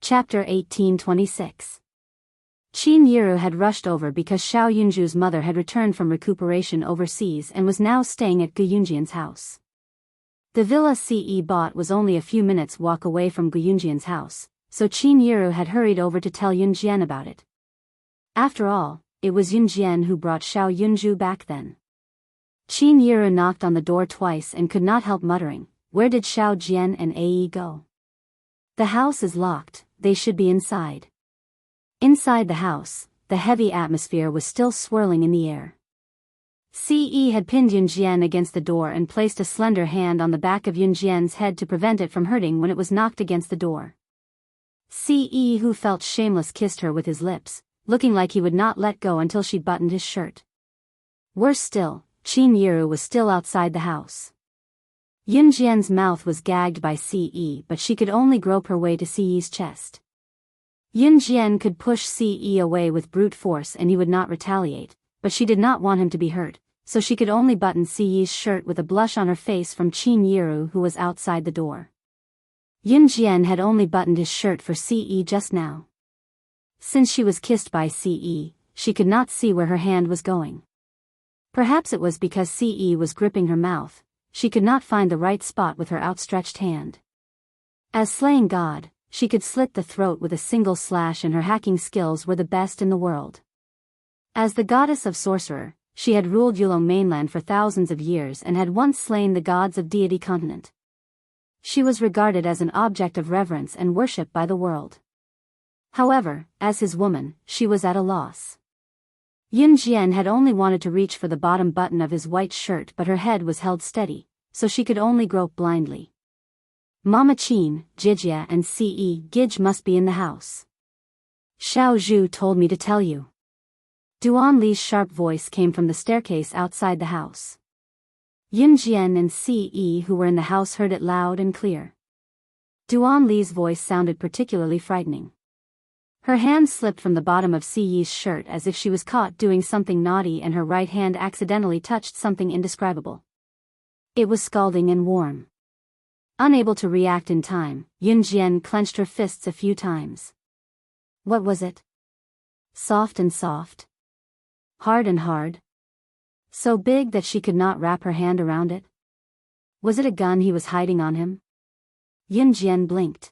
Chapter 1826. Qin Yiru had rushed over because Xiao Yunju's mother had returned from recuperation overseas and was now staying at Gu Yunjian's house. The villa Ce bought was only a few minutes' walk away from Gu Yunjian's house, so Qin Yiru had hurried over to tell Yunjian about it. After all, it was Yunjian who brought Xiao Yunju back then. Qin Yiru knocked on the door twice and could not help muttering, "Where did Xiao Jian and Ae go? The house is locked, they should be inside." Inside the house, the heavy atmosphere was still swirling in the air. Ce had pinned Yunjian against the door and placed a slender hand on the back of Yunjian's head to prevent it from hurting when it was knocked against the door. Ce, who felt shameless, kissed her with his lips, looking like he would not let go until she buttoned his shirt. Worse still, Qin Yiru was still outside the house. Yunjian's mouth was gagged by Ce, but she could only grope her way to Ce's chest. Yunjian could push Ce away with brute force and he would not retaliate, but she did not want him to be hurt, so she could only button Ce's shirt with a blush on her face from Qin Yiru, who was outside the door. Yunjian had only buttoned his shirt for Ce just now. Since she was kissed by Ce, she could not see where her hand was going. Perhaps it was because Ce was gripping her mouth, she could not find the right spot with her outstretched hand. As slaying god, she could slit the throat with a single slash and her hacking skills were the best in the world. As the goddess of sorcerer, she had ruled Yulong mainland for thousands of years and had once slain the gods of deity continent. She was regarded as an object of reverence and worship by the world. However, as his woman, she was at a loss. Yunjian had only wanted to reach for the bottom button of his white shirt, but her head was held steady, so she could only grope blindly. Mama Qin, Jijia and Ce Gij must be in the house. Xiao Zhu told me to tell you. Duan Li's sharp voice came from the staircase outside the house. Yunjian and Ce, who were in the house, heard it loud and clear. Duan Li's voice sounded particularly frightening. Her hand slipped from the bottom of Ce's shirt as if she was caught doing something naughty and her right hand accidentally touched something indescribable. It was scalding and warm. Unable to react in time, Yunjian clenched her fists a few times. What was it? Soft and soft. Hard and hard. So big that she could not wrap her hand around it. Was it a gun he was hiding on him? Yunjian blinked.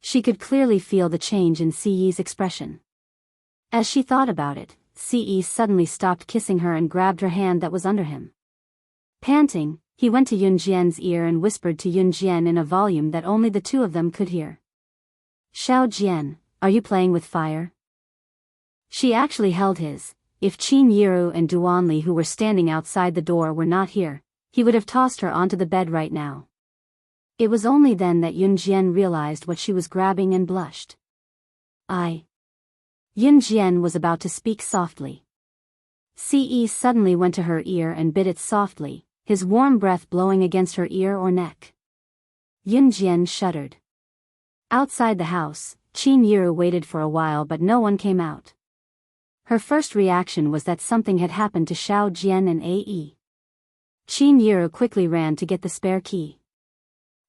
She could clearly feel the change in Ce's expression. As she thought about it, Ce suddenly stopped kissing her and grabbed her hand that was under him. Panting, he went to Yunjian's ear and whispered to Yunjian in a volume that only the two of them could hear. "Xiao Jian, are you playing with fire?" She actually held his. If Qin Yiru and Duanli, who were standing outside the door, were not here, he would have tossed her onto the bed right now. It was only then that Yunjian realized what she was grabbing and blushed. Yunjian was about to speak softly. Ce suddenly went to her ear and bit it softly, his warm breath blowing against her ear or neck. Yunjian shuddered. Outside the house, Qin Yiru waited for a while but no one came out. Her first reaction was that something had happened to Xiao Jian and Ae. Qin Yiru quickly ran to get the spare key.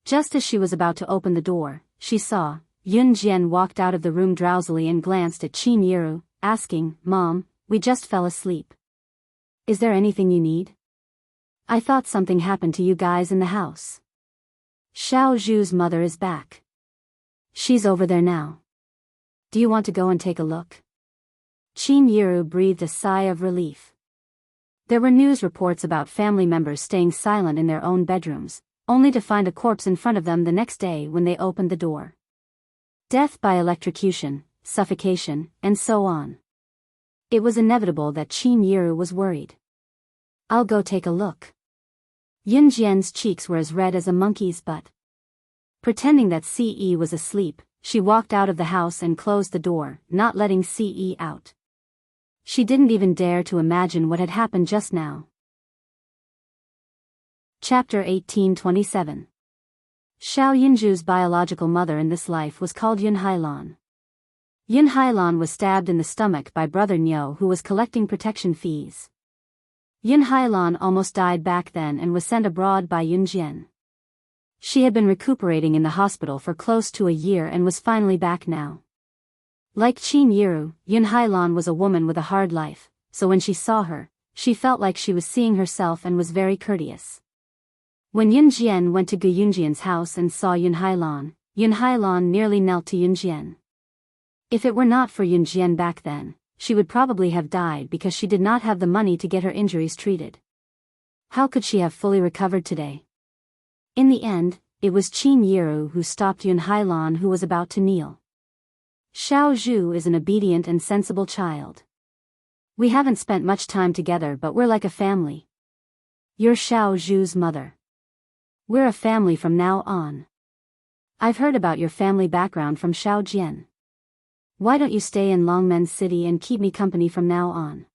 Just as she was about to open the door, she saw Yunjian walked out of the room drowsily and glanced at Qin Yiru, asking, "Mom, we just fell asleep. Is there anything you need? I thought something happened to you guys in the house." "Xiao Zhu's mother is back. She's over there now. Do you want to go and take a look?" Qin Yiru breathed a sigh of relief. There were news reports about family members staying silent in their own bedrooms, only to find a corpse in front of them the next day when they opened the door. Death by electrocution, suffocation, and so on. It was inevitable that Qin Yiru was worried. "I'll go take a look." Yunjian's cheeks were as red as a monkey's butt. Pretending that Ce was asleep, she walked out of the house and closed the door, not letting Ce out. She didn't even dare to imagine what had happened just now. Chapter 1827. Xiao Yunju's biological mother in this life was called Yun Hailan. Yun Hailan was stabbed in the stomach by brother Niu, who was collecting protection fees. Yun Hailan almost died back then and was sent abroad by Yunjian. She had been recuperating in the hospital for close to a year and was finally back now. Like Qin Yiru, Yun Hailan was a woman with a hard life, so when she saw her, she felt like she was seeing herself and was very courteous. When Yun Jian went to Gu Yunjian's house and saw Yun Hailan nearly knelt to Yun Jian. If it were not for Yun Jian back then, she would probably have died because she did not have the money to get her injuries treated. How could she have fully recovered today? In the end, it was Qin Yiru who stopped Yun Hailan, who was about to kneel. Xiao Zhu is an obedient and sensible child. We haven't spent much time together, but we're like a family. You're Xiao Zhu's mother. We're a family from now on. I've heard about your family background from Xiao Jian. Why don't you stay in Longmen City and keep me company from now on?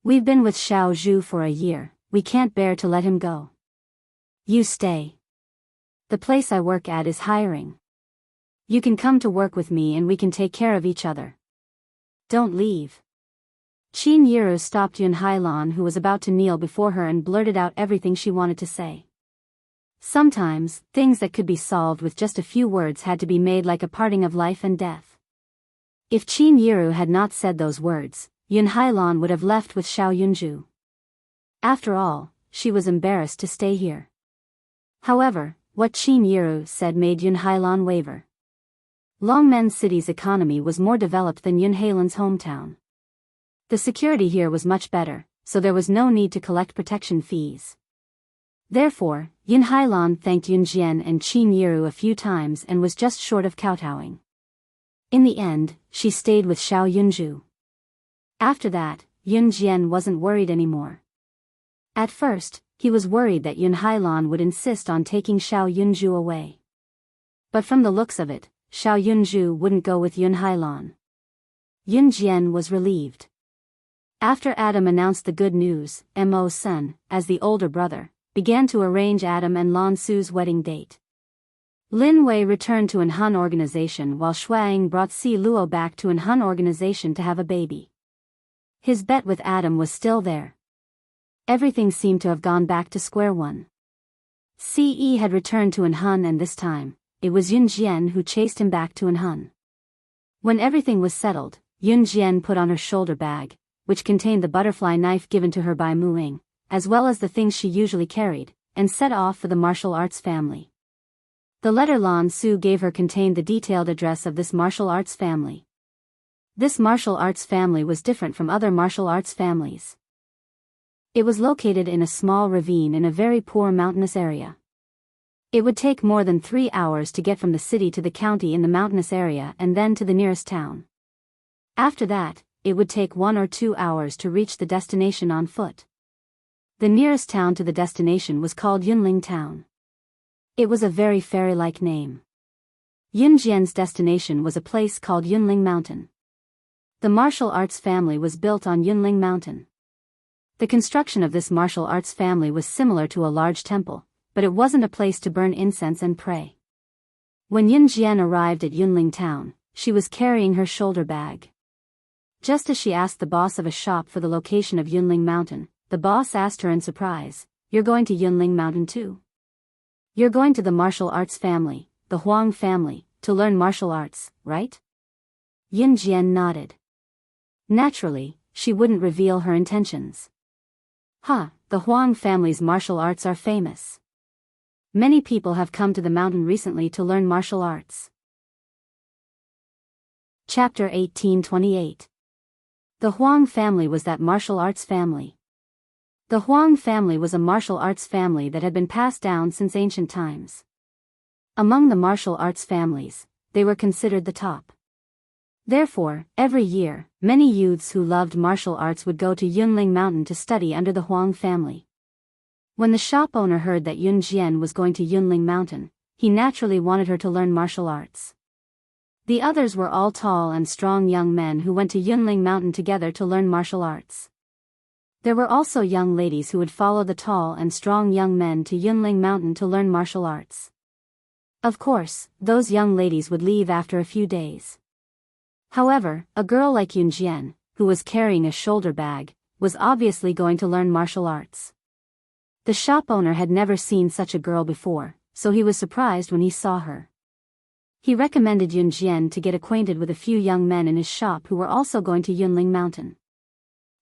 We've been with Xiao Zhu for a year, we can't bear to let him go. You stay. The place I work at is hiring. You can come to work with me and we can take care of each other. Don't leave. Qin Yiru stopped Yun Hailan, who was about to kneel before her, and blurted out everything she wanted to say. Sometimes, things that could be solved with just a few words had to be made like a parting of life and death. If Qin Yiru had not said those words, Yun Hailan would have left with Xiao Yunju. After all, she was embarrassed to stay here. However, what Qin Yiru said made Yun Hailan waver. Longmen City's economy was more developed than Yun Hailan's hometown. The security here was much better, so there was no need to collect protection fees. Therefore, Yun Hailan thanked Yun Jian and Qin Yiru a few times and was just short of kowtowing. In the end, she stayed with Xiao Yunju. After that, Yun Jian wasn't worried anymore. At first, he was worried that Yun Hailan would insist on taking Xiao Yunju away. But from the looks of it, Xiao Yunju wouldn't go with Yun Hailan. Yun Jian was relieved. After Adam announced the good news, Mo's son, as the older brother, began to arrange Adam and Lan Su's wedding date. Lin Wei returned to an Han organization while Shuang brought Si Luo back to an Han organization to have a baby. His bet with Adam was still there. Everything seemed to have gone back to square one. Ce had returned to an Han, and this time, it was Yun Jian who chased him back to an Han. When everything was settled, Yun Jian put on her shoulder bag, which contained the butterfly knife given to her by Mu Ying, as well as the things she usually carried, and set off for the martial arts family. The letter Lan Su gave her contained the detailed address of this martial arts family. This martial arts family was different from other martial arts families. It was located in a small ravine in a very poor mountainous area. It would take more than 3 hours to get from the city to the county in the mountainous area and then to the nearest town. After that, it would take 1 or 2 hours to reach the destination on foot. The nearest town to the destination was called Yunling Town. It was a very fairy-like name. Yun Jian's destination was a place called Yunling Mountain. The martial arts family was built on Yunling Mountain. The construction of this martial arts family was similar to a large temple, but it wasn't a place to burn incense and pray. When Yun Jian arrived at Yunling Town, she was carrying her shoulder bag. Just as she asked the boss of a shop for the location of Yunling Mountain, the boss asked her in surprise, "You're going to Yunling Mountain too? You're going to the martial arts family, the Huang family, to learn martial arts, right?" Yun Jian nodded. Naturally, she wouldn't reveal her intentions. The Huang family's martial arts are famous. Many people have come to the mountain recently to learn martial arts. Chapter 1828. The Huang family was that martial arts family. The Huang family was a martial arts family that had been passed down since ancient times. Among the martial arts families, they were considered the top. Therefore, every year, many youths who loved martial arts would go to Yunling Mountain to study under the Huang family. When the shop owner heard that Yun Jian was going to Yunling Mountain, he naturally wanted her to learn martial arts. The others were all tall and strong young men who went to Yunling Mountain together to learn martial arts. There were also young ladies who would follow the tall and strong young men to Yunling Mountain to learn martial arts. Of course, those young ladies would leave after a few days. However, a girl like Yun Jian, who was carrying a shoulder bag, was obviously going to learn martial arts. The shop owner had never seen such a girl before, so he was surprised when he saw her. He recommended Yun Jian to get acquainted with a few young men in his shop who were also going to Yunling Mountain.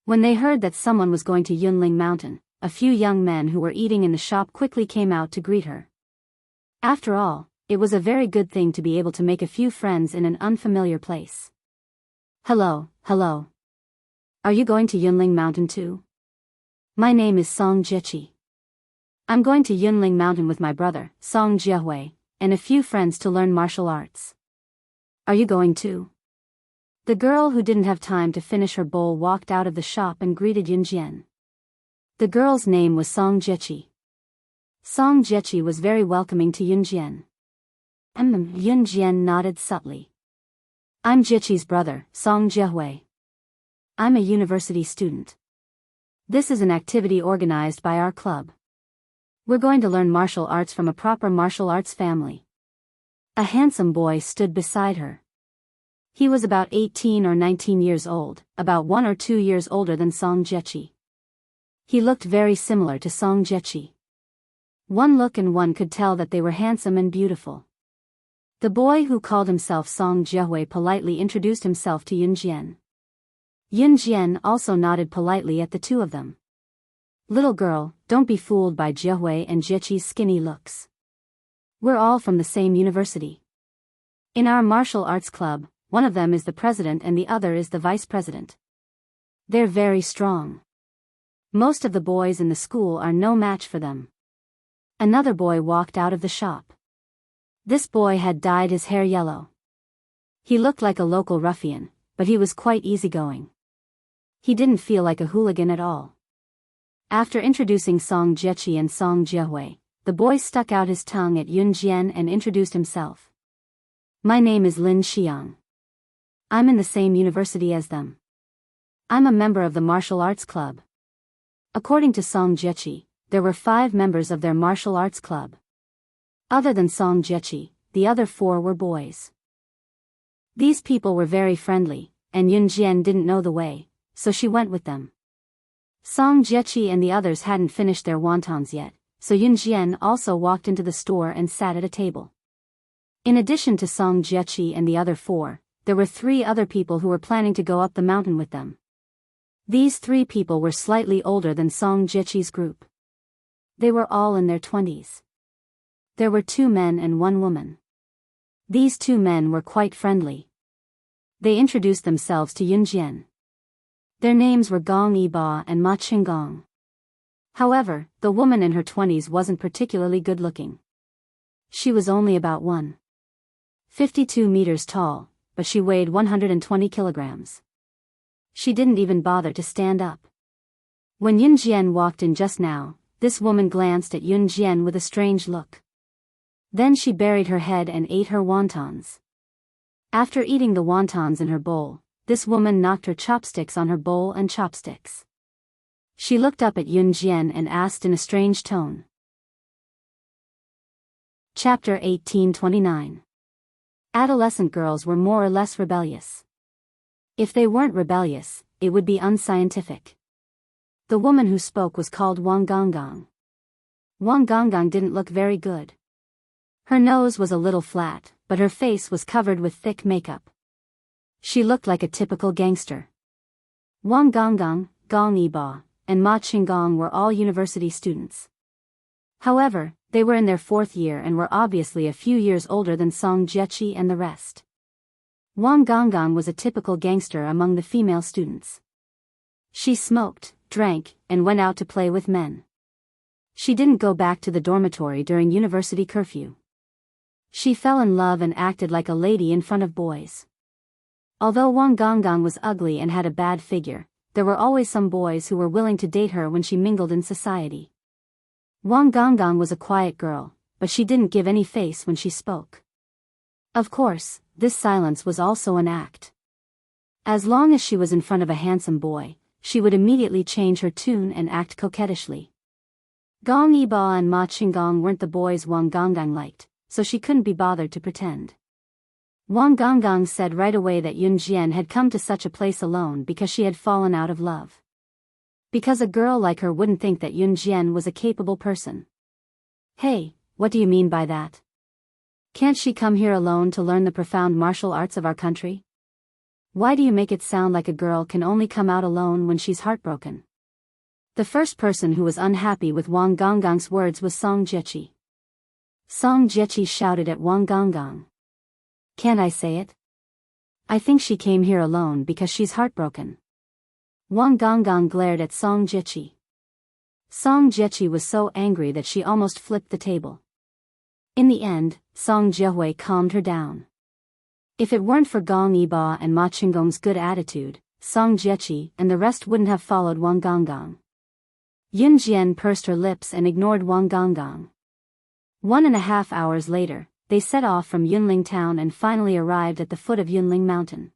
When they heard that someone was going to Yunling Mountain, a few young men who were eating in the shop quickly came out to greet her. After all, it was a very good thing to be able to make a few friends in an unfamiliar place. Hello. Are you going to Yunling Mountain too? My name is Song Jiechi. I'm going to Yunling Mountain with my brother, Song Jiehui, and a few friends to learn martial arts. Are you going too? The girl who didn't have time to finish her bowl walked out of the shop and greeted Yun Jian. The girl's name was Song Jiechi. Song Jiechi was very welcoming to Yun Jian. Yun Jian nodded subtly. I'm Jiechi's brother, Song Jiehui. I'm a university student. This is an activity organized by our club. We're going to learn martial arts from a proper martial arts family. A handsome boy stood beside her. He was about 18 or 19 years old, about 1 or 2 years older than Song Jiechi. He looked very similar to Song Jiechi. One look and one could tell that they were handsome and beautiful. The boy who called himself Song Jiehui politely introduced himself to Yun Jian. Yun Jian also nodded politely at the two of them. Little girl, don't be fooled by Jiehui and Jiechi's skinny looks. We're all from the same university. In our martial arts club, one of them is the president and the other is the vice president. They're very strong. Most of the boys in the school are no match for them. Another boy walked out of the shop. This boy had dyed his hair yellow. He looked like a local ruffian, but he was quite easygoing. He didn't feel like a hooligan at all. After introducing Song Jiechi and Song Jiehui, the boy stuck out his tongue at Yun Jian and introduced himself. My name is Lin Xiang. I'm in the same university as them. I'm a member of the martial arts club. According to Song Jiechi, there were 5 members of their martial arts club. Other than Song Jiechi, the other 4 were boys. These people were very friendly, and Yun Jian didn't know the way, so she went with them. Song Jiechi and the others hadn't finished their wontons yet, so Yun Jian also walked into the store and sat at a table. In addition to Song Jiechi and the other 4, there were 3 other people who were planning to go up the mountain with them. These 3 people were slightly older than Song Jiechi's group. They were all in their 20s. There were 2 men and 1 woman. These 2 men were quite friendly. They introduced themselves to Yun Jian. Their names were Gong Yiba and Ma Qinggong. However, the woman in her 20s wasn't particularly good-looking. She was only about 1.52 meters tall, but she weighed 120 kilograms. She didn't even bother to stand up. When Yun Jian walked in just now, this woman glanced at Yun Jian with a strange look. Then she buried her head and ate her wontons. After eating the wontons in her bowl, this woman knocked her chopsticks on her bowl and chopsticks. She looked up at Yun Jian and asked in a strange tone. Chapter 1829. Adolescent girls were more or less rebellious. If they weren't rebellious, it would be unscientific. The woman who spoke was called Wang Gonggong. Wang Gonggong didn't look very good. Her nose was a little flat, but her face was covered with thick makeup. She looked like a typical gangster. Wang Gonggong, Gong Yiba, and Ma Qinggong were all university students. However, they were in their 4th year and were obviously a few years older than Song Jiechi and the rest. Wang Gonggong was a typical gangster among the female students. She smoked, drank, and went out to play with men. She didn't go back to the dormitory during university curfew. She fell in love and acted like a lady in front of boys. Although Wang Gonggong was ugly and had a bad figure, there were always some boys who were willing to date her when she mingled in society. Wang Gonggong was a quiet girl, but she didn't give any face when she spoke. Of course, this silence was also an act. As long as she was in front of a handsome boy, she would immediately change her tune and act coquettishly. Gong Yiba and Ma Qinggong weren't the boys Wang Gonggong liked, so she couldn't be bothered to pretend. Wang Gonggong said right away that Yun Jian had come to such a place alone because she had fallen out of love. Because a girl like her wouldn't think that Yun Jian was a capable person. Hey, what do you mean by that? Can't she come here alone to learn the profound martial arts of our country? Why do you make it sound like a girl can only come out alone when she's heartbroken? The first person who was unhappy with Wang Gonggong's words was Song Jiechi. Song Jiechi shouted at Wang Gonggong. Can't I say it? I think she came here alone because she's heartbroken. Wang Gonggong glared at Song Jiechi. Song Jiechi was so angry that she almost flipped the table. In the end, Song Jiehui calmed her down. If it weren't for Gong Yiba and Ma Qinggong's good attitude, Song Jiechi and the rest wouldn't have followed Wang Gonggong. Yun Jian pursed her lips and ignored Wang Gonggong. 1.5 hours later, they set off from Yunling town and finally arrived at the foot of Yunling mountain.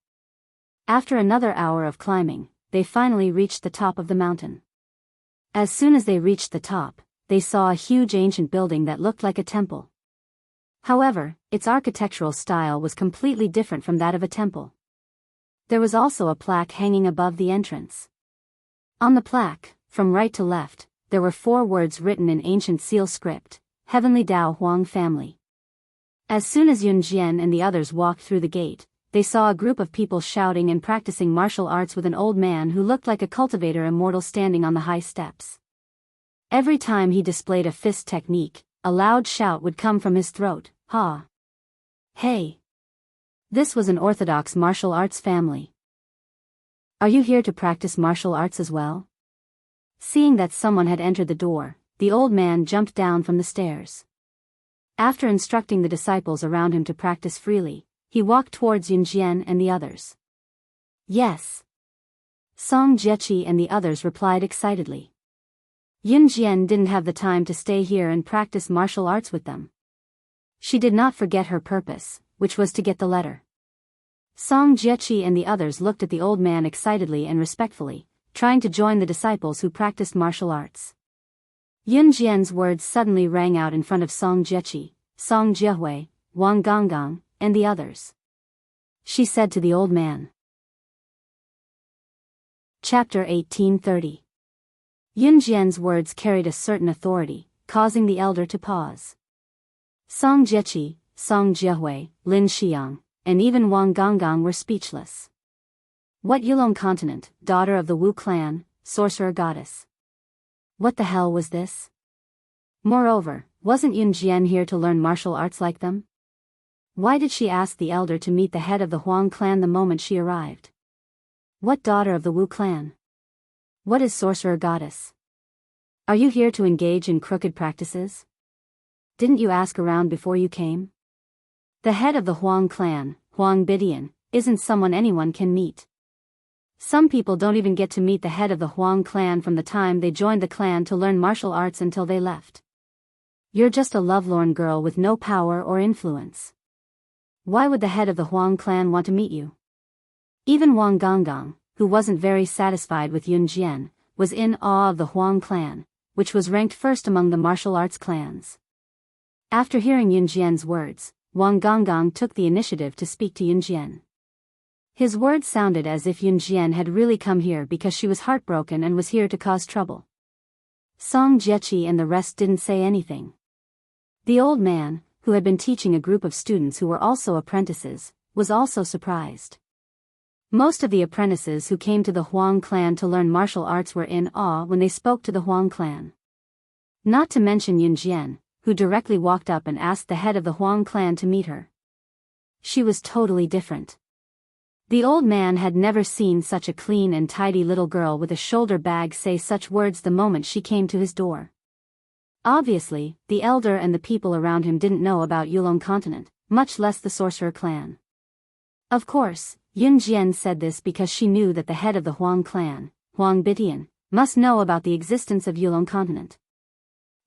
After another hour of climbing, they finally reached the top of the mountain. As soon as they reached the top, they saw a huge ancient building that looked like a temple. However, its architectural style was completely different from that of a temple. There was also a plaque hanging above the entrance. On the plaque, from right to left, there were 4 words written in ancient seal script: Heavenly Dao Huang Family. As soon as Yun Jian and the others walked through the gate, they saw a group of people shouting and practicing martial arts with an old man who looked like a cultivator immortal standing on the high steps. Every time he displayed a fist technique, a loud shout would come from his throat. Ha! Hey! This was an orthodox martial arts family. Are you here to practice martial arts as well? Seeing that someone had entered the door, the old man jumped down from the stairs. After instructing the disciples around him to practice freely, he walked towards Yun Jian and the others. Yes. Song Jiechi and the others replied excitedly. Yun Jian didn't have the time to stay here and practice martial arts with them. She did not forget her purpose, which was to get the letter. Song Jiechi and the others looked at the old man excitedly and respectfully, trying to join the disciples who practiced martial arts. Yun Jian's words suddenly rang out in front of Song Jiechi, Song Jiehui, Wang Gonggong, and the others. She said to the old man. Chapter 1830. Yun Jian's words carried a certain authority, causing the elder to pause. Song Jiechi, Song Jiehui, Lin Xiang, and even Wang Gonggong were speechless. What Yulong continent, daughter of the Wu clan, sorcerer goddess? What the hell was this? Moreover, wasn't Yun Jian here to learn martial arts like them? Why did she ask the elder to meet the head of the Huang clan the moment she arrived? What daughter of the Wu clan? What is sorcerer goddess? Are you here to engage in crooked practices? Didn't you ask around before you came? The head of the Huang clan, Huang Bidian, isn't someone anyone can meet. Some people don't even get to meet the head of the Huang clan from the time they joined the clan to learn martial arts until they left. You're just a lovelorn girl with no power or influence. Why would the head of the Huang clan want to meet you? Even Wang Gonggong, who wasn't very satisfied with Yun Jian, was in awe of the Huang clan, which was ranked first among the martial arts clans. After hearing Yun Jian's words, Wang Gonggong took the initiative to speak to Yun Jian. His words sounded as if Yun Jian had really come here because she was heartbroken and was here to cause trouble. Song Jiechi and the rest didn't say anything. The old man, who had been teaching a group of students who were also apprentices, was also surprised. Most of the apprentices who came to the Huang clan to learn martial arts were in awe when they spoke to the Huang clan. Not to mention Yun Jian, who directly walked up and asked the head of the Huang clan to meet her. She was totally different. The old man had never seen such a clean and tidy little girl with a shoulder bag say such words the moment she came to his door. Obviously, the elder and the people around him didn't know about Yulong continent, much less the sorcerer clan. Of course, Yun Jian said this because she knew that the head of the Huang clan, Huang Bidian, must know about the existence of Yulong continent.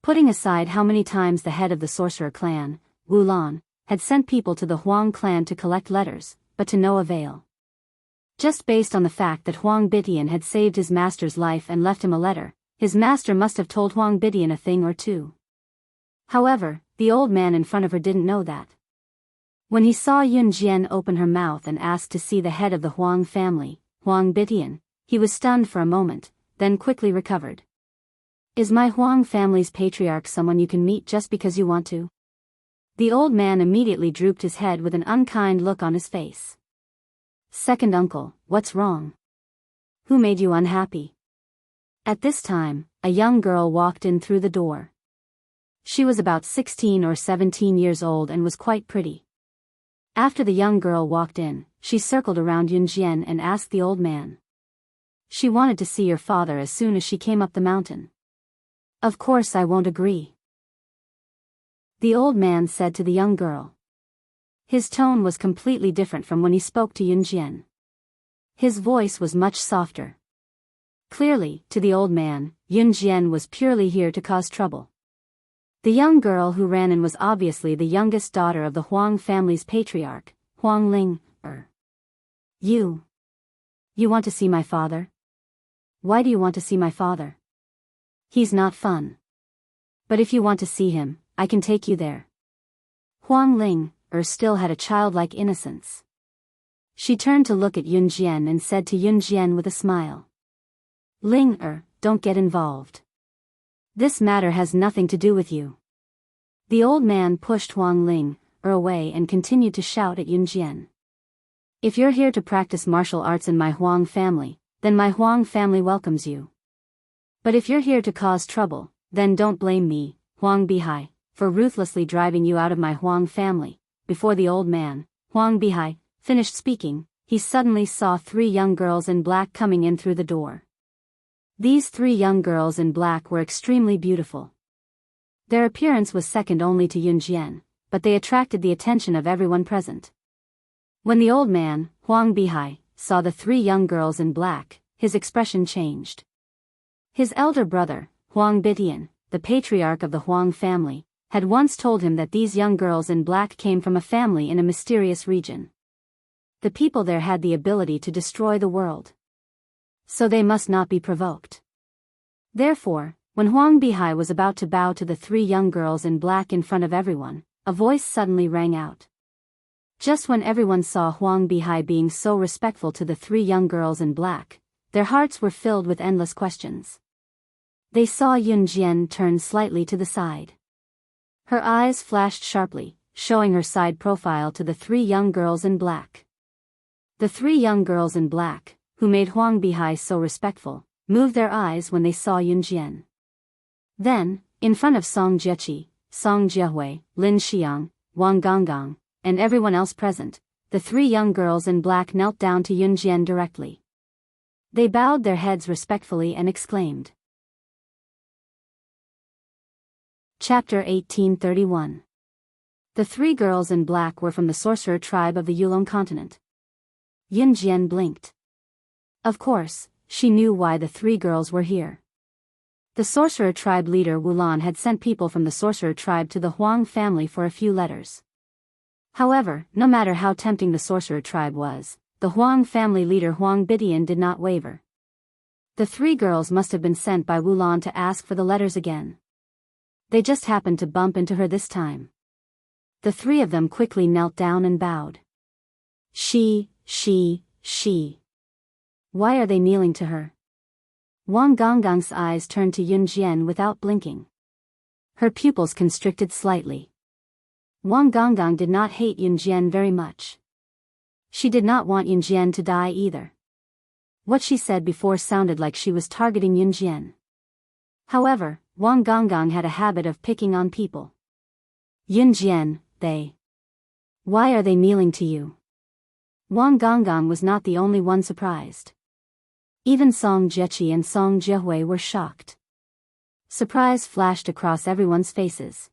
Putting aside how many times the head of the sorcerer clan, Wu Lan, had sent people to the Huang clan to collect letters, but to no avail. Just based on the fact that Huang Bidian had saved his master's life and left him a letter, his master must have told Huang Bidian a thing or two. However, the old man in front of her didn't know that. When he saw Yun Jian open her mouth and ask to see the head of the Huang family, Huang Bidian, he was stunned for a moment, then quickly recovered. Is my Huang family's patriarch someone you can meet just because you want to? The old man immediately drooped his head with an unkind look on his face. Second uncle, what's wrong? Who made you unhappy? At this time, a young girl walked in through the door. She was about 16 or 17 years old and was quite pretty. After the young girl walked in, she circled around Yunjian and asked the old man. She wanted to see your father as soon as she came up the mountain. Of course I won't agree, the old man said to the young girl. His tone was completely different from when he spoke to Yunjian. His voice was much softer. Clearly, to the old man, Yunjian was purely here to cause trouble. The young girl who ran in was obviously the youngest daughter of the Huang family's patriarch, Huang Ling. You want to see my father? Why do you want to see my father? He's not fun. But if you want to see him, I can take you there. Huang Ling still had a childlike innocence. She turned to look at Yunjian and said to Yunjian with a smile. Ling don't get involved. This matter has nothing to do with you. The old man pushed Huang Ling away and continued to shout at Yunjian. If you're here to practice martial arts in my Huang family, then my Huang family welcomes you. But if you're here to cause trouble, then don't blame me, Huang Bihai, for ruthlessly driving you out of my Huang family. Before the old man, Huang Bihai, finished speaking, he suddenly saw 3 young girls in black coming in through the door. These 3 young girls in black were extremely beautiful. Their appearance was second only to Yunjian, but they attracted the attention of everyone present. When the old man, Huang Bihai, saw the 3 young girls in black, his expression changed. His elder brother, Huang Bitian, the patriarch of the Huang family, had once told him that these young girls in black came from a family in a mysterious region. The people there had the ability to destroy the world. So they must not be provoked. Therefore, when Huang Bihai was about to bow to the 3 young girls in black in front of everyone, a voice suddenly rang out. Just when everyone saw Huang Bihai being so respectful to the 3 young girls in black, their hearts were filled with endless questions. They saw Yunjian turn slightly to the side. Her eyes flashed sharply, showing her side profile to the 3 young girls in black. The 3 young girls in black, who made Huang Bihai so respectful, moved their eyes when they saw Yunjian. Then, in front of Song Jieqi, Song Jiehui, Lin Xiang, Wang Gonggang, and everyone else present, the 3 young girls in black knelt down to Yunjian directly. They bowed their heads respectfully and exclaimed. Chapter 1831. The 3 girls in black were from the sorcerer tribe of the Yulong continent. Yunjian blinked. Of course, she knew why the 3 girls were here. The sorcerer tribe leader Wulan had sent people from the sorcerer tribe to the Huang family for a few letters. However, no matter how tempting the sorcerer tribe was, the Huang family leader Huang Bitian did not waver. The 3 girls must have been sent by Wulan to ask for the letters again. They just happened to bump into her this time. The 3 of them quickly knelt down and bowed. She. Why are they kneeling to her? Wang Gonggang's eyes turned to Yunjian without blinking. Her pupils constricted slightly. Wang Gonggang did not hate Yunjian very much. She did not want Yunjian to die either. What she said before sounded like she was targeting Yunjian. However, Wang Gonggang had a habit of picking on people. Yunjian, why are they kneeling to you? Wang Gonggang was not the only one surprised. Even Song Jieqi and Song Jiehui were shocked. Surprise flashed across everyone's faces.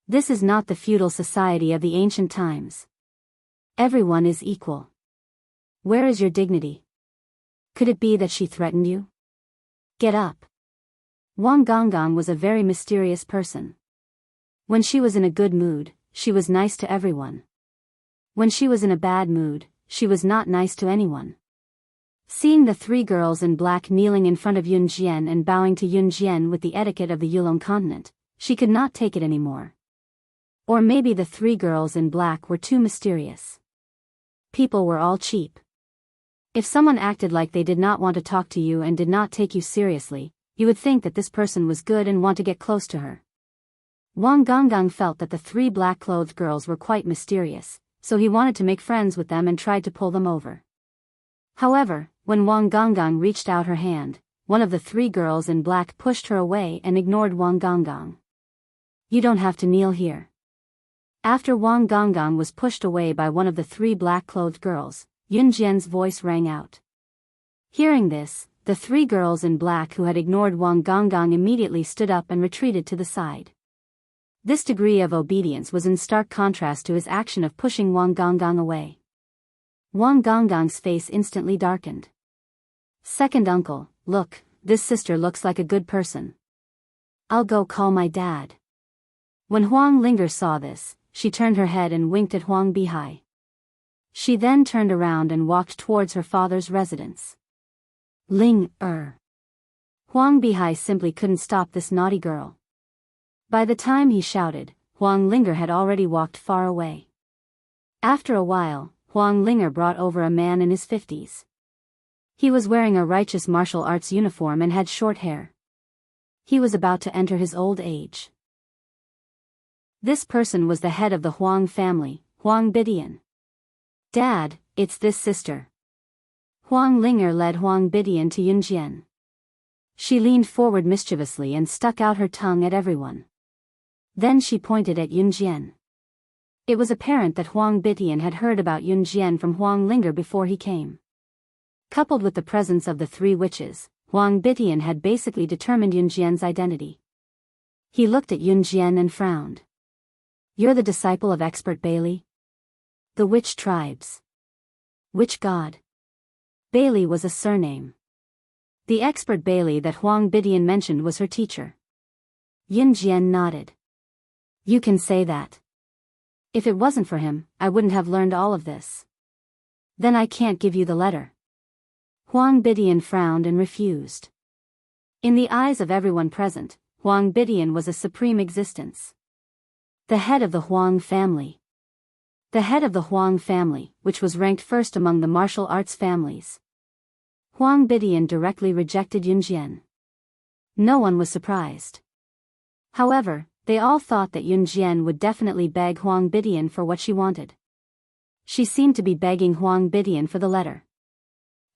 This is not the feudal society of the ancient times. Everyone is equal. Where is your dignity? Could it be that she threatened you? Get up. Wang Gonggang was a very mysterious person. When she was in a good mood, she was nice to everyone. When she was in a bad mood, she was not nice to anyone. Seeing the 3 girls in black kneeling in front of Yunjian and bowing to Yunjian with the etiquette of the Yulong continent, she could not take it anymore. Or maybe the 3 girls in black were too mysterious. People were all cheap. If someone acted like they did not want to talk to you and did not take you seriously, you would think that this person was good and want to get close to her. Wang Gonggang felt that the three black-clothed girls were quite mysterious, so he wanted to make friends with them and tried to pull them over. However, when Wang Gonggang reached out her hand, one of the three girls in black pushed her away and ignored Wang Gonggang. "You don't have to kneel here." After Wang Gonggang was pushed away by one of the three black-clothed girls, Yun Jian's voice rang out. Hearing this, the three girls in black who had ignored Wang Gonggang immediately stood up and retreated to the side. This degree of obedience was in stark contrast to his action of pushing Wang Gonggang away. Wang Gonggang's face instantly darkened. "Second uncle, look, this sister looks like a good person. I'll go call my dad." When Huang Linger saw this, she turned her head and winked at Huang Bihai. She then turned around and walked towards her father's residence. Huang Bihai simply couldn't stop this naughty girl. By the time he shouted, Huang Linger had already walked far away. After a while, Huang Linger brought over a man in his 50s. He was wearing a righteous martial arts uniform and had short hair. He was about to enter his old age. This person was the head of the Huang family, Huang Bidian. "Dad, it's this sister." Huang Linger led Huang Bidian to Yun Jian. She leaned forward mischievously and stuck out her tongue at everyone. Then she pointed at Yun Jian. It was apparent that Huang Bidian had heard about Yun Jian from Huang Linger before he came. Coupled with the presence of the three witches, Huang Bidian had basically determined Yun Jian's identity. He looked at Yun Jian and frowned. "You're the disciple of expert Bailey?" "The witch tribes." "Which god?" Bailey was a surname. The expert Bailey that Huang Bidian mentioned was her teacher. Yun Jian nodded. "You can say that. If it wasn't for him, I wouldn't have learned all of this." "Then I can't give you the letter." Huang Bidian frowned and refused. In the eyes of everyone present, Huang Bidian was a supreme existence. The head of the Huang family. The head of the Huang family, which was ranked first among the martial arts families. Huang Bidian directly rejected Yun Jian. No one was surprised. However, they all thought that Yun Jian would definitely beg Huang Bidian for what she wanted. She seemed to be begging Huang Bidian for the letter.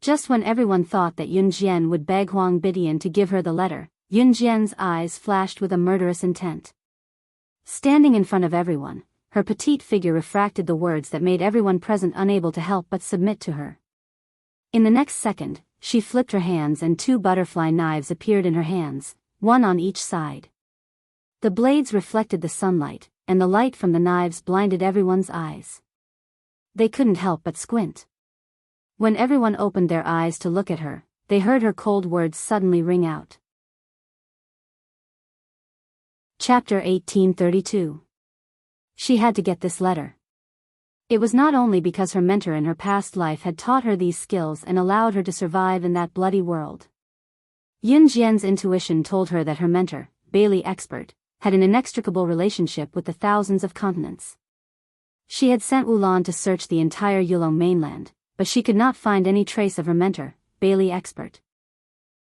Just when everyone thought that Yun Jian would beg Huang Bidian to give her the letter, Yun Jian's eyes flashed with a murderous intent. Standing in front of everyone, her petite figure refracted the words that made everyone present unable to help but submit to her. In the next second, she flipped her hands and two butterfly knives appeared in her hands, one on each side. The blades reflected the sunlight, and the light from the knives blinded everyone's eyes. They couldn't help but squint. When everyone opened their eyes to look at her, they heard her cold words suddenly ring out. Chapter 1832. She had to get this letter. It was not only because her mentor in her past life had taught her these skills and allowed her to survive in that bloody world. Yun Jian's intuition told her that her mentor, Bailey Expert, had an inextricable relationship with the thousands of continents. She had sent Wulan to search the entire Yulong mainland, but she could not find any trace of her mentor, Bailey Expert.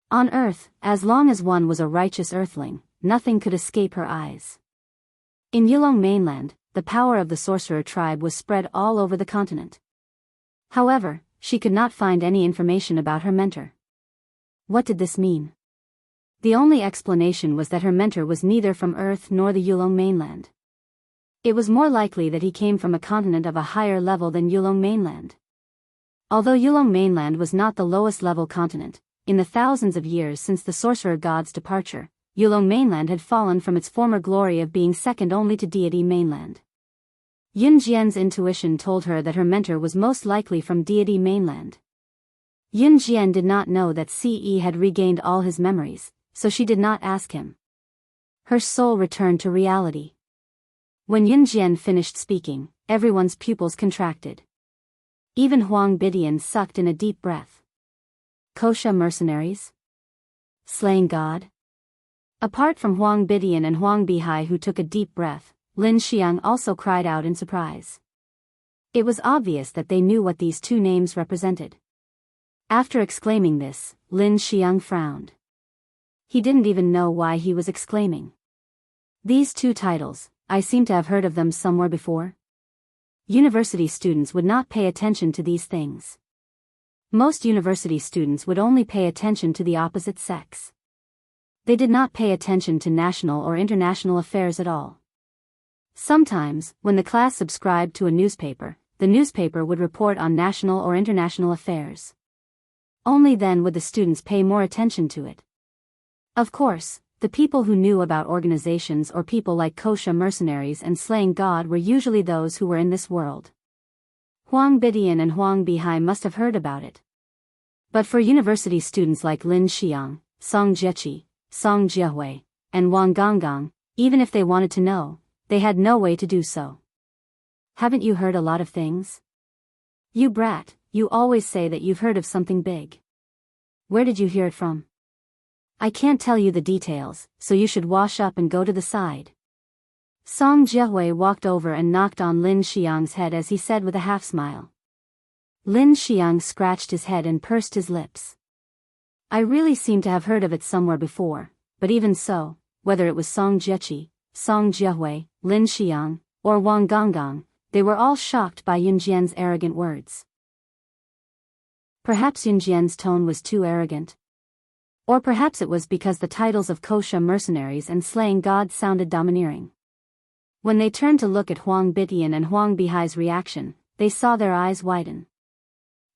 On Earth, as long as one was a righteous earthling, nothing could escape her eyes. In Yulong mainland, the power of the sorcerer tribe was spread all over the continent. However, she could not find any information about her mentor. What did this mean? The only explanation was that her mentor was neither from Earth nor the Yulong mainland. It was more likely that he came from a continent of a higher level than Yulong mainland. Although Yulong mainland was not the lowest level continent, in the thousands of years since the sorcerer god's departure, Yulong mainland had fallen from its former glory of being second only to deity mainland. Yun Jian's intuition told her that her mentor was most likely from deity mainland. Yun Jian did not know that Ce had regained all his memories, so she did not ask him. Her soul returned to reality. When Yun Jian finished speaking, everyone's pupils contracted. Even Huang Bidian sucked in a deep breath. Kosha mercenaries? Slaying God? Apart from Huang Bidian and Huang Bihai who took a deep breath, Lin Xiang also cried out in surprise. It was obvious that they knew what these two names represented. After exclaiming this, Lin Xiang frowned. He didn't even know why he was exclaiming. These two titles, I seem to have heard of them somewhere before. University students would not pay attention to these things. Most university students would only pay attention to the opposite sex. They did not pay attention to national or international affairs at all. Sometimes, when the class subscribed to a newspaper, the newspaper would report on national or international affairs. Only then would the students pay more attention to it. Of course, the people who knew about organizations or people like kosher mercenaries and slaying God were usually those who were in this world. Huang Bidian and Huang Bihai must have heard about it. But for university students like Lin Xiang, Song Jieqi, Song Jiehui, and Wang Gonggang, even if they wanted to know, they had no way to do so. Haven't you heard a lot of things? You brat, you always say that you've heard of something big. Where did you hear it from? I can't tell you the details, so you should wash up and go to the side. Song Jiehui walked over and knocked on Lin Xiang's head as he said with a half-smile. Lin Xiang scratched his head and pursed his lips. I really seem to have heard of it somewhere before, but even so, whether it was Song Jieqi, Song Jiehui, Lin Xiang, or Wang Gonggang, they were all shocked by Yunjian's arrogant words. Perhaps Yunjian's tone was too arrogant. Or perhaps it was because the titles of kosher mercenaries and slaying God sounded domineering. When they turned to look at Huang Bidian and Huang Bihai's reaction, they saw their eyes widen.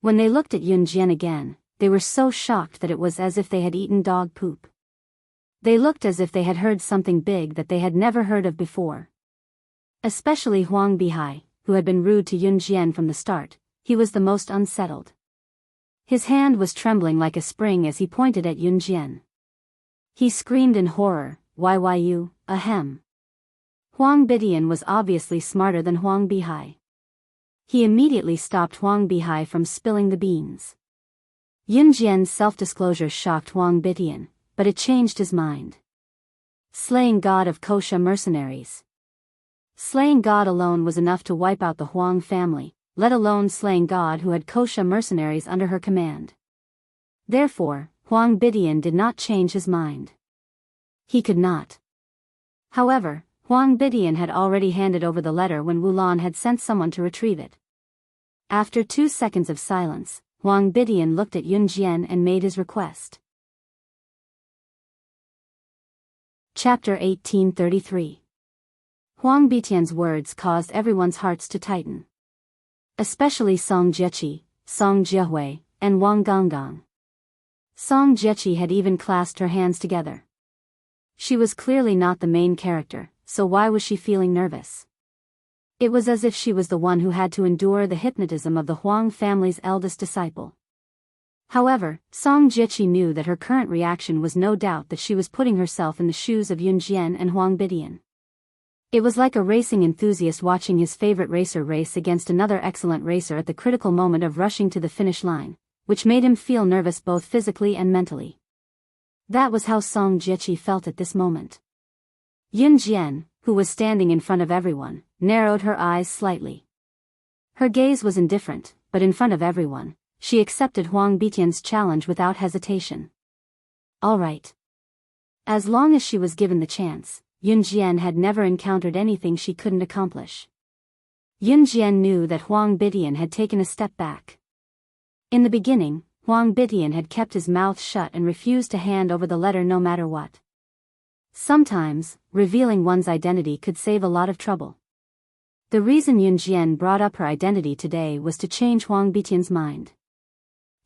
When they looked at Yunjian again, they were so shocked that it was as if they had eaten dog poop. They looked as if they had heard something big that they had never heard of before. Especially Huang Bihai, who had been rude to Yunjian from the start, he was the most unsettled. His hand was trembling like a spring as he pointed at Yunjian. He screamed in horror, "Yyuu, ahem." Huang Bidian was obviously smarter than Huang Bihai. He immediately stopped Huang Bihai from spilling the beans. Yunjian's self-disclosure shocked Huang Bidian, but it changed his mind. Slaying God of kosher mercenaries. Slaying God alone was enough to wipe out the Huang family, let alone slaying God who had kosher mercenaries under her command. Therefore, Huang Bidian did not change his mind. He could not. However, Huang Bidian had already handed over the letter when Wulan had sent someone to retrieve it. After 2 seconds of silence, Huang Bidian looked at Yunjian and made his request. Chapter 1833. Huang Bidian's words caused everyone's hearts to tighten. Especially Song Jieqi, Song Jiehui, and Wang Gonggang. Song Jieqi had even clasped her hands together. She was clearly not the main character, so why was she feeling nervous? It was as if she was the one who had to endure the hypnotism of the Huang family's eldest disciple. However, Song Jieqi knew that her current reaction was no doubt that she was putting herself in the shoes of Yunjian and Huang Bidian. It was like a racing enthusiast watching his favorite racer race against another excellent racer at the critical moment of rushing to the finish line, which made him feel nervous both physically and mentally. That was how Song Jieqi felt at this moment. Yunjian, who was standing in front of everyone, narrowed her eyes slightly. Her gaze was indifferent, but in front of everyone, she accepted Huang Bidian's challenge without hesitation. All right. As long as she was given the chance, Yunjian had never encountered anything she couldn't accomplish. Yunjian knew that Huang Bidian had taken a step back. In the beginning, Huang Bidian had kept his mouth shut and refused to hand over the letter no matter what. Sometimes, revealing one's identity could save a lot of trouble. The reason Yunjian brought up her identity today was to change Huang Bidian's mind.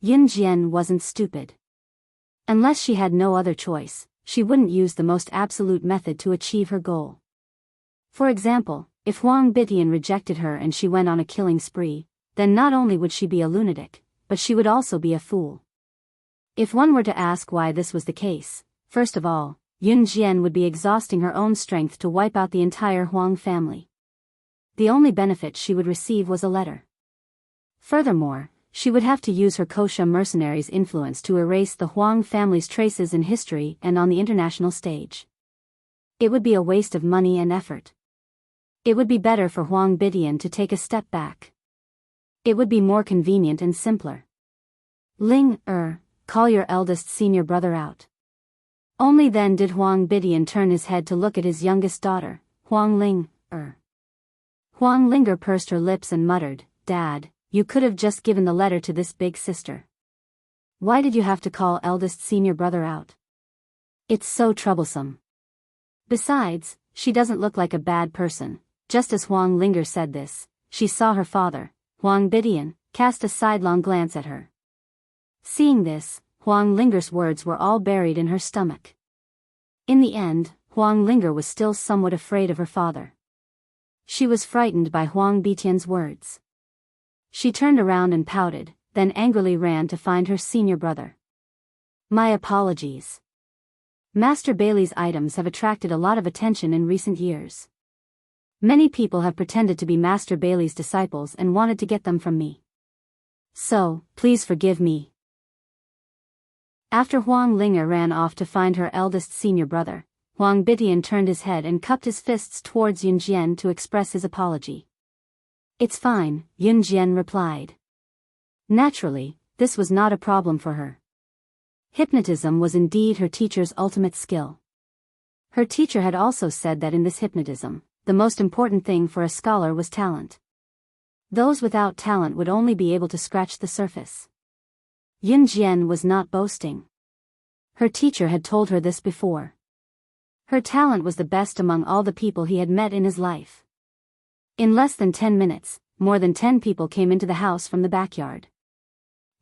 Yunjian wasn't stupid. Unless she had no other choice, she wouldn't use the most absolute method to achieve her goal. For example, if Huang Bidian rejected her and she went on a killing spree, then not only would she be a lunatic, but she would also be a fool. If one were to ask why this was the case, first of all, Yunjian would be exhausting her own strength to wipe out the entire Huang family. The only benefit she would receive was a letter. Furthermore, she would have to use her kosher mercenaries' influence to erase the Huang family's traces in history and on the international stage. It would be a waste of money and effort. It would be better for Huang Bidian to take a step back. It would be more convenient and simpler. Ling, call your eldest senior brother out. Only then did Huang Bidian turn his head to look at his youngest daughter, Huang Ling. Huang Linger pursed her lips and muttered, "Dad, you could have just given the letter to this big sister. Why did you have to call eldest senior brother out? It's so troublesome. Besides, she doesn't look like a bad person." Just as Huang Linger said this, she saw her father, Huang Bidian, cast a sidelong glance at her. Seeing this, Huang Linger's words were all buried in her stomach. In the end, Huang Linger was still somewhat afraid of her father. She was frightened by Huang Bitian's words. She turned around and pouted, then angrily ran to find her senior brother. "My apologies. Master Bailey's items have attracted a lot of attention in recent years. Many people have pretended to be Master Bailey's disciples and wanted to get them from me. So, please forgive me." After Huang Linger ran off to find her eldest senior brother, Huang Bitian turned his head and cupped his fists towards Yun Jian to express his apology. "It's fine," Yun Jian replied. Naturally, this was not a problem for her. Hypnotism was indeed her teacher's ultimate skill. Her teacher had also said that in this hypnotism, the most important thing for a scholar was talent. Those without talent would only be able to scratch the surface. Yun Jian was not boasting. Her teacher had told her this before. Her talent was the best among all the people he had met in his life. In less than 10 minutes, more than 10 people came into the house from the backyard.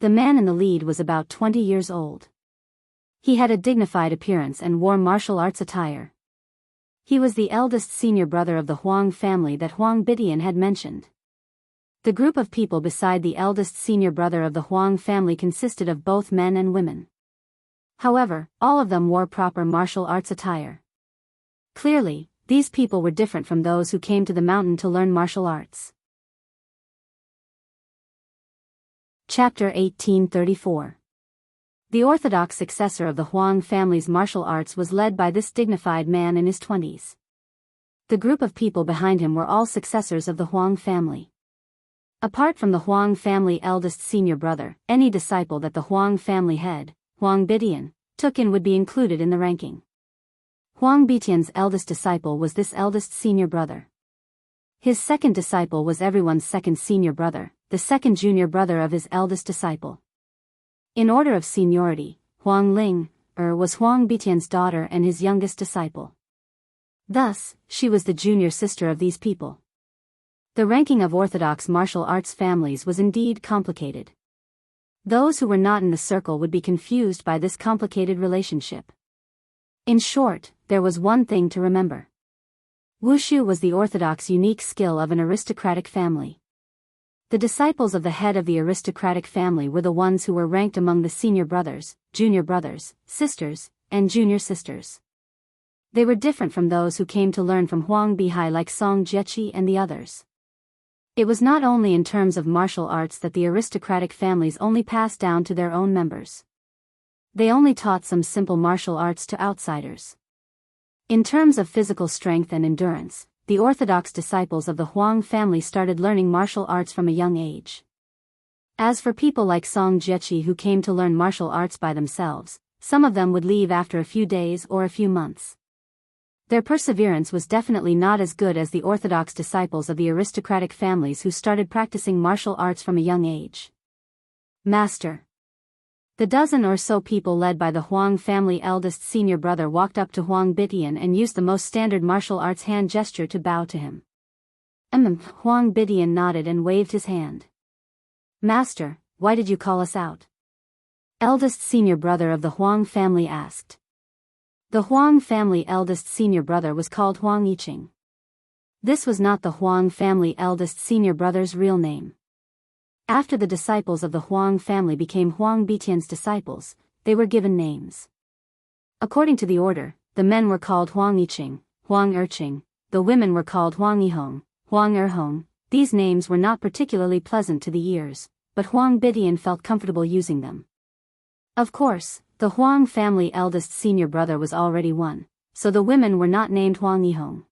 The man in the lead was about 20 years old. He had a dignified appearance and wore martial arts attire. He was the eldest senior brother of the Huang family that Huang Bidian had mentioned. The group of people beside the eldest senior brother of the Huang family consisted of both men and women. However, all of them wore proper martial arts attire. Clearly, these people were different from those who came to the mountain to learn martial arts. Chapter 1834. The orthodox successor of the Huang family's martial arts was led by this dignified man in his 20s. The group of people behind him were all successors of the Huang family. Apart from the Huang family eldest senior brother, any disciple that the Huang family head, Huang Bidian, took in would be included in the ranking. Huang Bitian's eldest disciple was this eldest senior brother. His second disciple was everyone's second senior brother, the second junior brother of his eldest disciple. In order of seniority, Huang Ling was Huang Bitian's daughter and his youngest disciple. Thus, she was the junior sister of these people. The ranking of orthodox martial arts families was indeed complicated. Those who were not in the circle would be confused by this complicated relationship. In short, there was one thing to remember. Wushu was the orthodox unique skill of an aristocratic family. The disciples of the head of the aristocratic family were the ones who were ranked among the senior brothers, junior brothers, sisters, and junior sisters. They were different from those who came to learn from Huang Bihai like Song Jiechi and the others. It was not only in terms of martial arts that the aristocratic families only passed down to their own members. They only taught some simple martial arts to outsiders. In terms of physical strength and endurance, the orthodox disciples of the Huang family started learning martial arts from a young age. As for people like Song Jiechi who came to learn martial arts by themselves, some of them would leave after a few days or a few months. Their perseverance was definitely not as good as the orthodox disciples of the aristocratic families who started practicing martial arts from a young age. Master. The dozen or so people led by the Huang family eldest senior brother walked up to Huang Bitian and used the most standard martial arts hand gesture to bow to him. Huang Bitian nodded and waved his hand. Master, why did you call us out? Eldest senior brother of the Huang family asked. The Huang family eldest senior brother was called Huang Yiqing. This was not the Huang family eldest senior brother's real name. After the disciples of the Huang family became Huang Bitian's disciples, they were given names. According to the order, the men were called Huang Yiqing, Huang Erqing, the women were called Huang Yihong, Huang Erhong. These names were not particularly pleasant to the ears, but Huang Bitian felt comfortable using them. Of course, the Huang family eldest senior brother was already one, so the women were not named Huang Yihong.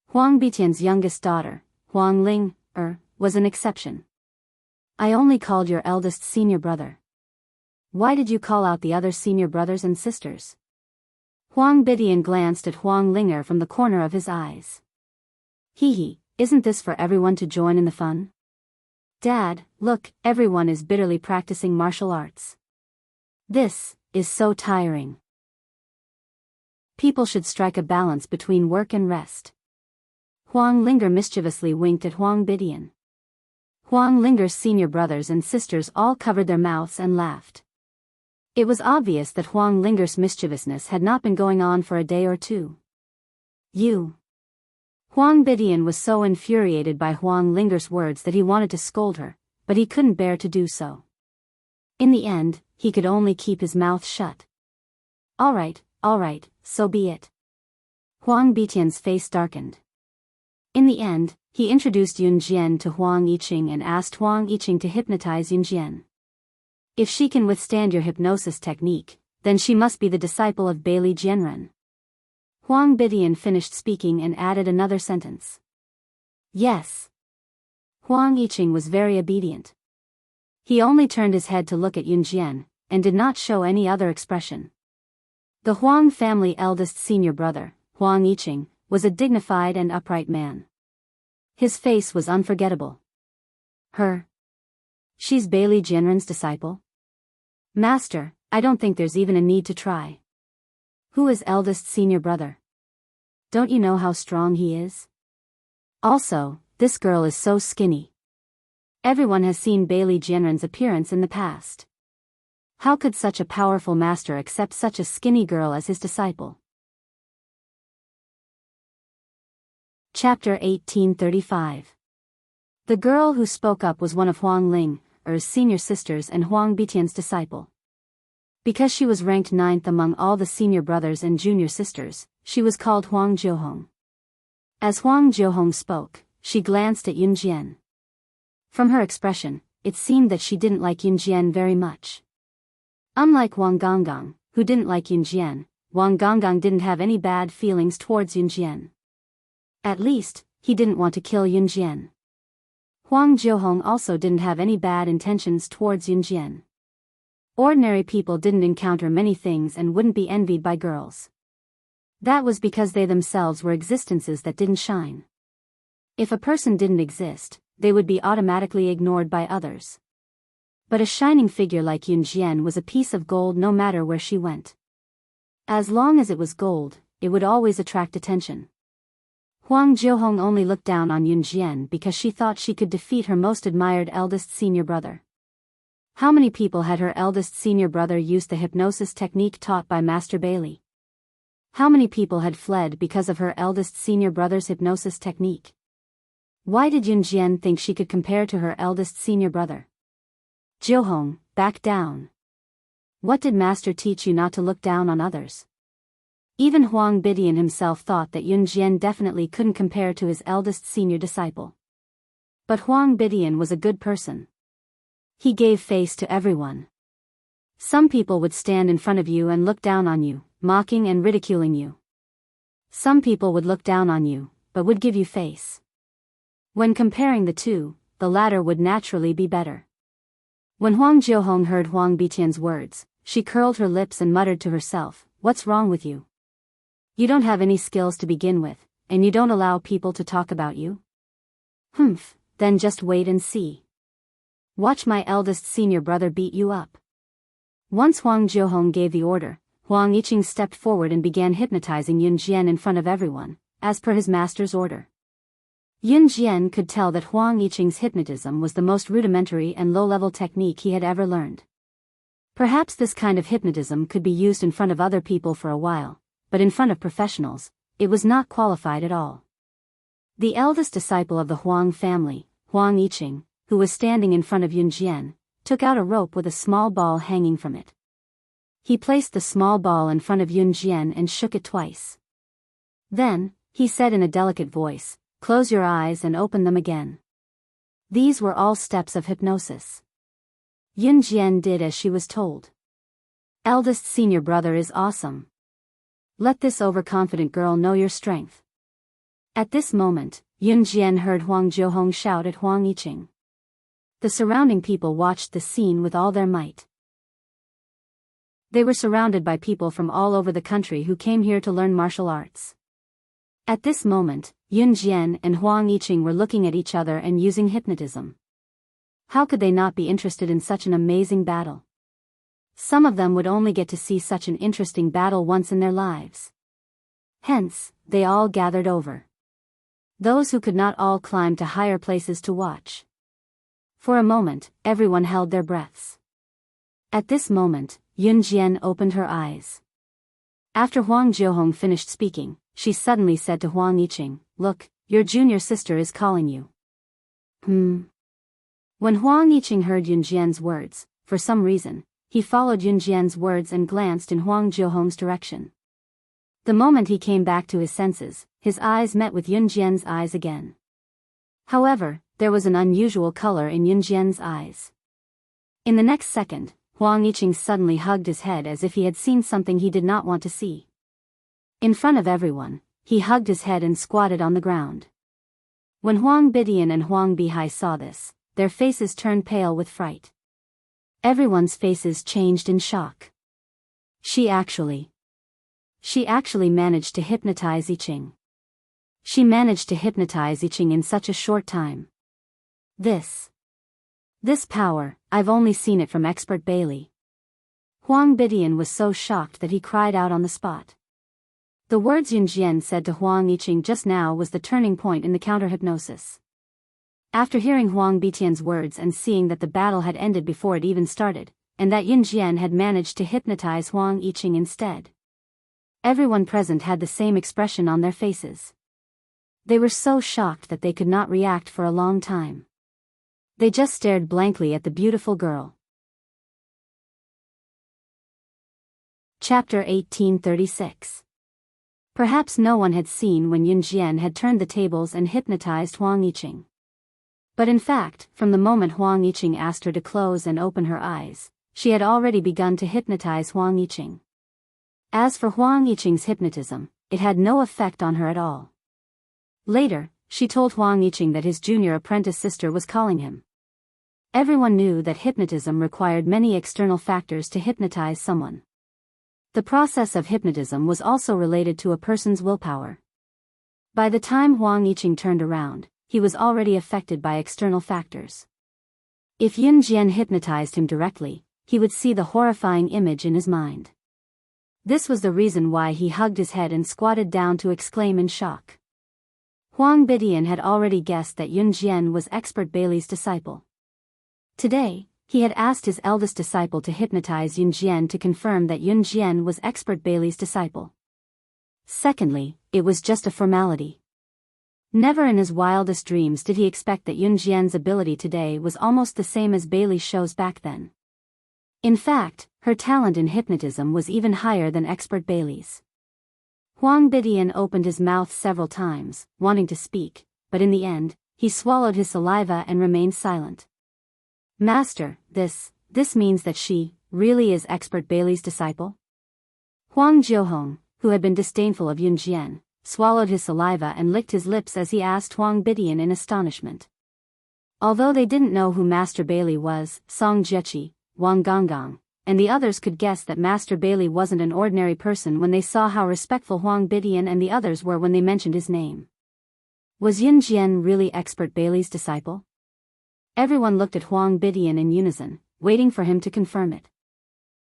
Huang Bitian's youngest daughter, Huang Ling was an exception. I only called your eldest senior brother. Why did you call out the other senior brothers and sisters? Huang Bidian glanced at Huang Linger from the corner of his eyes. Hee, isn't this for everyone to join in the fun? Dad, look, everyone is bitterly practicing martial arts. This is so tiring. People should strike a balance between work and rest. Huang Linger mischievously winked at Huang Bidian. Huang Linger's senior brothers and sisters all covered their mouths and laughed. It was obvious that Huang Linger's mischievousness had not been going on for a day or two. You. Huang Bidian was so infuriated by Huang Linger's words that he wanted to scold her, but he couldn't bear to do so. In the end, he could only keep his mouth shut. All right, so be it. Huang Bidian's face darkened. In the end, he introduced Yun Jian to Huang Yiqing and asked Huang Yiqing to hypnotize Yun Jian. If she can withstand your hypnosis technique, then she must be the disciple of Bailey Jianren. Huang Bidian finished speaking and added another sentence. Yes. Huang Yiqing was very obedient. He only turned his head to look at Yun Jian, and did not show any other expression. The Huang family eldest senior brother, Huang Yiqing, was a dignified and upright man. His face was unforgettable. She's Bailey Jianren's disciple? Master, I don't think there's even a need to try. Who is eldest senior brother? Don't you know how strong he is? Also, this girl is so skinny. Everyone has seen Bailey Jianren's appearance in the past. How could such a powerful master accept such a skinny girl as his disciple? Chapter 1835. The girl who spoke up was one of Huang Linger's senior sisters and Huang Bidian's disciple. Because she was ranked 9th among all the senior brothers and junior sisters, she was called Huang Jiuhong. As Huang Jiuhong spoke, she glanced at Yun Jian. From her expression, it seemed that she didn't like Yun Jian very much. Unlike Wang Gonggang, who didn't like Yun Jian, Wang Gonggang didn't have any bad feelings towards Yun Jian. At least, he didn't want to kill Yun Jian. Huang Jiuhong also didn't have any bad intentions towards Yun Jian. Ordinary people didn't encounter many things and wouldn't be envied by girls. That was because they themselves were existences that didn't shine. If a person didn't exist, they would be automatically ignored by others. But a shining figure like Yun Jian was a piece of gold no matter where she went. As long as it was gold, it would always attract attention. Huang Jiuhong only looked down on Yun Jian because she thought she could defeat her most admired eldest senior brother. How many people had her eldest senior brother used the hypnosis technique taught by Master Bailey? How many people had fled because of her eldest senior brother's hypnosis technique? Why did Yun Jian think she could compare to her eldest senior brother? Jiuhong, back down. What did Master teach you not to look down on others? Even Huang Bidian himself thought that Yun Jian definitely couldn't compare to his eldest senior disciple. But Huang Bidian was a good person. He gave face to everyone. Some people would stand in front of you and look down on you, mocking and ridiculing you. Some people would look down on you, but would give you face. When comparing the two, the latter would naturally be better. When Huang Jiuhong heard Huang Bidian's words, she curled her lips and muttered to herself, "What's wrong with you? You don't have any skills to begin with, and you don't allow people to talk about you? Then just wait and see. Watch my eldest senior brother beat you up." Once Huang Jiuhong gave the order, Huang Yiqing stepped forward and began hypnotizing Yun Jian in front of everyone, as per his master's order. Yun Jian could tell that Huang Yiqing's hypnotism was the most rudimentary and low-level technique he had ever learned. Perhaps this kind of hypnotism could be used in front of other people for a while, but in front of professionals, it was not qualified at all. The eldest disciple of the Huang family, Huang Yiqing, who was standing in front of Yun Jian, took out a rope with a small ball hanging from it. He placed the small ball in front of Yun Jian and shook it twice. Then, he said in a delicate voice, "Close your eyes and open them again." These were all steps of hypnosis. Yun Jian did as she was told. Eldest senior brother is awesome. Let this overconfident girl know your strength. At this moment, Yun Jian heard Huang Jiuhong shout at Huang Yiqing. The surrounding people watched the scene with all their might. They were surrounded by people from all over the country who came here to learn martial arts. At this moment, Yun Jian and Huang Yiqing were looking at each other and using hypnotism. How could they not be interested in such an amazing battle? Some of them would only get to see such an interesting battle once in their lives. Hence, they all gathered over. Those who could not all climbed to higher places to watch. For a moment, everyone held their breaths. At this moment, Yun Jian opened her eyes. After Huang Jiuhong finished speaking, she suddenly said to Huang Yiqing, "Look, your junior sister is calling you." When Huang Yiqing heard Yun Jian's words, for some reason, he followed Yun Jian's words and glanced in Huang Jiuhong's direction. The moment he came back to his senses, his eyes met with Yun Jian's eyes again. However, there was an unusual color in Yun Jian's eyes. In the next second, Huang Yiqing suddenly hugged his head as if he had seen something he did not want to see. In front of everyone, he hugged his head and squatted on the ground. When Huang Bidian and Huang Bihai saw this, their faces turned pale with fright. Everyone's faces changed in shock. She actually managed to hypnotize Yiqing. She managed to hypnotize Yiqing in such a short time. This power, I've only seen it from expert Bailey. Huang Bidian was so shocked that he cried out on the spot. The words Yun Jian said to Huang Yiqing just now was the turning point in the counter-hypnosis. After hearing Huang Bitian's words and seeing that the battle had ended before it even started, and that Yun Jian had managed to hypnotize Huang Yiqing instead, everyone present had the same expression on their faces. They were so shocked that they could not react for a long time. They just stared blankly at the beautiful girl. Chapter 1836. Perhaps no one had seen when Yun Jian had turned the tables and hypnotized Huang Yiqing. But in fact, from the moment Huang Yiqing asked her to close and open her eyes, she had already begun to hypnotize Huang Yiqing. As for Huang Yiqing's hypnotism, it had no effect on her at all. Later, she told Huang Yiqing that his junior apprentice sister was calling him. Everyone knew that hypnotism required many external factors to hypnotize someone. The process of hypnotism was also related to a person's willpower. By the time Huang Yiqing turned around, he was already affected by external factors. If Yun Jian hypnotized him directly, he would see the horrifying image in his mind. This was the reason why he hugged his head and squatted down to exclaim in shock. Huang Bidian had already guessed that Yun Jian was expert Bailey's disciple. Today, he had asked his eldest disciple to hypnotize Yun Jian to confirm that Yun Jian was expert Bailey's disciple. Secondly, it was just a formality. Never in his wildest dreams did he expect that Yun Jian's ability today was almost the same as Bailey's shows back then. In fact, her talent in hypnotism was even higher than expert Bailey's. Huang Bidian opened his mouth several times, wanting to speak, but in the end, he swallowed his saliva and remained silent. "Master, this means that she really is expert Bailey's disciple?" Huang Jiuhong, who had been disdainful of Yun Jian, swallowed his saliva and licked his lips as he asked Huang Bidian in astonishment. Although they didn't know who Master Bailey was, Song Jieqi, Wang Gonggang, and the others could guess that Master Bailey wasn't an ordinary person when they saw how respectful Huang Bidian and the others were when they mentioned his name. Was Yun Jian really expert Bailey's disciple? Everyone looked at Huang Bidian in unison, waiting for him to confirm it.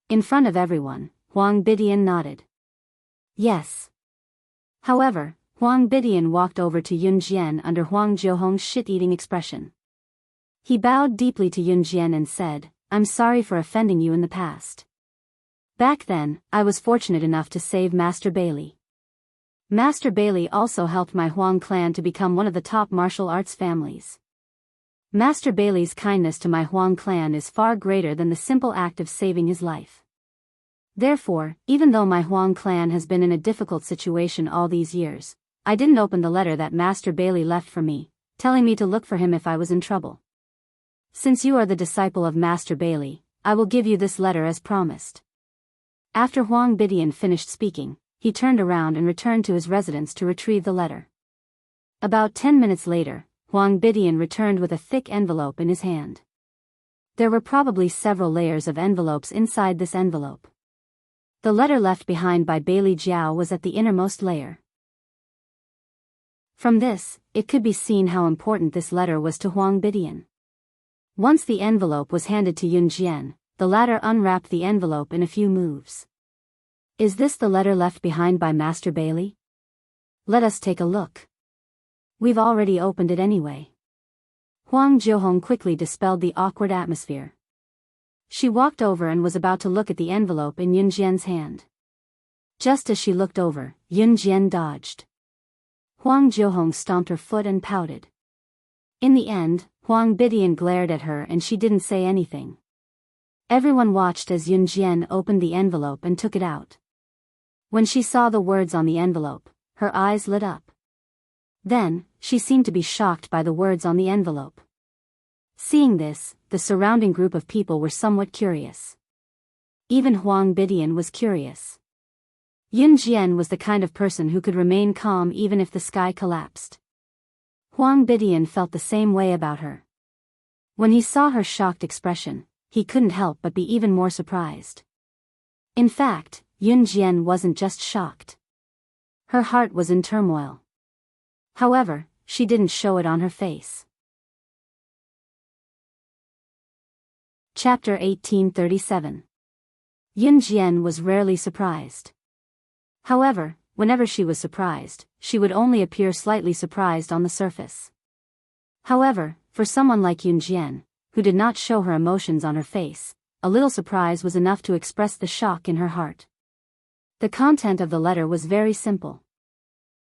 In front of everyone, Huang Bidian nodded. Yes. However, Huang Bidian walked over to Yun Jian under Huang Jiuhong's shit-eating expression. He bowed deeply to Yun Jian and said, "I'm sorry for offending you in the past. Back then, I was fortunate enough to save Master Bailey. Master Bailey also helped my Huang clan to become one of the top martial arts families. Master Bailey's kindness to my Huang clan is far greater than the simple act of saving his life. Therefore, even though my Huang clan has been in a difficult situation all these years, I didn't open the letter that Master Bailey left for me, telling me to look for him if I was in trouble. Since you are the disciple of Master Bailey, I will give you this letter as promised." After Huang Bidian finished speaking, he turned around and returned to his residence to retrieve the letter. About 10 minutes later, Huang Bidian returned with a thick envelope in his hand. There were probably several layers of envelopes inside this envelope. The letter left behind by Bailey Jiao was at the innermost layer. From this, it could be seen how important this letter was to Huang Bidian. Once the envelope was handed to Yun Jian, the latter unwrapped the envelope in a few moves. Is this the letter left behind by Master Bailey? Let us take a look. We've already opened it anyway. Huang Jiuhong quickly dispelled the awkward atmosphere. She walked over and was about to look at the envelope in Yun Jian's hand. Just as she looked over, Yun Jian dodged. Huang Jiuhong stomped her foot and pouted. In the end, Huang Bidian glared at her and she didn't say anything. Everyone watched as Yun Jian opened the envelope and took it out. When she saw the words on the envelope, her eyes lit up. Then, she seemed to be shocked by the words on the envelope. Seeing this, the surrounding group of people were somewhat curious. Even Huang Bidian was curious. Yun Jian was the kind of person who could remain calm even if the sky collapsed. Huang Bidian felt the same way about her. When he saw her shocked expression, he couldn't help but be even more surprised. In fact, Yun Jian wasn't just shocked. Her heart was in turmoil. However, she didn't show it on her face. Chapter 1837. Yun Jian was rarely surprised. However, whenever she was surprised, she would only appear slightly surprised on the surface. However, for someone like Yun Jian, who did not show her emotions on her face, a little surprise was enough to express the shock in her heart. The content of the letter was very simple.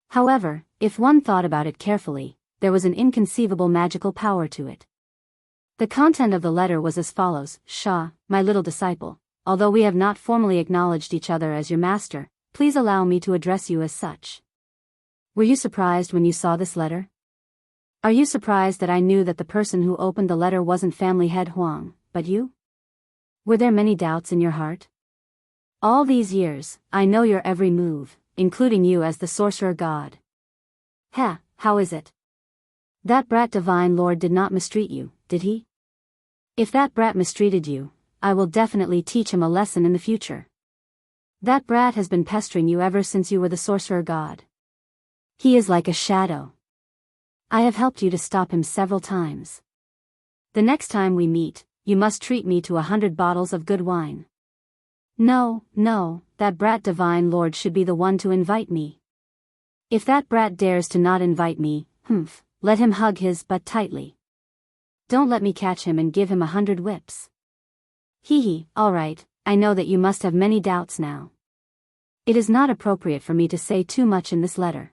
However, if one thought about it carefully, there was an inconceivable magical power to it. The content of the letter was as follows: Sha, my little disciple, although we have not formally acknowledged each other as your master, please allow me to address you as such. Were you surprised when you saw this letter? Are you surprised that I knew that the person who opened the letter wasn't family head Huang, but you? Were there many doubts in your heart? All these years, I know your every move, including you as the sorcerer god. Heh, how is it? That brat divine lord did not mistreat you, did he? If that brat mistreated you, I will definitely teach him a lesson in the future. That brat has been pestering you ever since you were the sorcerer god. He is like a shadow. I have helped you to stop him several times. The next time we meet, you must treat me to 100 bottles of good wine. No, that brat divine lord should be the one to invite me. If that brat dares to not invite me, let him hug his butt tightly. Don't let me catch him and give him 100 whips. Hee, alright, I know that you must have many doubts now. It is not appropriate for me to say too much in this letter.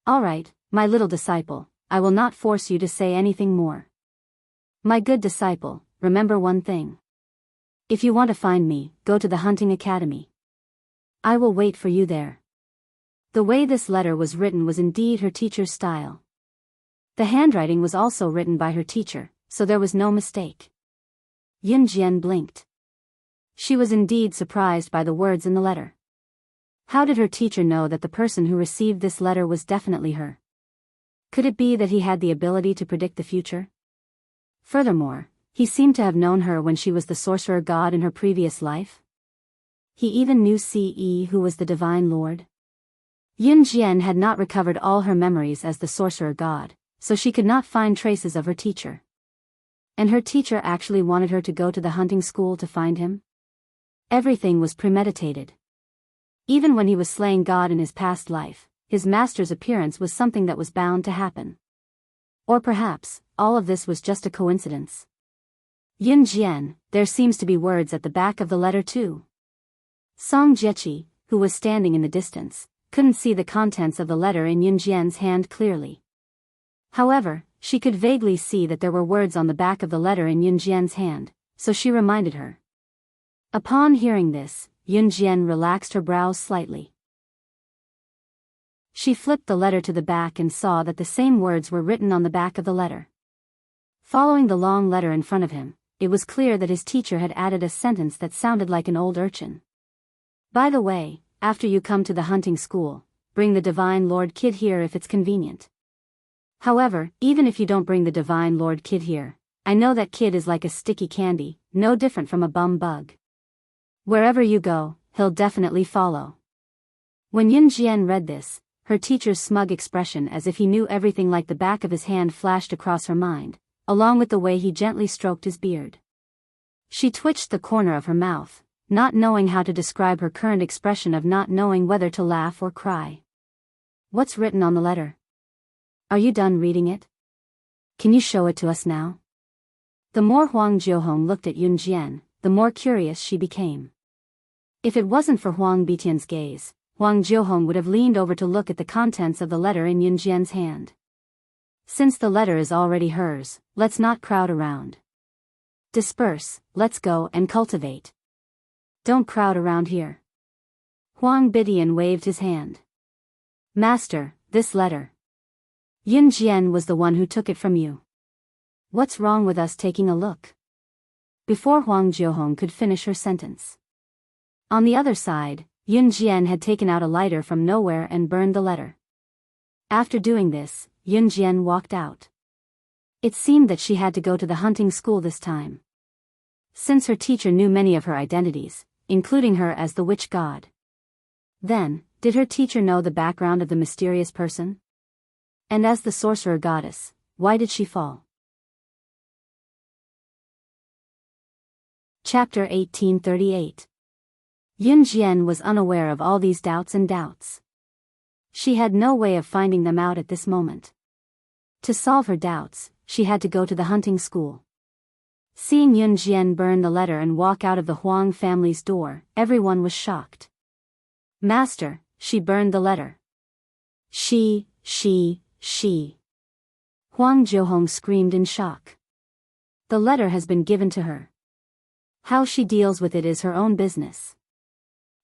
Alright, my little disciple, I will not force you to say anything more. My good disciple, remember one thing. If you want to find me, go to the hunting academy. I will wait for you there. The way this letter was written was indeed her teacher's style. The handwriting was also written by her teacher, so there was no mistake. Yun Jian blinked. She was indeed surprised by the words in the letter. How did her teacher know that the person who received this letter was definitely her? Could it be that he had the ability to predict the future? Furthermore, he seemed to have known her when she was the sorcerer god in her previous life. He even knew Ce, who was the divine lord. Yun Jian had not recovered all her memories as the sorcerer god, so she could not find traces of her teacher. And her teacher actually wanted her to go to the hunting school to find him? Everything was premeditated. Even when he was slaying God in his past life, his master's appearance was something that was bound to happen. Or perhaps, all of this was just a coincidence. Yun Jian, there seems to be words at the back of the letter too. Song Jiechi, who was standing in the distance, couldn't see the contents of the letter in Yun Jian's hand clearly. However, she could vaguely see that there were words on the back of the letter in Yun Jian's hand, so she reminded her. Upon hearing this, Yun Jian relaxed her brows slightly. She flipped the letter to the back and saw that the same words were written on the back of the letter. Following the long letter in front of him, it was clear that his teacher had added a sentence that sounded like an old urchin. By the way, after you come to the hunting school, bring the Divine Lord Kid here if it's convenient. However, even if you don't bring the Divine Lord Kid here, I know that kid is like a sticky candy, no different from a bum bug. Wherever you go, he'll definitely follow. When Yun Jian read this, her teacher's smug expression as if he knew everything like the back of his hand flashed across her mind, along with the way he gently stroked his beard. She twitched the corner of her mouth, not knowing how to describe her current expression of not knowing whether to laugh or cry. What's written on the letter? Are you done reading it? Can you show it to us now? The more Huang Jiuhong looked at Yun Jian, the more curious she became. If it wasn't for Huang Bitian's gaze, Huang Jiuhong would have leaned over to look at the contents of the letter in Yun Jian's hand. Since the letter is already hers, let's not crowd around. Disperse, let's go and cultivate. Don't crowd around here. Huang Bitian waved his hand. Master, this letter. Yun Jian was the one who took it from you. What's wrong with us taking a look? Before Huang Jiuhong could finish her sentence. On the other side, Yun Jian had taken out a lighter from nowhere and burned the letter. After doing this, Yun Jian walked out. It seemed that she had to go to the hunting school this time. Since her teacher knew many of her identities, including her as the witch god. Then, did her teacher know the background of the mysterious person? And as the sorcerer goddess, why did she fall? Chapter 1838. Yun Jian was unaware of all these doubts. She had no way of finding them out at this moment. To solve her doubts, she had to go to the hunting school. Seeing Yun Jian burn the letter and walk out of the Huang family's door, everyone was shocked. Master, she burned the letter. She. Huang Jiuhong screamed in shock. The letter has been given to her. How she deals with it is her own business.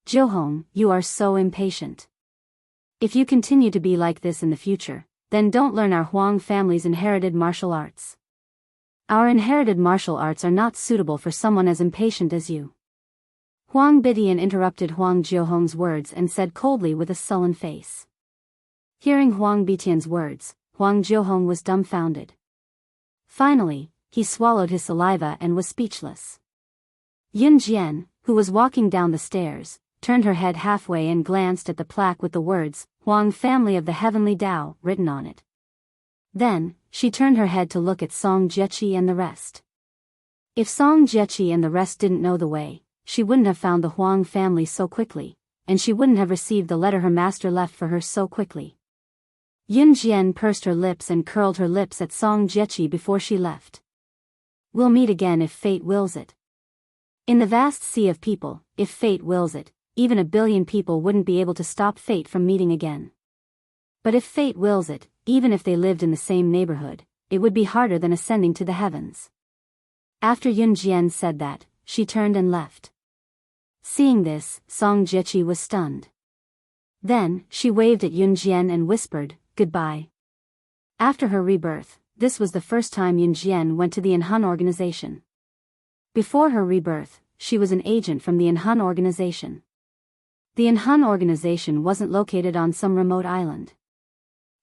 Jiuhong, you are so impatient. If you continue to be like this in the future, then don't learn our Huang family's inherited martial arts. Our inherited martial arts are not suitable for someone as impatient as you. Huang Bitian interrupted Huang Jiuhong's words and said coldly with a sullen face. Hearing Huang Bitian's words, Huang Jiuhong was dumbfounded. Finally, he swallowed his saliva and was speechless. Yun Jian, who was walking down the stairs, turned her head halfway and glanced at the plaque with the words, Huang Family of the Heavenly Tao, written on it. Then, she turned her head to look at Song Jiechi and the rest. If Song Jiechi and the rest didn't know the way, she wouldn't have found the Huang family so quickly, and she wouldn't have received the letter her master left for her so quickly. Yun Jian pursed her lips and curled her lips at Song Jiechi before she left. We'll meet again if fate wills it. In the vast sea of people, if fate wills it, even 1 billion people wouldn't be able to stop fate from meeting again. But if fate wills it, even if they lived in the same neighborhood, it would be harder than ascending to the heavens. After Yun Jian said that, she turned and left. Seeing this, Song Jiechi was stunned. Then, she waved at Yun Jian and whispered, goodbye. After her rebirth, this was the first time Yun Jian went to the Enhan organization. Before her rebirth, she was an agent from the Enhan organization. The Enhan organization wasn't located on some remote island.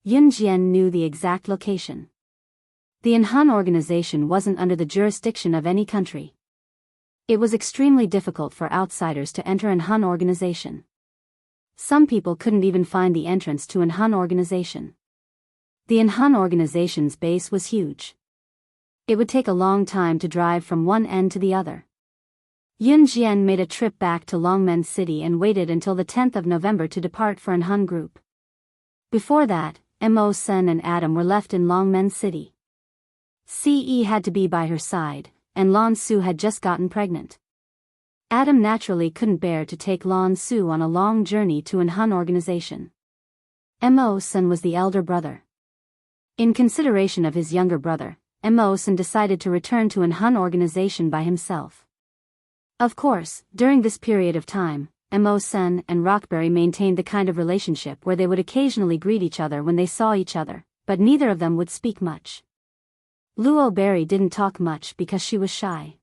Yun Jian knew the exact location. The Enhan organization wasn't under the jurisdiction of any country. It was extremely difficult for outsiders to enter Enhan organization. Some people couldn't even find the entrance to Enhan organization. The Enhan organization's base was huge. It would take a long time to drive from one end to the other. Yun Jian made a trip back to Longmen City and waited until the 10th of November to depart for Enhan Group. Before that, Mo Sen and Adam were left in Longmen City. Ce had to be by her side, and Lan Su had just gotten pregnant. Adam naturally couldn't bear to take Lan Su on a long journey to Enhan organization. Mo Sen was the elder brother. In consideration of his younger brother, Mo Sen decided to return to Enhan organization by himself. Of course, during this period of time, Mo Sen and Rockberry maintained the kind of relationship where they would occasionally greet each other when they saw each other, but neither of them would speak much. Luo Berry didn't talk much because she was shy.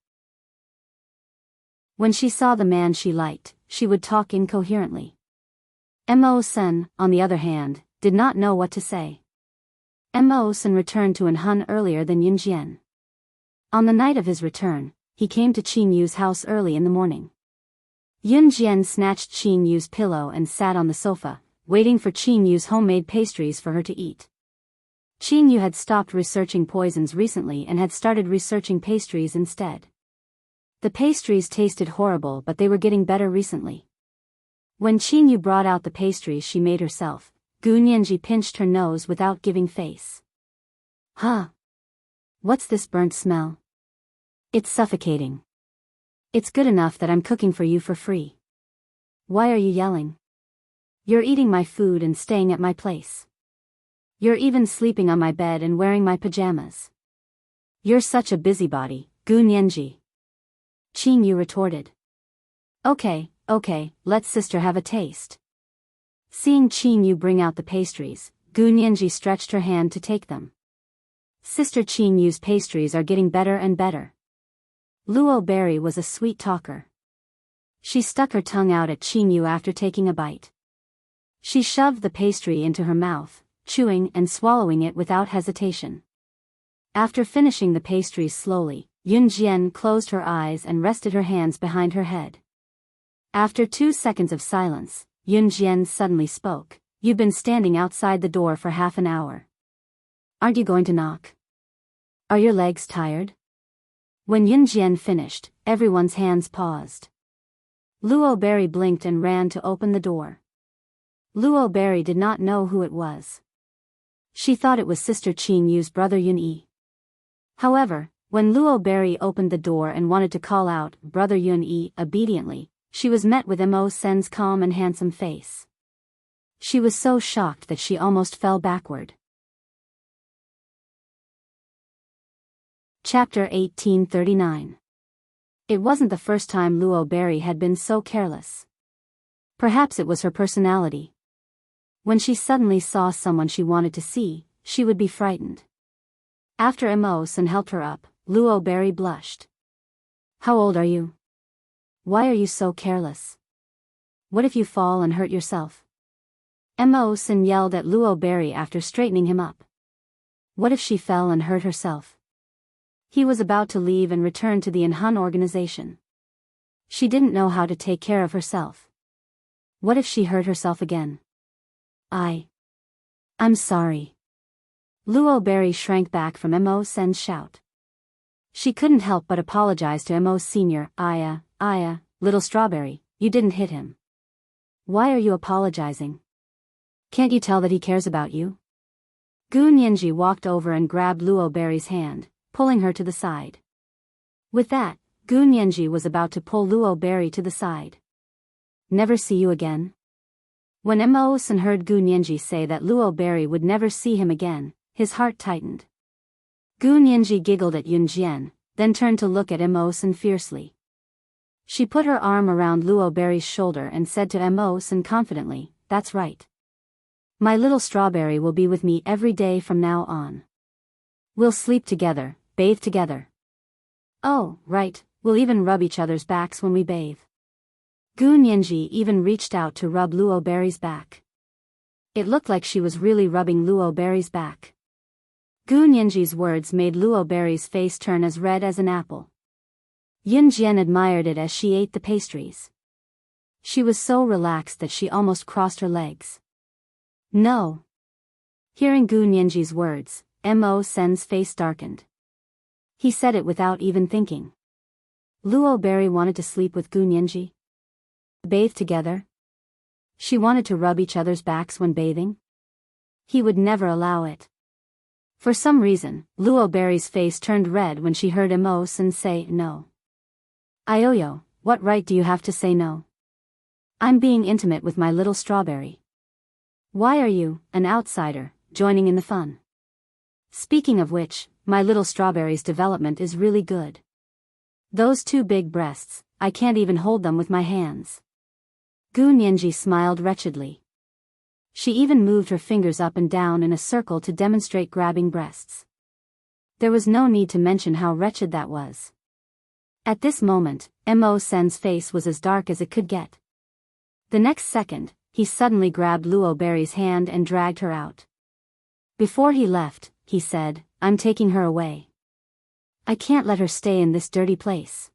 When she saw the man she liked, she would talk incoherently. Mo Sen, on the other hand, did not know what to say. Mo Sen returned to Enhan earlier than Yun Jian. On the night of his return, he came to Qin Yu's house early in the morning. Yun Jian snatched Qin Yu's pillow and sat on the sofa, waiting for Qin Yu's homemade pastries for her to eat. Qin Yu had stopped researching poisons recently and had started researching pastries instead. The pastries tasted horrible, but they were getting better recently. When Qin Yu brought out the pastries she made herself, Gu Nianji pinched her nose without giving face. Huh? What's this burnt smell? It's suffocating. It's good enough that I'm cooking for you for free. Why are you yelling? You're eating my food and staying at my place. You're even sleeping on my bed and wearing my pajamas. You're such a busybody, Gu Nianji. Qin Yu retorted. Okay, let sister have a taste. Seeing Qin Yu bring out the pastries, Gu Nianji stretched her hand to take them. Sister Qin Yu's pastries are getting better and better. Luo Berry was a sweet talker. She stuck her tongue out at Qin Yu after taking a bite. She shoved the pastry into her mouth, chewing and swallowing it without hesitation. After finishing the pastries slowly, Yun Jian closed her eyes and rested her hands behind her head. After 2 seconds of silence, Yun Jian suddenly spoke. You've been standing outside the door for half an hour. Aren't you going to knock? Are your legs tired? When Yun Jian finished, everyone's hands paused. Luo Berry blinked and ran to open the door. Luo Berry did not know who it was. She thought it was Sister Qin Yu's brother Yun Yi. However, when Luo Berry opened the door and wanted to call out Brother Yun Yi obediently, she was met with Mo Sen's calm and handsome face. She was so shocked that she almost fell backward. Chapter 1839. It wasn't the first time Luo Berry had been so careless. Perhaps it was her personality. When she suddenly saw someone she wanted to see, she would be frightened. After Immerse helped her up, Luo Berry blushed. How old are you? Why are you so careless? What if you fall and hurt yourself? Immerse yelled at Luo Berry after straightening him up. What if she fell and hurt herself? He was about to leave and return to the Enhan organization. She didn't know how to take care of herself. What if she hurt herself again? I'm sorry. Luo Berry shrank back from Immerse's shout. She couldn't help but apologize to Immerse Sr. Aya, little strawberry, you didn't hit him. Why are you apologizing? Can't you tell that he cares about you? Gu Nianji walked over and grabbed Luo Berry's hand, pulling her to the side. With that, Gu Nianji was about to pull Luo Berry to the side. Never see you again? When Immerse heard Gu Nianji say that Luo Berry would never see him again, his heart tightened. Gu Nianji giggled at Yun Jian, then turned to look at Immerse fiercely. She put her arm around Luo Berry's shoulder and said to Immerse confidently, that's right. My little strawberry will be with me every day from now on. We'll sleep together, bathe together. Oh, right, we'll even rub each other's backs when we bathe. Gu Nianji even reached out to rub Luo Berry's back. It looked like she was really rubbing Luo Berry's back. Gu Nianji's words made Luo Berry's face turn as red as an apple. Yun Jian admired it as she ate the pastries. She was so relaxed that she almost crossed her legs. No. Hearing Gu Nianji's words, Immerse's face darkened. He said it without even thinking. Luo Berry wanted to sleep with Gu Nianji? Bathe together? She wanted to rub each other's backs when bathing? He would never allow it. For some reason, Luo Berry's face turned red when she heard Immerse say no. Ioyo, what right do you have to say no? I'm being intimate with my little strawberry. Why are you, an outsider, joining in the fun? Speaking of which, my little strawberry's development is really good. Those 2 big breasts, I can't even hold them with my hands. Gu Nianji smiled wretchedly. She even moved her fingers up and down in a circle to demonstrate grabbing breasts. There was no need to mention how wretched that was. At this moment, Immerse's face was as dark as it could get. The next second, he suddenly grabbed Luo Berry's hand and dragged her out. Before he left, he said, I'm taking her away. I can't let her stay in this dirty place.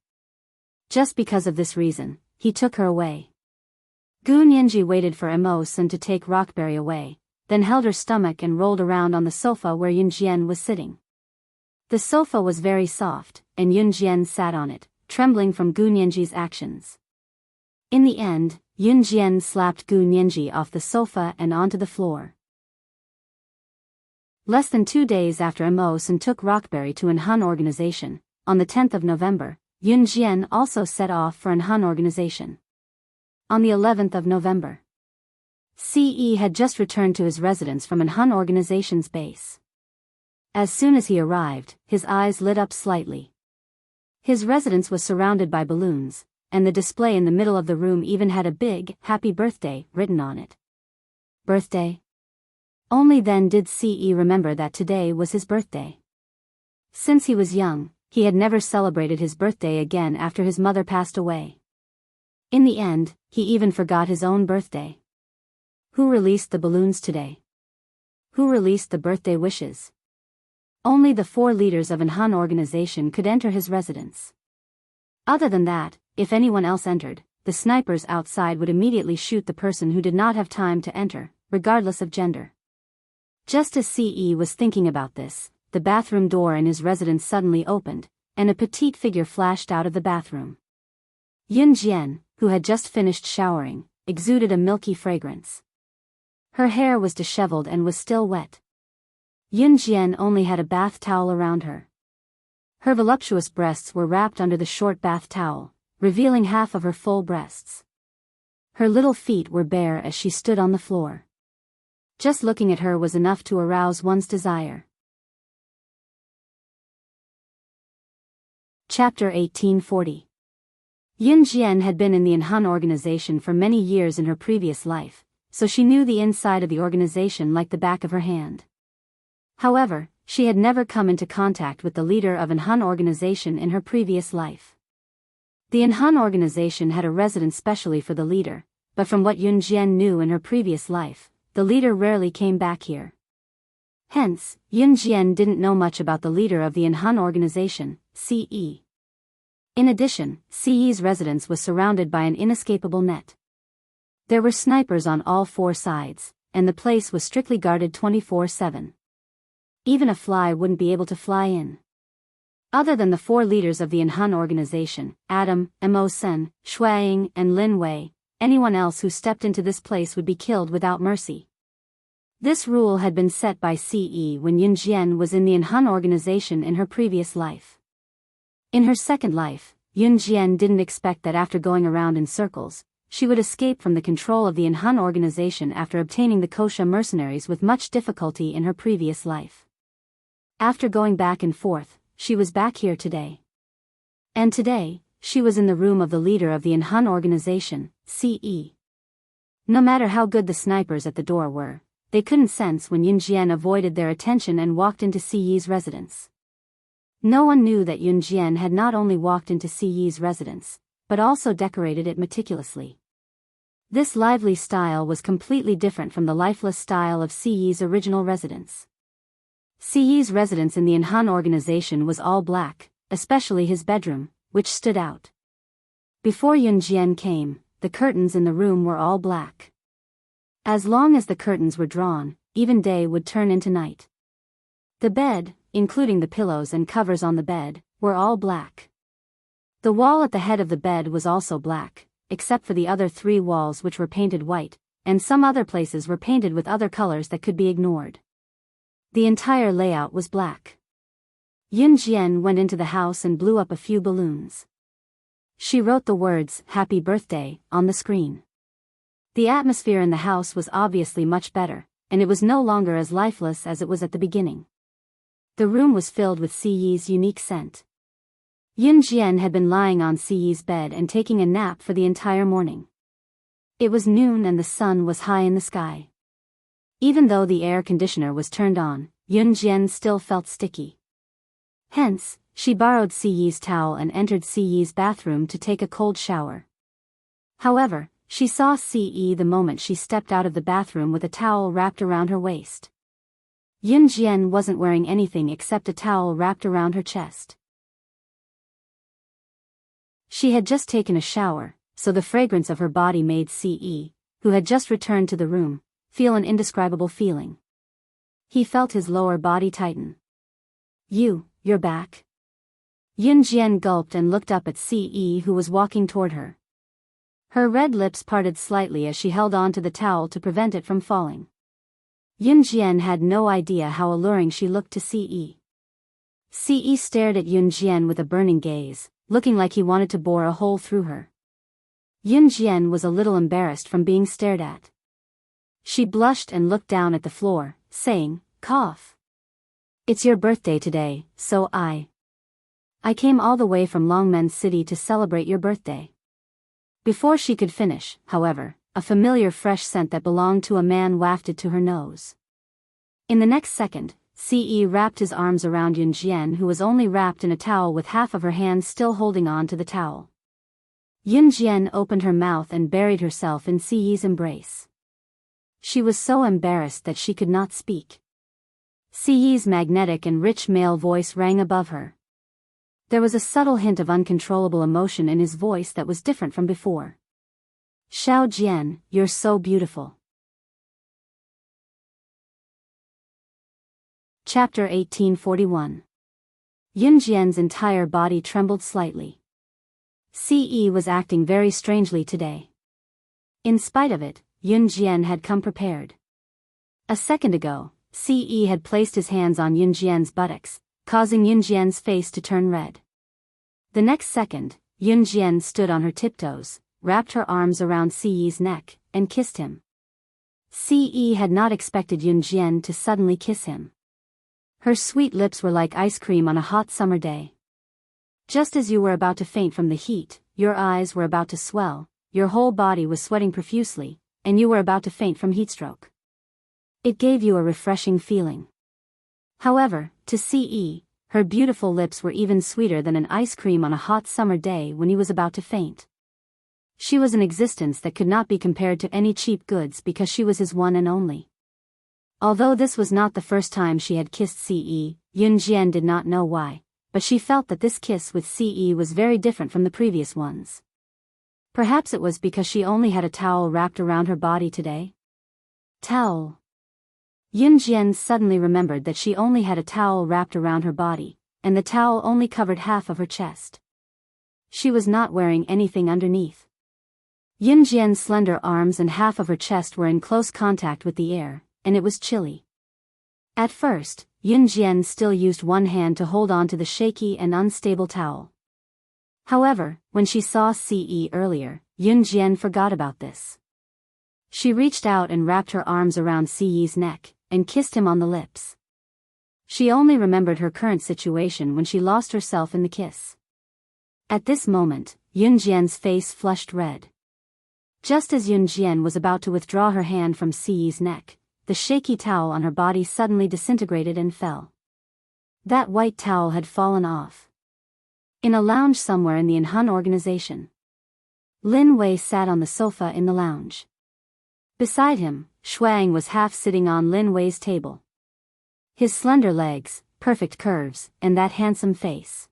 Just because of this reason, he took her away. Gu Nianji waited for Immerse to take Rockberry away, then held her stomach and rolled around on the sofa where Yunjian was sitting. The sofa was very soft, and Yunjian sat on it, trembling from Gu Nianji's actions. In the end, Yunjian slapped Gu Nianji off the sofa and onto the floor. Less than 2 days after Immerse took Rockberry to Enhan organization, on the 10th of November, Yunjian also set off for Enhan organization. On the 11th of November, CE had just returned to his residence from Enhan organization's base. As soon as he arrived, his eyes lit up slightly. His residence was surrounded by balloons, and the display in the middle of the room even had a big, "Happy Birthday" written on it. Birthday? Only then did CE remember that today was his birthday. Since he was young, he had never celebrated his birthday again after his mother passed away. In the end, he even forgot his own birthday. Who released the balloons today? Who released the birthday wishes? Only the 4 leaders of Enhan organization could enter his residence. Other than that, if anyone else entered, the snipers outside would immediately shoot the person who did not have time to enter, regardless of gender. Just as CE was thinking about this, the bathroom door in his residence suddenly opened, and a petite figure flashed out of the bathroom. Yunjian, who had just finished showering, exuded a milky fragrance. Her hair was disheveled and was still wet. Yunjian only had a bath towel around her. Her voluptuous breasts were wrapped under the short bath towel, revealing half of her full breasts. Her little feet were bare as she stood on the floor. Just looking at her was enough to arouse one's desire. Chapter 1840. Yunjian had been in the Enhan organization for many years in her previous life, so she knew the inside of the organization like the back of her hand. However, she had never come into contact with the leader of Enhan organization in her previous life. The Enhan organization had a residence specially for the leader, but from what Yunjian knew in her previous life, the leader rarely came back here. Hence, Yunjian didn't know much about the leader of the Enhan organization, CE. In addition, CE's residence was surrounded by an inescapable net. There were snipers on all 4 sides, and the place was strictly guarded 24/7. Even a fly wouldn't be able to fly in. Other than the 4 leaders of the Enhan organization, Adam, Immerse, Shuaying, and Lin Wei, anyone else who stepped into this place would be killed without mercy. This rule had been set by CE when Yunjian was in the Enhan organization in her previous life. In her second life, Yunjian didn't expect that after going around in circles, she would escape from the control of the Enhan organization after obtaining the Kosha mercenaries with much difficulty in her previous life. After going back and forth, she was back here today. And today, she was in the room of the leader of the Enhan organization, CE. No matter how good the snipers at the door were, they couldn't sense when Yunjian avoided their attention and walked into CE's residence. No one knew that Yunjian had not only walked into CE's residence, but also decorated it meticulously. This lively style was completely different from the lifeless style of CE's original residence. CE's residence in the Enhan organization was all black, especially his bedroom, which stood out. Before Yunjian came, the curtains in the room were all black. As long as the curtains were drawn, even day would turn into night. The bed, including the pillows and covers on the bed, were all black. The wall at the head of the bed was also black, except for the other 3 walls which were painted white, and some other places were painted with other colors that could be ignored. The entire layout was black. Yunjian went into the house and blew up a few balloons. She wrote the words, "Happy Birthday," on the screen. The atmosphere in the house was obviously much better, and it was no longer as lifeless as it was at the beginning. The room was filled with CE's unique scent. Yunjian had been lying on CE's bed and taking a nap for the entire morning. It was noon and the sun was high in the sky. Even though the air conditioner was turned on, Yunjian still felt sticky. Hence, she borrowed CE's towel and entered CE's bathroom to take a cold shower. However, she saw CE the moment she stepped out of the bathroom with a towel wrapped around her waist. Yunjian wasn't wearing anything except a towel wrapped around her chest. She had just taken a shower, so the fragrance of her body made Ce, who had just returned to the room, feel an indescribable feeling. He felt his lower body tighten. You're back? Yunjian gulped and looked up at Ce, who was walking toward her. Her red lips parted slightly as she held on to the towel to prevent it from falling. Yunjian had no idea how alluring she looked to Ce. Ce stared at Yunjian with a burning gaze, looking like he wanted to bore a hole through her. Yunjian was a little embarrassed from being stared at. She blushed and looked down at the floor, saying, "Cough. It's your birthday today, so I came all the way from Longmen City to celebrate your birthday." Before she could finish, however, a familiar fresh scent that belonged to a man wafted to her nose. In the next second, Ce wrapped his arms around Yunjian, who was only wrapped in a towel with half of her hands still holding on to the towel. Yunjian opened her mouth and buried herself in Ce's embrace. She was so embarrassed that she could not speak. Ce's magnetic and rich male voice rang above her. There was a subtle hint of uncontrollable emotion in his voice that was different from before. "Xiao Jian, you're so beautiful." Chapter 1841. Yunjian's entire body trembled slightly. Ce was acting very strangely today. In spite of it, Yunjian had come prepared. A second ago, Ce had placed his hands on Yunjian's buttocks, causing Yunjian's face to turn red. The next second, Yunjian stood on her tiptoes, wrapped her arms around Ce's neck, and kissed him. Ce had not expected Yunjian to suddenly kiss him. Her sweet lips were like ice cream on a hot summer day. Just as you were about to faint from the heat, your eyes were about to swell, your whole body was sweating profusely, and you were about to faint from heatstroke. It gave you a refreshing feeling. However, to Ce, her beautiful lips were even sweeter than an ice cream on a hot summer day when he was about to faint. She was an existence that could not be compared to any cheap goods because she was his one and only. Although this was not the first time she had kissed Ce, Yunjian did not know why, but she felt that this kiss with Ce was very different from the previous ones. Perhaps it was because she only had a towel wrapped around her body today? Towel. Yunjian suddenly remembered that she only had a towel wrapped around her body, and the towel only covered half of her chest. She was not wearing anything underneath. Yunjian's slender arms and half of her chest were in close contact with the air, and it was chilly. At first, Yunjian still used one hand to hold on to the shaky and unstable towel. However, when she saw Ce earlier, Yunjian forgot about this. She reached out and wrapped her arms around Ce's neck, and kissed him on the lips. She only remembered her current situation when she lost herself in the kiss. At this moment, Yunjian's face flushed red. Just as Yunjian was about to withdraw her hand from Ce's neck, the shaky towel on her body suddenly disintegrated and fell. That white towel had fallen off. In a lounge somewhere in the Enhan organization. Lin Wei sat on the sofa in the lounge. Beside him, Shuang was half sitting on Lin Wei's table. His slender legs, perfect curves, and that handsome face.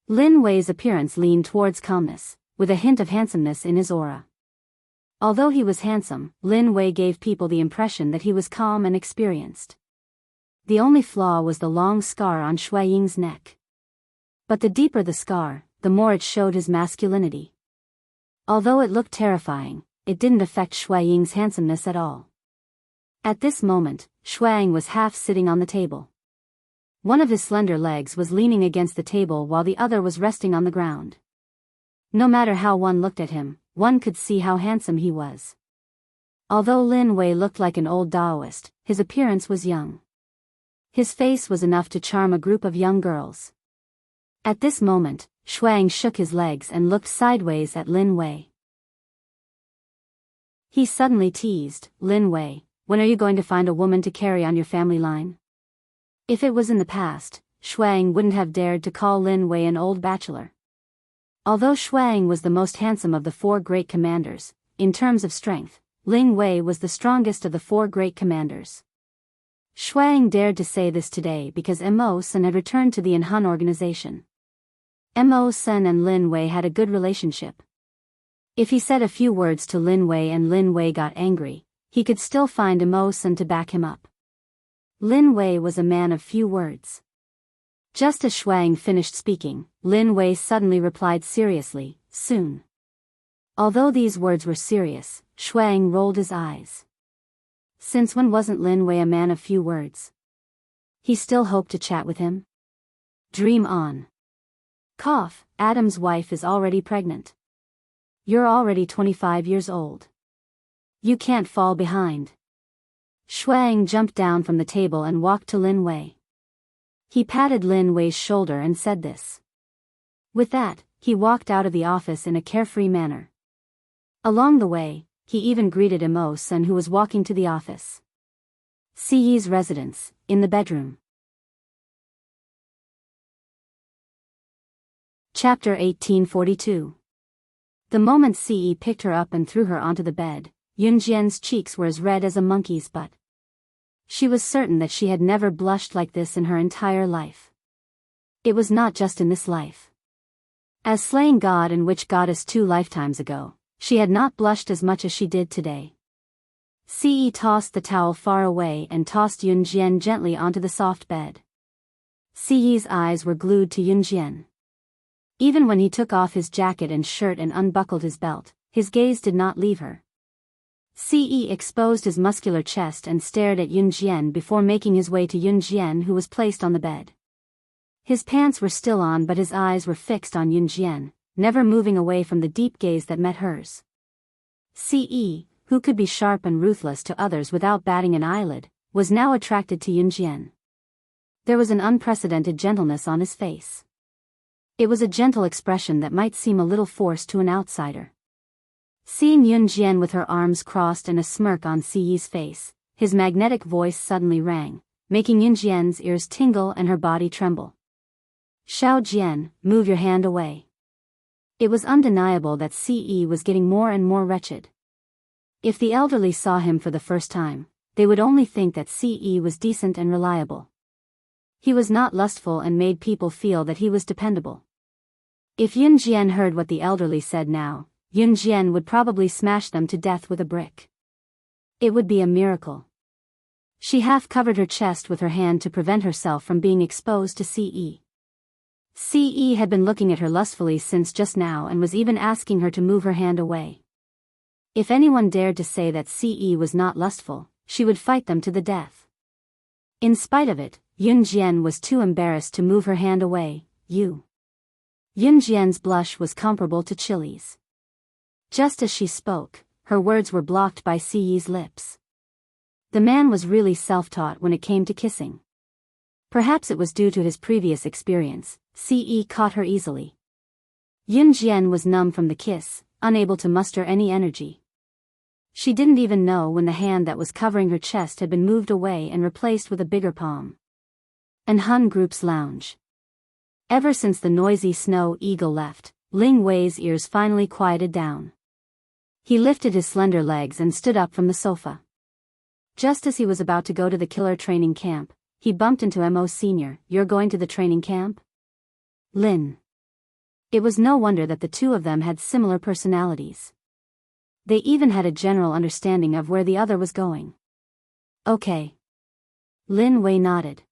Lin Wei's appearance leaned towards calmness, with a hint of handsomeness in his aura. Although he was handsome, Lin Wei gave people the impression that he was calm and experienced. The only flaw was the long scar on Shuaying's neck. But the deeper the scar, the more it showed his masculinity. Although it looked terrifying, it didn't affect Shuaying's handsomeness at all. At this moment, Shuang was half sitting on the table. One of his slender legs was leaning against the table while the other was resting on the ground. No matter how one looked at him, one could see how handsome he was. Although Lin Wei looked like an old Taoist, his appearance was young. His face was enough to charm a group of young girls. At this moment, Shuang shook his legs and looked sideways at Lin Wei. He suddenly teased, "Lin Wei, when are you going to find a woman to carry on your family line?" If it was in the past, Shuang wouldn't have dared to call Lin Wei an old bachelor. Although Shuang was the most handsome of the four great commanders, in terms of strength, Lin Wei was the strongest of the four great commanders. Shuang dared to say this today because Immerse had returned to the Enhan organization. Immerse and Lin Wei had a good relationship. If he said a few words to Lin Wei and Lin Wei got angry, he could still find Immerse to back him up. Lin Wei was a man of few words. Just as Shuang finished speaking, Lin Wei suddenly replied seriously, "Soon." Although these words were serious, Shuang rolled his eyes. Since when wasn't Lin Wei a man of few words? He still hoped to chat with him? Dream on. Cough, Adam's wife is already pregnant. You're already 25 years old. You can't fall behind. Shuang jumped down from the table and walked to Lin Wei. He patted Lin Wei's shoulder and said this. With that, he walked out of the office in a carefree manner. Along the way, he even greeted Immerse who was walking to the office. Siyi's residence, in the bedroom. Chapter 1842. The moment Siyi picked her up and threw her onto the bed, Yunjian's cheeks were as red as a monkey's butt. She was certain that she had never blushed like this in her entire life. It was not just in this life. As slaying god and witch goddess 2 lifetimes ago, she had not blushed as much as she did today. Siyi tossed the towel far away and tossed Yunjian gently onto the soft bed. Siyi's eyes were glued to Yunjian. Even when he took off his jacket and shirt and unbuckled his belt, his gaze did not leave her. Siyi exposed his muscular chest and stared at Yunjian before making his way to Yunjian, who was placed on the bed. His pants were still on, but his eyes were fixed on Yunjian, never moving away from the deep gaze that met hers. Siyi, who could be sharp and ruthless to others without batting an eyelid, was now attracted to Yunjian. There was an unprecedented gentleness on his face. It was a gentle expression that might seem a little forced to an outsider. Seeing Yunjian with her arms crossed and a smirk on Siyi's face, his magnetic voice suddenly rang, making Yunjian's ears tingle and her body tremble. "Xiao Jian, move your hand away." It was undeniable that Siyi was getting more and more wretched. If the elderly saw him for the first time, they would only think that Siyi was decent and reliable. He was not lustful and made people feel that he was dependable. If Yunjian heard what the elderly said now, Yunjian would probably smash them to death with a brick. It would be a miracle. She half covered her chest with her hand to prevent herself from being exposed to Siyi. Siyi had been looking at her lustfully since just now and was even asking her to move her hand away. If anyone dared to say that Siyi was not lustful, she would fight them to the death. In spite of it, Yunjian was too embarrassed to move her hand away. Yunjian's blush was comparable to Chili's. Just as she spoke, her words were blocked by Siyi's lips. The man was really self-taught when it came to kissing. Perhaps it was due to his previous experience. Siyi caught her easily. Yunjian was numb from the kiss, unable to muster any energy. She didn't even know when the hand that was covering her chest had been moved away and replaced with a bigger palm. An Hun Group's lounge. Ever since the noisy snow eagle left, Ling Wei's ears finally quieted down. He lifted his slender legs and stood up from the sofa. Just as he was about to go to the killer training camp, he bumped into Mo Sr. "You're going to the training camp?" Lin. It was no wonder that the two of them had similar personalities. They even had a general understanding of where the other was going. Okay. Lin Wei nodded.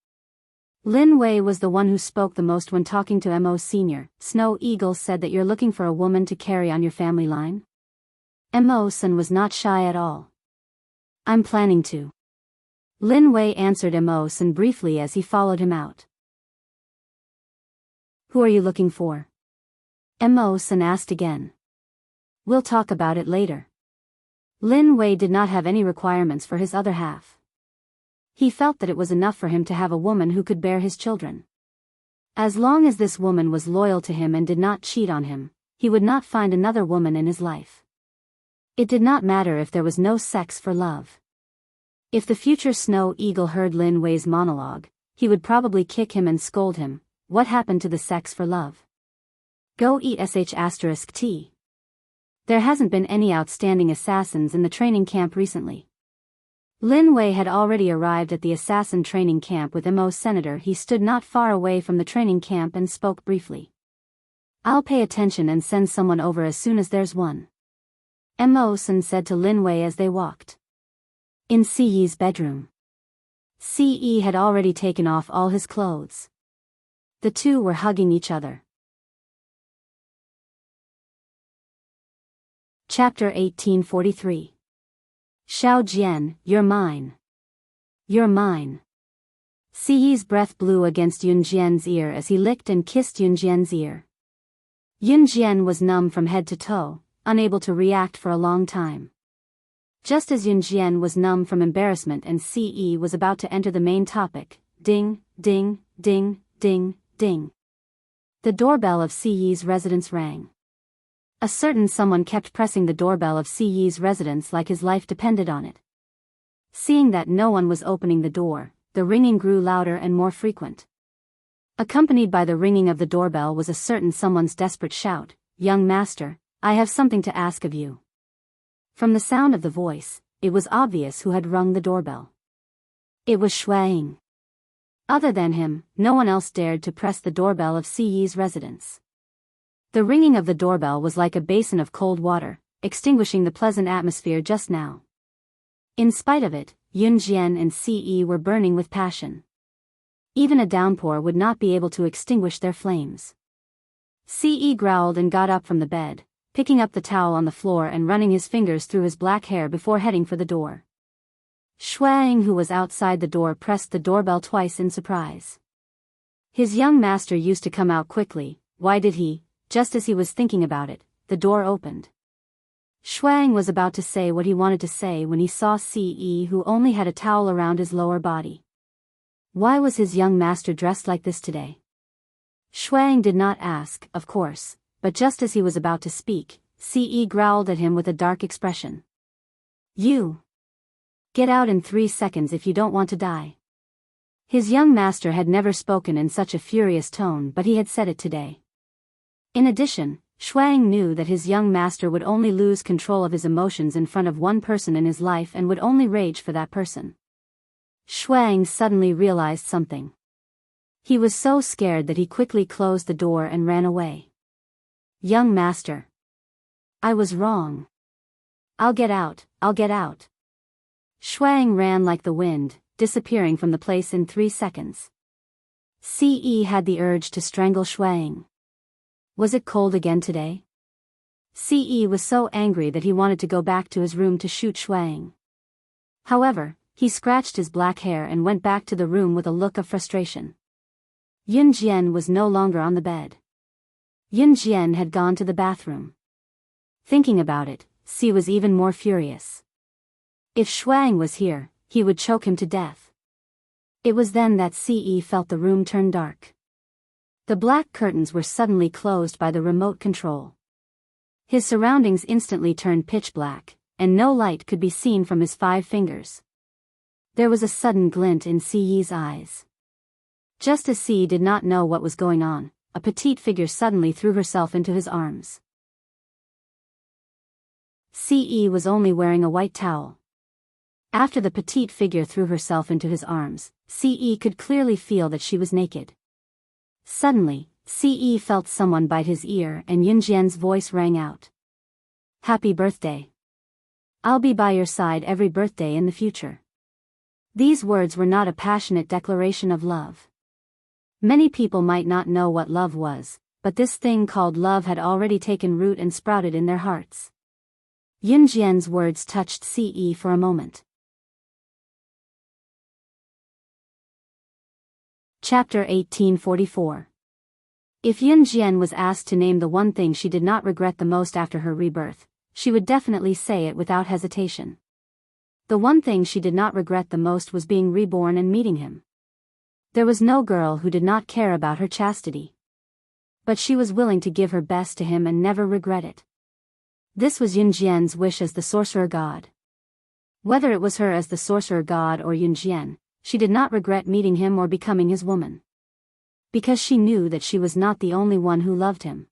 Lin Wei was the one who spoke the most when talking to Mo Sr. "Snow Eagle said that you're looking for a woman to carry on your family line?" Mo Sun was not shy at all. "I'm planning to." Lin Wei answered Mo Sun briefly as he followed him out. "Who are you looking for?" Mo Sun asked again. "We'll talk about it later." Lin Wei did not have any requirements for his other half. He felt that it was enough for him to have a woman who could bear his children. As long as this woman was loyal to him and did not cheat on him, he would not find another woman in his life. It did not matter if there was no sex for love. If the future Snow Eagle heard Lin Wei's monologue, he would probably kick him and scold him. What happened to the sex for love? Go eat sh*t. There hasn't been any outstanding assassins in the training camp recently. Lin Wei had already arrived at the assassin training camp with Mo Senator. He stood not far away from the training camp and spoke briefly. "I'll pay attention and send someone over as soon as there's one." Emosen said to Lin Wei as they walked. In Ce bedroom. Ce had already taken off all his clothes. The two were hugging each other. Chapter 1843. Xiao Jian, you're mine. You're mine. Ce's breath blew against Yunjian's ear as he licked and kissed Yunjian's ear. Yunjian was numb from head to toe, unable to react for a long time. Just as Yunjian was numb from embarrassment and Ce was about to enter the main topic, ding, ding, ding, ding, ding. The doorbell of Ce's residence rang. A certain someone kept pressing the doorbell of Ce's residence like his life depended on it. Seeing that no one was opening the door, the ringing grew louder and more frequent. Accompanied by the ringing of the doorbell was a certain someone's desperate shout, "Young master, I have something to ask of you." From the sound of the voice, it was obvious who had rung the doorbell. It was Shuang. Other than him, no one else dared to press the doorbell of Ce's residence. The ringing of the doorbell was like a basin of cold water, extinguishing the pleasant atmosphere just now. In spite of it, Yunjian and Ce were burning with passion. Even a downpour would not be able to extinguish their flames. Ce growled and got up from the bed, picking up the towel on the floor and running his fingers through his black hair before heading for the door. Shuang, who was outside the door, pressed the doorbell twice in surprise. His young master used to come out quickly. Why did he? Just as he was thinking about it, the door opened. Shuang was about to say what he wanted to say when he saw Ce, who only had a towel around his lower body. Why was his young master dressed like this today? Shuang did not ask, of course, but just as he was about to speak, Ce growled at him with a dark expression. You! Get out in 3 seconds if you don't want to die. His young master had never spoken in such a furious tone, but he had said it today. In addition, Shuang knew that his young master would only lose control of his emotions in front of one person in his life and would only rage for that person. Shuang suddenly realized something. He was so scared that he quickly closed the door and ran away. Young master. I was wrong. I'll get out, I'll get out. Shuang ran like the wind, disappearing from the place in 3 seconds. Ce had the urge to strangle Shuang. Was it cold again today? Ce was so angry that he wanted to go back to his room to shoot Shuang. However, he scratched his black hair and went back to the room with a look of frustration. Yunjian was no longer on the bed. Yunjian had gone to the bathroom. Thinking about it, Ce was even more furious. If Shuang was here, he would choke him to death. It was then that Ce felt the room turn dark. The black curtains were suddenly closed by the remote control. His surroundings instantly turned pitch black, and no light could be seen from his 5 fingers. There was a sudden glint in Ce's eyes. Just as Ce did not know what was going on, a petite figure suddenly threw herself into his arms. Ce was only wearing a white towel. After the petite figure threw herself into his arms, Ce could clearly feel that she was naked. Suddenly, Ce felt someone bite his ear and Yunjian's voice rang out. Happy birthday. I'll be by your side every birthday in the future. These words were not a passionate declaration of love. Many people might not know what love was, but this thing called love had already taken root and sprouted in their hearts. Yunjian's words touched Ce for a moment. Chapter 1844. If Yunjian was asked to name the one thing she did not regret the most after her rebirth, she would definitely say it without hesitation. The one thing she did not regret the most was being reborn and meeting him. There was no girl who did not care about her chastity. But she was willing to give her best to him and never regret it. This was Yunjian's wish as the sorcerer god. Whether it was her as the sorcerer god or Yunjian, she did not regret meeting him or becoming his woman. Because she knew that she was not the only one who loved him.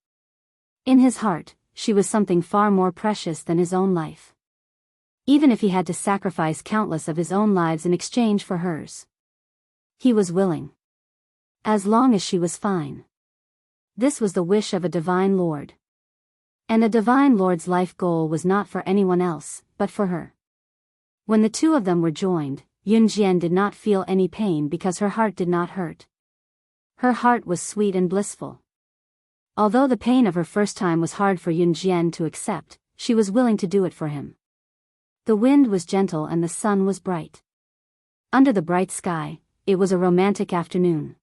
In his heart, she was something far more precious than his own life. Even if he had to sacrifice countless of his own lives in exchange for hers. He was willing. As long as she was fine. This was the wish of a divine lord. And the Divine Lord's life goal was not for anyone else, but for her. When the two of them were joined, Yunjian did not feel any pain because her heart did not hurt. Her heart was sweet and blissful. Although the pain of her first time was hard for Yunjian to accept, she was willing to do it for him. The wind was gentle and the sun was bright. Under the bright sky, it was a romantic afternoon.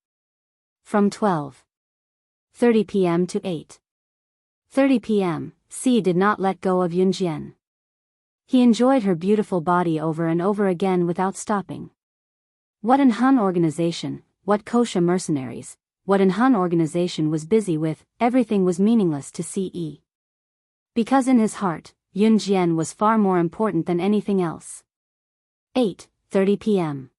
From 12:30 p.m. to 8:30 p.m., C did not let go of Yunjian. He enjoyed her beautiful body over and over again without stopping. What an Hun organization, what kosher mercenaries, what an Hun organization was busy with, everything was meaningless to CE. Because in his heart, Yunjian was far more important than anything else. 8:30 p.m.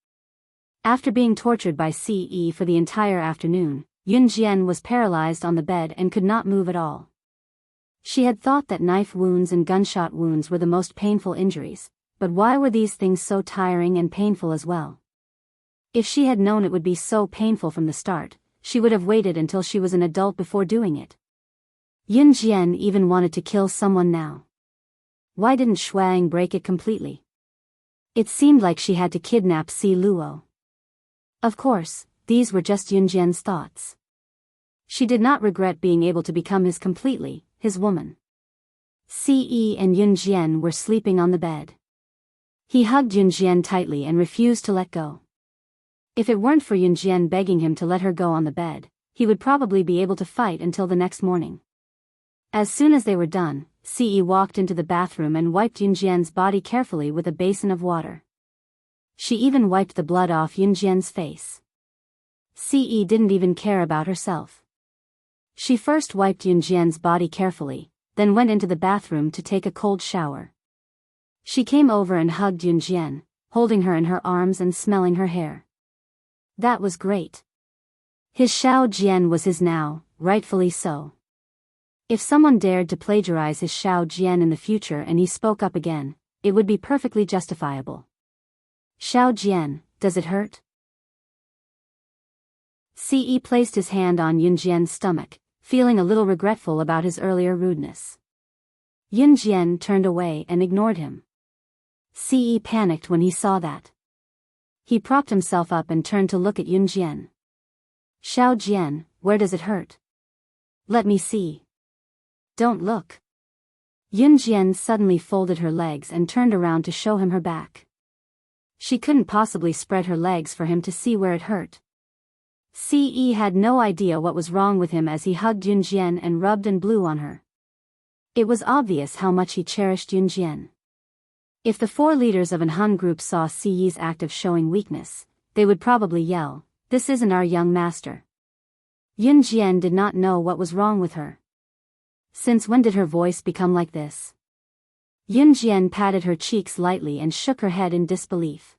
After being tortured by CE for the entire afternoon, Yunjian was paralyzed on the bed and could not move at all. She had thought that knife wounds and gunshot wounds were the most painful injuries, but why were these things so tiring and painful as well? If she had known it would be so painful from the start, she would have waited until she was an adult before doing it. Yunjian even wanted to kill someone now. Why didn't Shuang break it completely? It seemed like she had to kidnap Si Luo. Of course, these were just Yunjian's thoughts. She did not regret being able to become his woman. Ce and Yunjian were sleeping on the bed. He hugged Yunjian tightly and refused to let go. If it weren't for Yunjian begging him to let her go on the bed, he would probably be able to fight until the next morning. As soon as they were done, Ce walked into the bathroom and wiped Yunjian's body carefully with a basin of water. She even wiped the blood off Yunjian's face. Ce didn't even care about herself. She first wiped Yunjian's body carefully, then went into the bathroom to take a cold shower. She came over and hugged Yunjian, holding her in her arms and smelling her hair. That was great. His Xiao Jian was his now, rightfully so. If someone dared to plagiarize his Xiao Jian in the future and he spoke up again, it would be perfectly justifiable. Xiao Jian, does it hurt? Ce placed his hand on Yunjian's stomach, feeling a little regretful about his earlier rudeness. Yunjian turned away and ignored him. Ce panicked when he saw that. He propped himself up and turned to look at Yunjian. Xiao Jian, where does it hurt? Let me see. Don't look. Yunjian suddenly folded her legs and turned around to show him her back. She couldn't possibly spread her legs for him to see where it hurt. Ce had no idea what was wrong with him as he hugged Yunjian and rubbed and blew on her. It was obvious how much he cherished Yunjian. If the 4 leaders of an Hun group saw Ce's act of showing weakness, they would probably yell, "This isn't our young master." Yunjian did not know what was wrong with her. Since when did her voice become like this? Yunjian patted her cheeks lightly and shook her head in disbelief.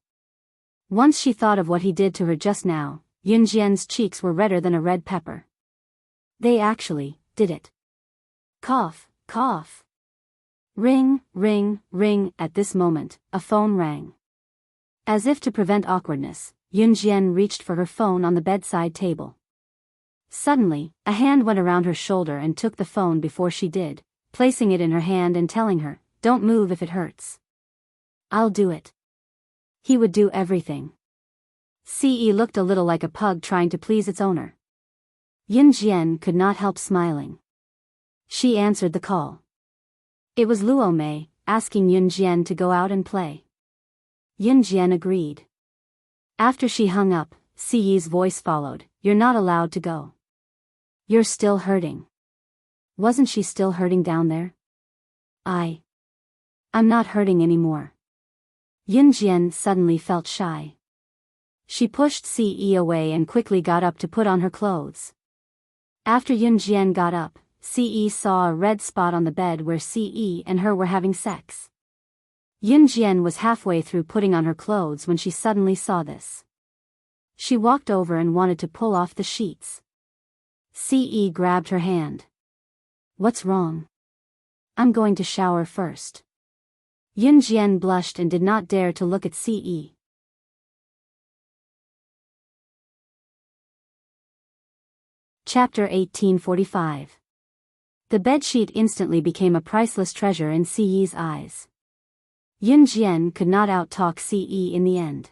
Once she thought of what he did to her just now, Yunjian's cheeks were redder than a red pepper. They actually did it. Cough, cough. Ring, ring, ring. At this moment, a phone rang. As if to prevent awkwardness, Yunjian reached for her phone on the bedside table. Suddenly, a hand went around her shoulder and took the phone before she did, placing it in her hand and telling her, "Don't move if it hurts." "I'll do it." He would do everything. Ce looked a little like a pug trying to please its owner. Yunjian could not help smiling. She answered the call. It was Luo Mei, asking Yunjian to go out and play. Yunjian agreed. After she hung up, Ce's voice followed, "You're not allowed to go. You're still hurting." Wasn't she still hurting down there? I'm not hurting anymore. Yunjian suddenly felt shy. She pushed Ce away and quickly got up to put on her clothes. After Yunjian got up, Ce saw a red spot on the bed where Ce and her were having sex. Yunjian was halfway through putting on her clothes when she suddenly saw this. She walked over and wanted to pull off the sheets. Ce grabbed her hand. "What's wrong?" "I'm going to shower first." Yunjian blushed and did not dare to look at Ce. Chapter 1845. The bedsheet instantly became a priceless treasure in Ce eyes. Yun Jian could not out-talk Ce in the end.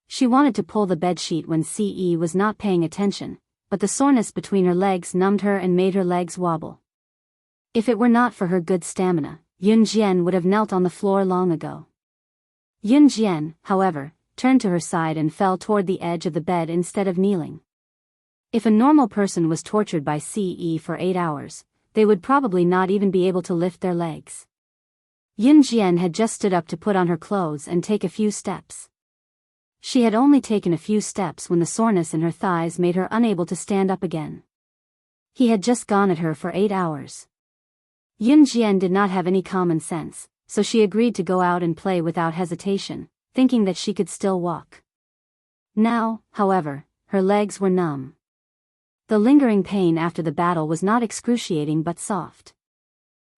She wanted to pull the bedsheet when Ce was not paying attention, but the soreness between her legs numbed her and made her legs wobble. If it were not for her good stamina, Yun Jian would have knelt on the floor long ago. Yun Jian, however, turned to her side and fell toward the edge of the bed instead of kneeling. If a normal person was tortured by Ce for 8 hours, they would probably not even be able to lift their legs. Yun Jian had just stood up to put on her clothes and take a few steps. She had only taken a few steps when the soreness in her thighs made her unable to stand up again. He had just gone at her for 8 hours. Yun Jian did not have any common sense, so she agreed to go out and play without hesitation, thinking that she could still walk. Now, however, her legs were numb. The lingering pain after the battle was not excruciating but soft.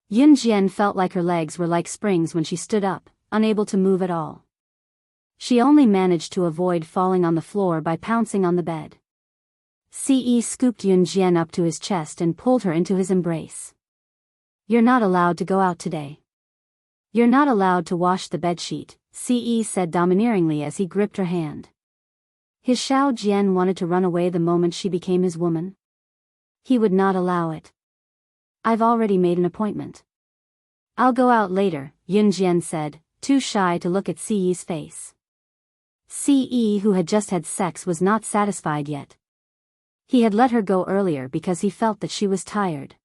Yun Jian felt like her legs were like springs when she stood up, unable to move at all. She only managed to avoid falling on the floor by pouncing on the bed. Ce scooped Yun Jian up to his chest and pulled her into his embrace. "You're not allowed to go out today. You're not allowed to wash the bedsheet," Ce said domineeringly as he gripped her hand. His Xiao Jian wanted to run away the moment she became his woman. He would not allow it. "I've already made an appointment. I'll go out later," Yun Jian said, too shy to look at Ce's face. Ce, who had just had sex, was not satisfied yet. He had let her go earlier because he felt that she was tired.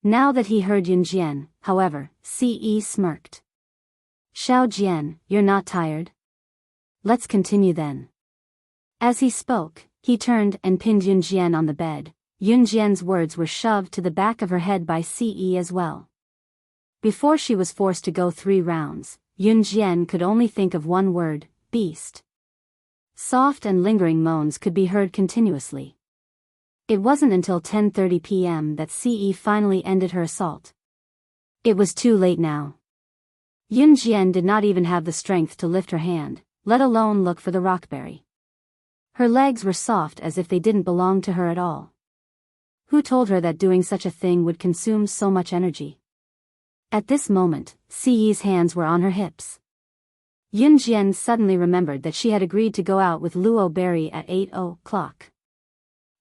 Now that he heard Yun Jian, however, Ce smirked. "Xiao Jian, you're not tired? Let's continue then." As he spoke, he turned and pinned Yun Jian on the bed. Yun Jian's words were shoved to the back of her head by Ce as well. Before she was forced to go 3 rounds, Yun Jian could only think of one word: beast. Soft and lingering moans could be heard continuously. It wasn't until 10:30 p.m. that Ce finally ended her assault. It was too late now. Yun Jian did not even have the strength to lift her hand, let alone look for the rockberry. Her legs were soft as if they didn't belong to her at all. Who told her that doing such a thing would consume so much energy? At this moment, Ce's hands were on her hips. Yun Jian suddenly remembered that she had agreed to go out with Luo Berry at 8 o'clock.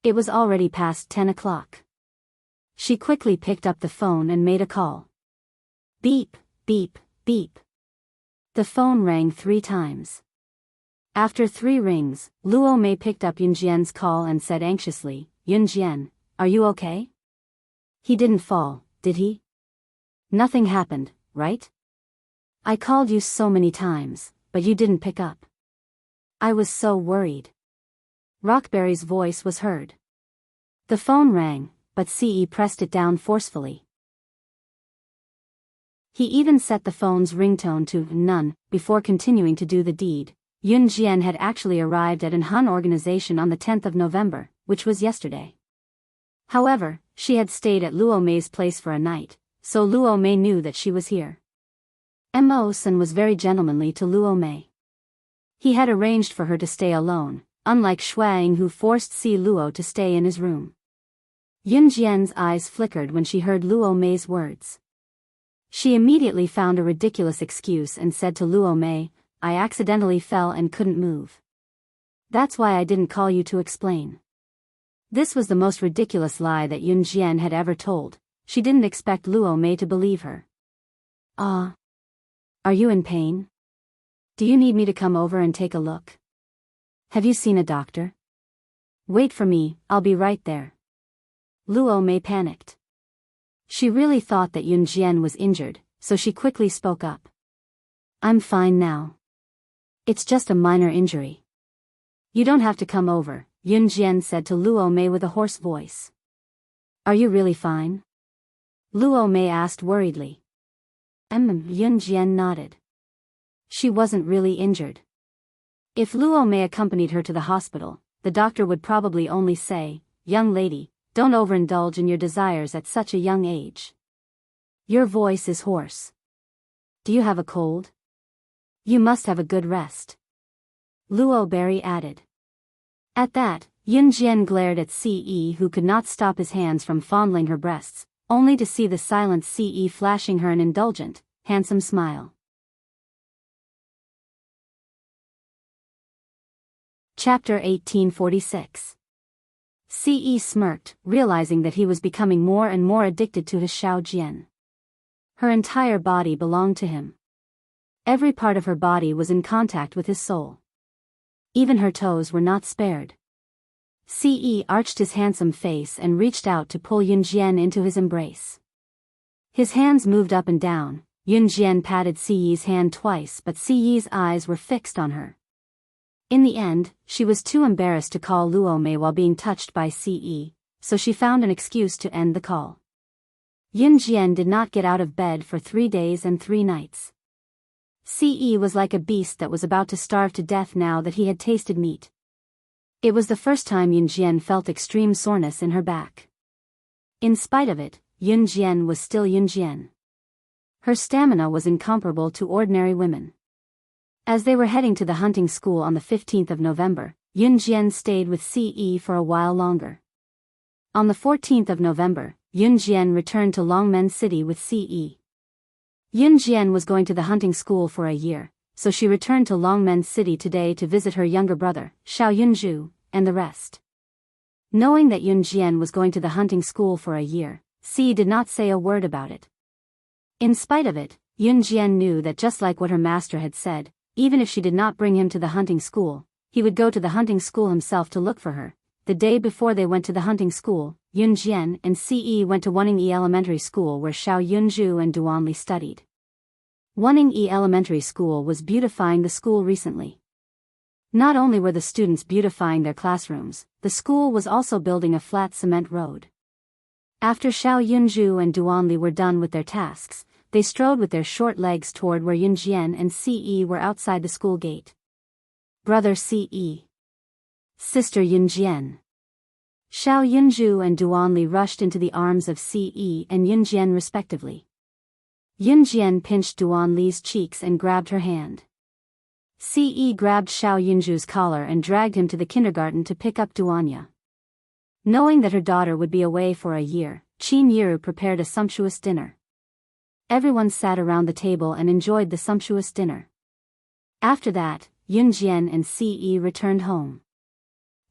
It was already past 10 o'clock. She quickly picked up the phone and made a call. Beep, beep, beep. The phone rang 3 times. After 3 rings, Luo Mei picked up Yun Jian's call and said anxiously, "Yun Jian, are you okay? He didn't fall, did he? Nothing happened, right? I called you so many times, but you didn't pick up. I was so worried." Rockberry's voice was heard. The phone rang, but Ce pressed it down forcefully. He even set the phone's ringtone to none, before continuing to do the deed. Yun Jian had actually arrived at an Han organization on the 10th of November, which was yesterday. However, she had stayed at Luo Mei's place for a night, so Luo Mei knew that she was here. Immerse was very gentlemanly to Luo Mei. He had arranged for her to stay alone, unlike Shuang, who forced Si Luo to stay in his room. Yun Jian's eyes flickered when she heard Luo Mei's words. She immediately found a ridiculous excuse and said to Luo Mei, "I accidentally fell and couldn't move. That's why I didn't call you to explain." This was the most ridiculous lie that Yun Jian had ever told. She didn't expect Luo Mei to believe her. "Ah. Are you in pain? Do you need me to come over and take a look? Have you seen a doctor? Wait for me, I'll be right there." Luo Mei panicked. She really thought that Yun Jian was injured, so she quickly spoke up. "I'm fine now. It's just a minor injury. You don't have to come over," Yun Jian said to Luo Mei with a hoarse voice. "Are you really fine?" Luo Mei asked worriedly. Yun Jian nodded. She wasn't really injured. If Luo Mei accompanied her to the hospital, the doctor would probably only say, "Young lady, don't overindulge in your desires at such a young age. Your voice is hoarse. Do you have a cold? You must have a good rest," Luo Berry added. At that, Yun Jian glared at Ce, who could not stop his hands from fondling her breasts, only to see the silent Ce flashing her an indulgent, handsome smile. Chapter 1846. Ce smirked, realizing that he was becoming more and more addicted to his Xiao Jian. Her entire body belonged to him. Every part of her body was in contact with his soul. Even her toes were not spared. Ce arched his handsome face and reached out to pull Yunjian into his embrace. His hands moved up and down. Yunjian patted Ce's hand twice, but Ce's eyes were fixed on her. In the end, she was too embarrassed to call Luo Mei while being touched by Ce, so she found an excuse to end the call. Yunjian did not get out of bed for 3 days and 3 nights. Ce was like a beast that was about to starve to death now that he had tasted meat. It was the first time Yunjian felt extreme soreness in her back. In spite of it, Yunjian was still Yunjian. Her stamina was incomparable to ordinary women. As they were heading to the hunting school on the 15th of November, Yunjian stayed with Ce for a while longer. On the 14th of November, Yunjian returned to Longmen City with Ce. Yunjian was going to the hunting school for a year, so she returned to Longmen City today to visit her younger brother, Xiao Yunju, and the rest. Knowing that Yunjian was going to the hunting school for a year, Ce did not say a word about it. In spite of it, Yunjian knew that just like what her master had said, even if she did not bring him to the hunting school, he would go to the hunting school himself to look for her. The day before they went to the hunting school, Yunjian and Ce went to Wuning Elementary School where Xiao Yunju and Duanli studied. Wuning Elementary School was beautifying the school recently. Not only were the students beautifying their classrooms, the school was also building a flat cement road. After Xiao Yunju and Duanli were done with their tasks, they strode with their short legs toward where Yunjian and Ce were outside the school gate. Brother Ce. Sister Yunjian. Xiao Yunju and Duanli rushed into the arms of Ce and Yunjian respectively. Yunjian pinched Duanli's cheeks and grabbed her hand. Ce grabbed Xiao Yunju's collar and dragged him to the kindergarten to pick up Duanya. Knowing that her daughter would be away for a year, Qin Yiru prepared a sumptuous dinner. Everyone sat around the table and enjoyed the sumptuous dinner. After that, Yunjian and Ce returned home.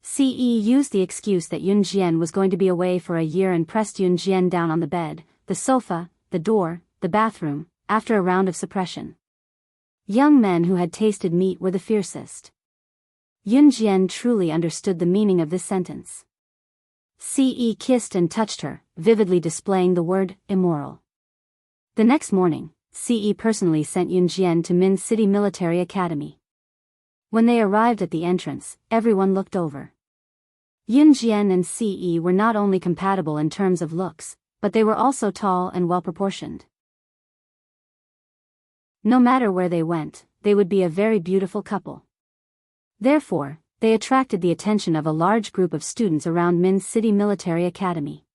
Ce used the excuse that Yunjian was going to be away for a year and pressed Yunjian down on the bed, the sofa, the door, the bathroom, after a round of suppression. Young men who had tasted meat were the fiercest. Yunjian truly understood the meaning of this sentence. Ce kissed and touched her, vividly displaying the word, immoral. The next morning, Ce personally sent Yunjian to Min City Military Academy. When they arrived at the entrance, everyone looked over. Yunjian and Ce were not only compatible in terms of looks, but they were also tall and well-proportioned. No matter where they went, they would be a very beautiful couple. Therefore, they attracted the attention of a large group of students around Min City Military Academy.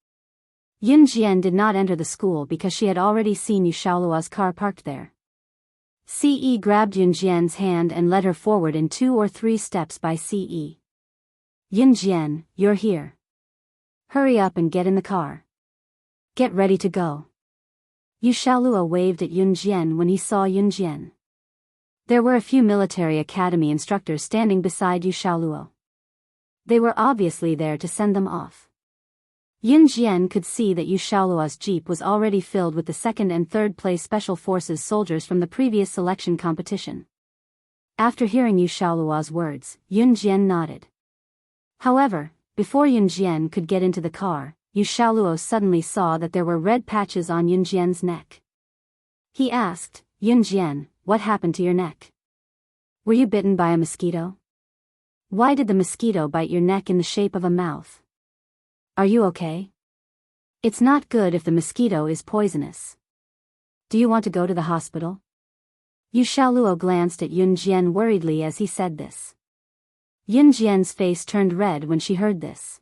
Yunjian did not enter the school because she had already seen Yu Xiaoluo's car parked there. Ce grabbed Yunjian's hand and led her forward in 2 or 3 steps by Ce. Yunjian, you're here. Hurry up and get in the car. Get ready to go. Yu Xiaoluo waved at Yunjian when he saw Yunjian. There were a few military academy instructors standing beside Yu Xiaoluo. They were obviously there to send them off. Yunjian could see that Yu Xiaoluo's jeep was already filled with the 2nd and 3rd place Special Forces soldiers from the previous selection competition. After hearing Yu Xiaoluo's words, Yunjian nodded. However, before Yunjian could get into the car, Yu Xiaoluo suddenly saw that there were red patches on Yunjian's neck. He asked, Yunjian, what happened to your neck? Were you bitten by a mosquito? Why did the mosquito bite your neck in the shape of a mouth? Are you okay? It's not good if the mosquito is poisonous. Do you want to go to the hospital? Yu Xiaoluo glanced at Yunjian worriedly as he said this. Yunjian's face turned red when she heard this.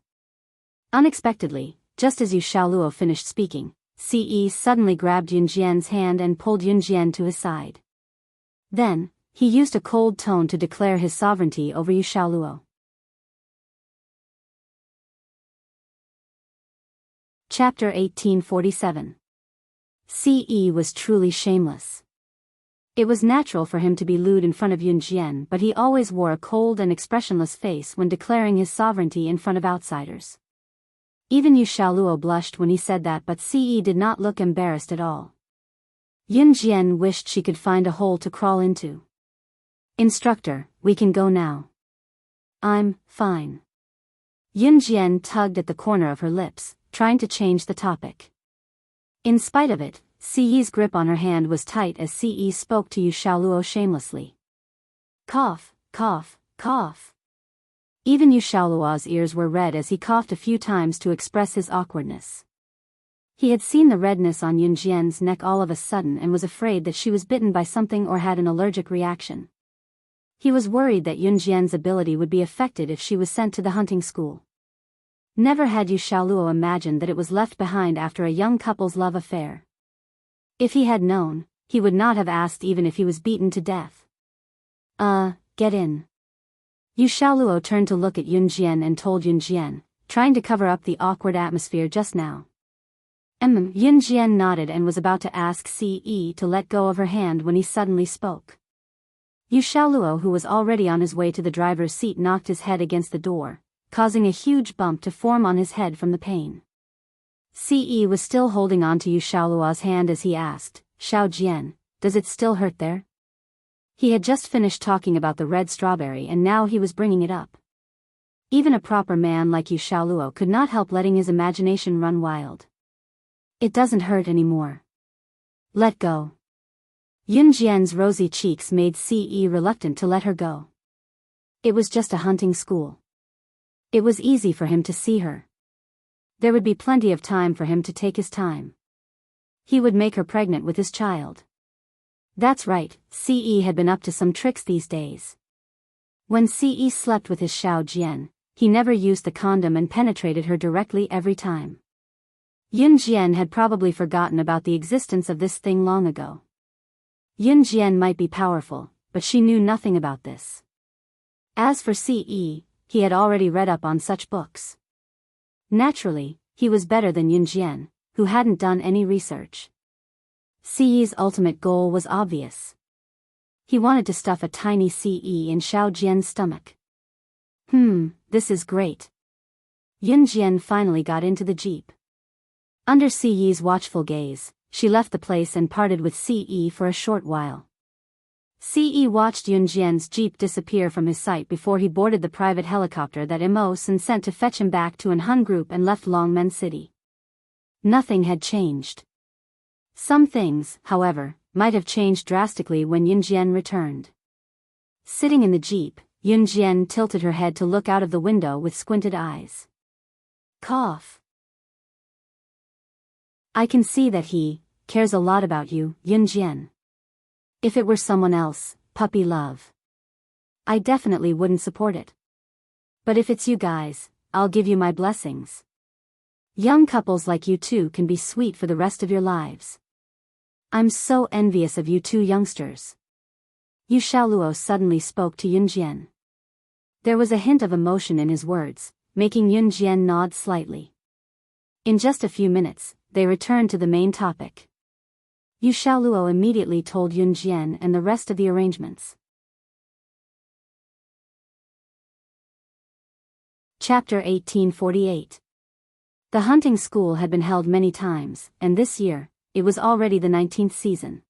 Unexpectedly, just as Yu Xiaoluo finished speaking, Ce suddenly grabbed Yunjian's hand and pulled Yunjian to his side. Then, he used a cold tone to declare his sovereignty over Yu Xiaoluo. Chapter 1847. Ce was truly shameless. It was natural for him to be lewd in front of Yunjian, but he always wore a cold and expressionless face when declaring his sovereignty in front of outsiders. Even Yu Xiaoluo blushed when he said that, but Ce did not look embarrassed at all. Yunjian wished she could find a hole to crawl into. "Instructor, we can go now." "I'm fine." Yunjian tugged at the corner of her lips, trying to change the topic. In spite of it, Ce's grip on her hand was tight as Ce spoke to Yu Xiaoluo shamelessly. Cough, cough, cough. Even Yu Xiaoluo's ears were red as he coughed a few times to express his awkwardness. He had seen the redness on Yunjian's neck all of a sudden and was afraid that she was bitten by something or had an allergic reaction. He was worried that Yunjian's ability would be affected if she was sent to the hunting school. Never had Yu Xiaoluo imagined that it was left behind after a young couple's love affair. If he had known, he would not have asked even if he was beaten to death. Get in." Yu Xiaoluo turned to look at Yunjian and told Yunjian, trying to cover up the awkward atmosphere just now. Yunjian nodded and was about to ask Ce to let go of her hand when he suddenly spoke. Yu Xiaoluo, who was already on his way to the driver's seat, knocked his head against the door, causing a huge bump to form on his head from the pain. Ce was still holding on to Yu Xiaoluo's hand as he asked, "Xiao Jian, does it still hurt there?" He had just finished talking about the red strawberry and now he was bringing it up. Even a proper man like Yu Xiaoluo could not help letting his imagination run wild. "It doesn't hurt anymore. Let go." Yunjian's rosy cheeks made Ce reluctant to let her go. It was just a hunting school. It was easy for him to see her. There would be plenty of time for him to take his time. He would make her pregnant with his child. That's right, Ce had been up to some tricks these days. When Ce slept with his Xiao Jian, he never used the condom and penetrated her directly every time. Yunjian had probably forgotten about the existence of this thing long ago. Yunjian might be powerful, but she knew nothing about this. As for Ce, he had already read up on such books. Naturally, he was better than Yunjian, who hadn't done any research. Ce's ultimate goal was obvious. He wanted to stuff a tiny Ce in Xiao Jian's stomach. This is great. Yunjian finally got into the jeep. Under Ce's watchful gaze, she left the place and parted with Ce for a short while. Ce watched Yunjian's jeep disappear from his sight before he boarded the private helicopter that Immerse sent to fetch him back to Anhun Group and left Longmen City. Nothing had changed. Some things, however, might have changed drastically when Yunjian returned. Sitting in the jeep, Yunjian tilted her head to look out of the window with squinted eyes. Cough. "I can see that he cares a lot about you, Yunjian. If it were someone else, puppy love, I definitely wouldn't support it. But if it's you guys, I'll give you my blessings. Young couples like you two can be sweet for the rest of your lives. I'm so envious of you two youngsters." Yu Xiaoluo suddenly spoke to Yunjian. There was a hint of emotion in his words, making Yunjian nod slightly. In just a few minutes, they returned to the main topic. Yu Xiaoluo immediately told Yunjian and the rest of the arrangements. Chapter 1848. The hunting school had been held many times, and this year, it was already the 19th season.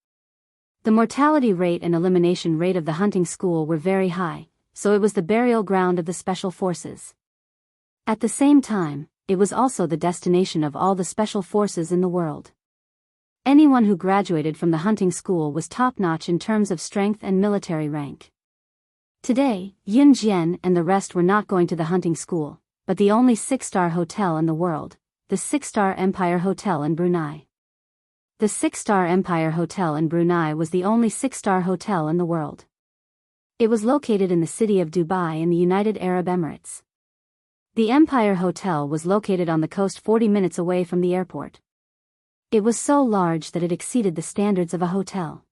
The mortality rate and elimination rate of the hunting school were very high, so it was the burial ground of the special forces. At the same time, it was also the destination of all the special forces in the world. Anyone who graduated from the hunting school was top-notch in terms of strength and military rank. Today, Yunjian and the rest were not going to the hunting school, but the only six-star hotel in the world, the Six-Star Empire Hotel in Brunei. The Six-Star Empire Hotel in Brunei was the only six-star hotel in the world. It was located in the city of Dubai in the United Arab Emirates. The Empire Hotel was located on the coast 40 minutes away from the airport. It was so large that it exceeded the standards of a hotel.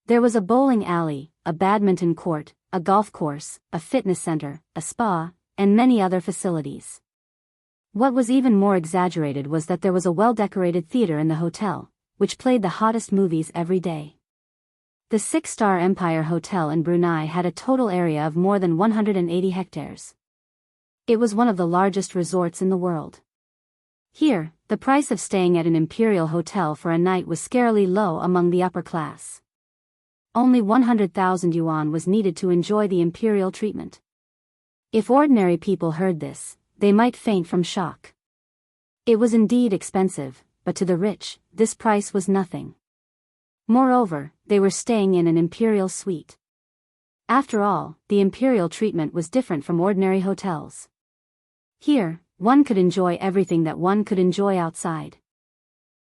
There was a bowling alley, a badminton court, a golf course, a fitness center, a spa, and many other facilities. What was even more exaggerated was that there was a well-decorated theater in the hotel, which played the hottest movies every day. The six-star Empire Hotel in Brunei had a total area of more than 180 hectares. It was one of the largest resorts in the world. Here, the price of staying at an imperial hotel for a night was scarily low among the upper class. Only 100,000 yuan was needed to enjoy the imperial treatment. If ordinary people heard this, they might faint from shock. It was indeed expensive, but to the rich, this price was nothing. Moreover, they were staying in an imperial suite. After all, the imperial treatment was different from ordinary hotels. Here, one could enjoy everything that one could enjoy outside.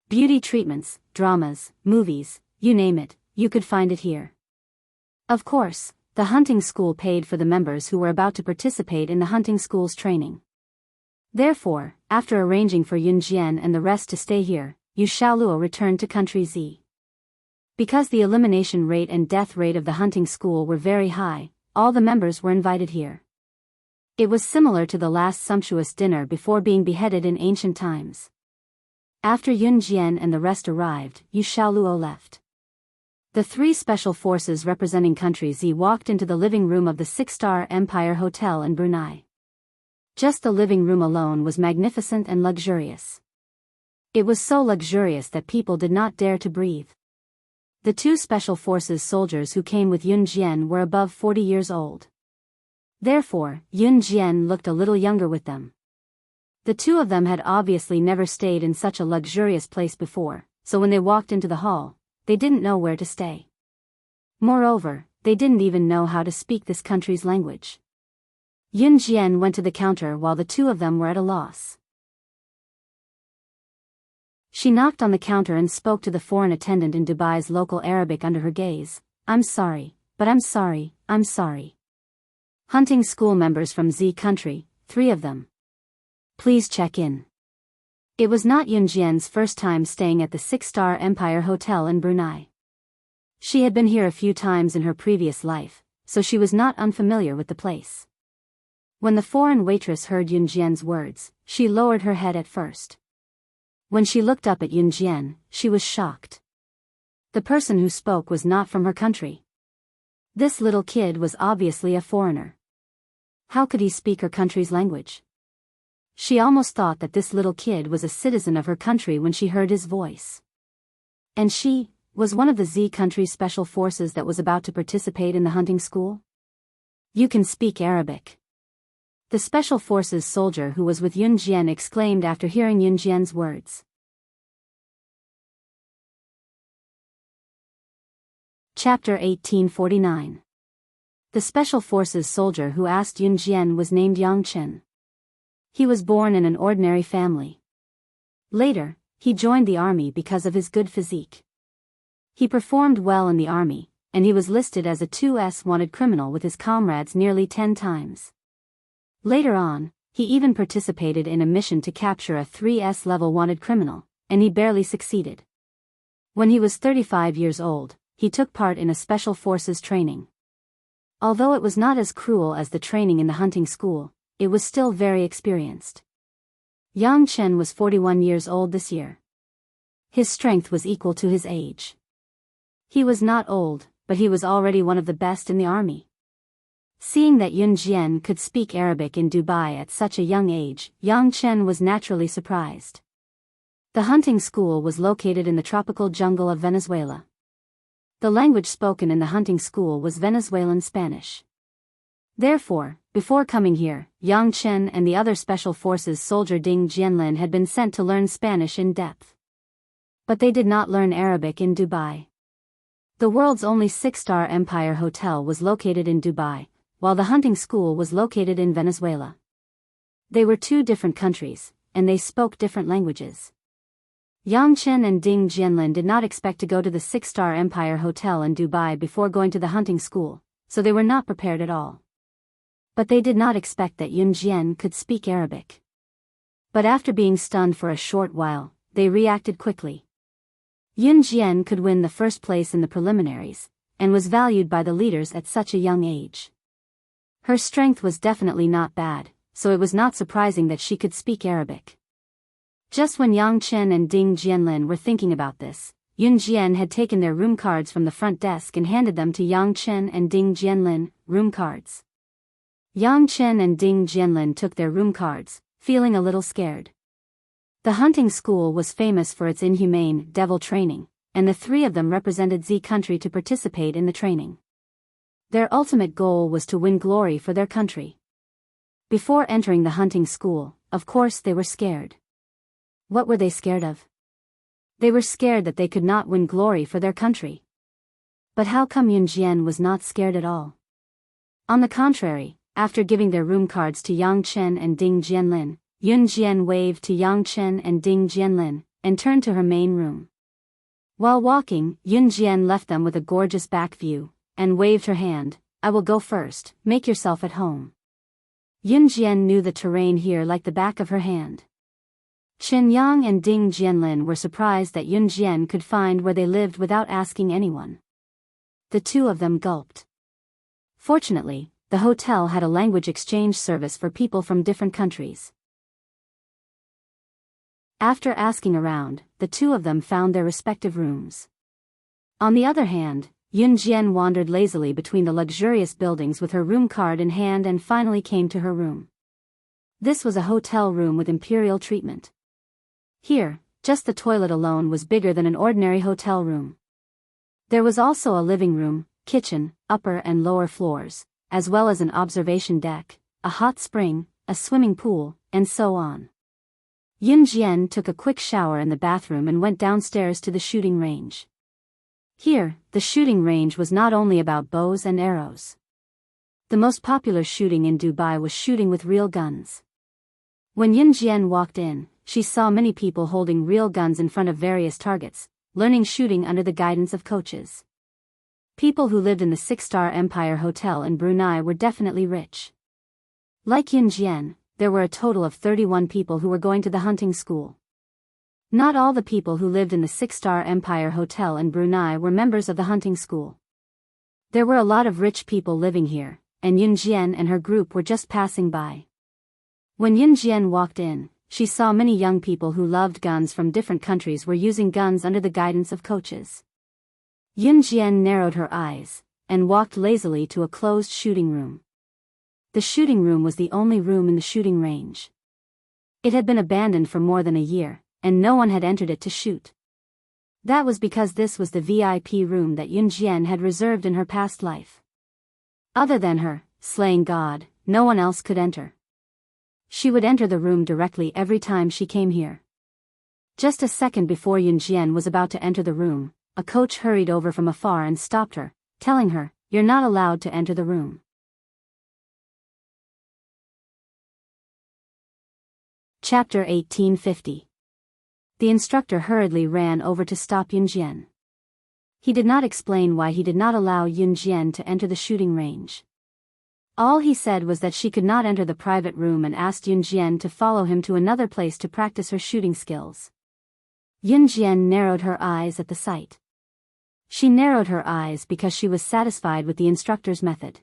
Beauty treatments, dramas, movies, you name it, you could find it here. Of course, the hunting school paid for the members who were about to participate in the hunting school's training. Therefore, after arranging for Yun Jian and the rest to stay here, Yu Xiaoluo returned to country Z. Because the elimination rate and death rate of the hunting school were very high, all the members were invited here. It was similar to the last sumptuous dinner before being beheaded in ancient times. After Yun Jian and the rest arrived, Yu Xiaoluo left. The three special forces representing country Z walked into the living room of the six-star Empire Hotel in Brunei. Just the living room alone was magnificent and luxurious. It was so luxurious that people did not dare to breathe. The two special forces soldiers who came with Yun Jian were above 40 years old. Therefore, Yun Jian looked a little younger with them. The two of them had obviously never stayed in such a luxurious place before, so when they walked into the hall, they didn't know where to stay. Moreover, they didn't even know how to speak this country's language. Yun Jian went to the counter while the two of them were at a loss. She knocked on the counter and spoke to the foreign attendant in Dubai's local Arabic under her gaze. "I'm sorry, but I'm sorry, I'm sorry. Hunting school members from Z country, 3 of them. Please check in." It was not Yun Jian's first time staying at the six-star Empire Hotel in Brunei. She had been here a few times in her previous life, so she was not unfamiliar with the place. When the foreign waitress heard Yun Jian's words, she lowered her head at first. When she looked up at Yun Jian, she was shocked. The person who spoke was not from her country. This little kid was obviously a foreigner. How could he speak her country's language? She almost thought that this little kid was a citizen of her country when she heard his voice. And she was one of the Z country's special forces that was about to participate in the hunting school? "You can speak Arabic." The special forces soldier who was with Yun Jian exclaimed after hearing Yun Jian's words. Chapter 1849. The special forces soldier who asked Yun Jian was named Yang Chen. He was born in an ordinary family. Later, he joined the army because of his good physique. He performed well in the army, and he was listed as a 2S wanted criminal with his comrades nearly 10 times. Later on, he even participated in a mission to capture a 3S level wanted criminal, and he barely succeeded. When he was 35 years old, he took part in a special forces training. Although it was not as cruel as the training in the hunting school, it was still very experienced. Yang Chen was 41 years old this year. His strength was equal to his age. He was not old, but he was already one of the best in the army. Seeing that Yun Jian could speak Arabic in Dubai at such a young age, Yang Chen was naturally surprised. The hunting school was located in the tropical jungle of Venezuela. The language spoken in the hunting school was Venezuelan Spanish. Therefore, before coming here, Yang Chen and the other special forces soldier Ding Jianlin had been sent to learn Spanish in depth. But they did not learn Arabic in Dubai. The world's only 6-star Empire Hotel was located in Dubai, while the hunting school was located in Venezuela. They were two different countries, and they spoke different languages. Yang Chen and Ding Jianlin did not expect to go to the 6-star Empire Hotel in Dubai before going to the hunting school, so they were not prepared at all. But they did not expect that Yun Jian could speak Arabic. But after being stunned for a short while, they reacted quickly. Yun Jian could win the first place in the preliminaries, and was valued by the leaders at such a young age. Her strength was definitely not bad, so it was not surprising that she could speak Arabic. Just when Yang Chen and Ding Jianlin were thinking about this, Yun Jian had taken their room cards from the front desk and handed them to Yang Chen and Ding Jianlin, room cards. Yang Chen and Ding Jianlin took their room cards, feeling a little scared. The hunting school was famous for its inhumane, devil training, and the three of them represented Z country to participate in the training. Their ultimate goal was to win glory for their country. Before entering the hunting school, of course they were scared. What were they scared of? They were scared that they could not win glory for their country. But how come Yun Jian was not scared at all? On the contrary, after giving their room cards to Yang Chen and Ding Jianlin, Yun Jian waved to Yang Chen and Ding Jianlin, and turned to her main room. While walking, Yun Jian left them with a gorgeous back view, and waved her hand. "I will go first, make yourself at home." Yun Jian knew the terrain here like the back of her hand. Chen Yang and Ding Jianlin were surprised that Yun Jian could find where they lived without asking anyone. The two of them gulped. Fortunately, the hotel had a language exchange service for people from different countries. After asking around, the two of them found their respective rooms. On the other hand, Yun Jian wandered lazily between the luxurious buildings with her room card in hand and finally came to her room. This was a hotel room with imperial treatment. Here, just the toilet alone was bigger than an ordinary hotel room. There was also a living room, kitchen, upper and lower floors, as well as an observation deck, a hot spring, a swimming pool, and so on. Yun Jian took a quick shower in the bathroom and went downstairs to the shooting range. Here, the shooting range was not only about bows and arrows. The most popular shooting in Dubai was shooting with real guns. When Yun Jian walked in, she saw many people holding real guns in front of various targets, learning shooting under the guidance of coaches. People who lived in the 6-star Empire Hotel in Brunei were definitely rich. Like Yun Jian, there were a total of 31 people who were going to the hunting school. Not all the people who lived in the 6-star Empire Hotel in Brunei were members of the hunting school. There were a lot of rich people living here, and Yun Jian and her group were just passing by. When Yun Jian walked in, she saw many young people who loved guns from different countries were using guns under the guidance of coaches. Yun Jian narrowed her eyes, and walked lazily to a closed shooting room. The shooting room was the only room in the shooting range. It had been abandoned for more than a year, and no one had entered it to shoot. That was because this was the VIP room that Yun Jian had reserved in her past life. Other than her, slaying god, no one else could enter. She would enter the room directly every time she came here. Just a second before Yun Jian was about to enter the room, a coach hurried over from afar and stopped her, telling her, "You're not allowed to enter the room." Chapter 1850. The instructor hurriedly ran over to stop Yun Jian. He did not explain why he did not allow Yun Jian to enter the shooting range. All he said was that she could not enter the private room and asked Yun Jian to follow him to another place to practice her shooting skills. Yun Jian narrowed her eyes at the sight. She narrowed her eyes because she was satisfied with the instructor's method.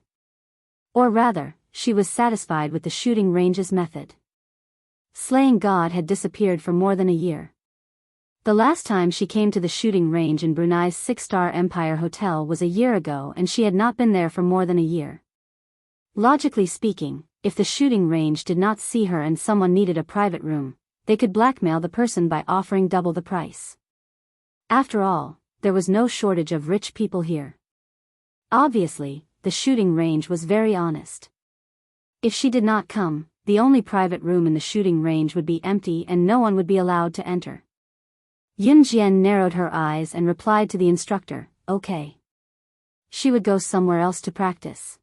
Or rather, she was satisfied with the shooting range's method. Slaying God had disappeared for more than a year. The last time she came to the shooting range in Brunei's 6-star Empire Hotel was a year ago, and she had not been there for more than a year. Logically speaking, if the shooting range did not see her and someone needed a private room, they could blackmail the person by offering double the price. After all, there was no shortage of rich people here. Obviously, the shooting range was very honest. If she did not come, the only private room in the shooting range would be empty and no one would be allowed to enter. Yun Jian narrowed her eyes and replied to the instructor, "Okay." She would go somewhere else to practice.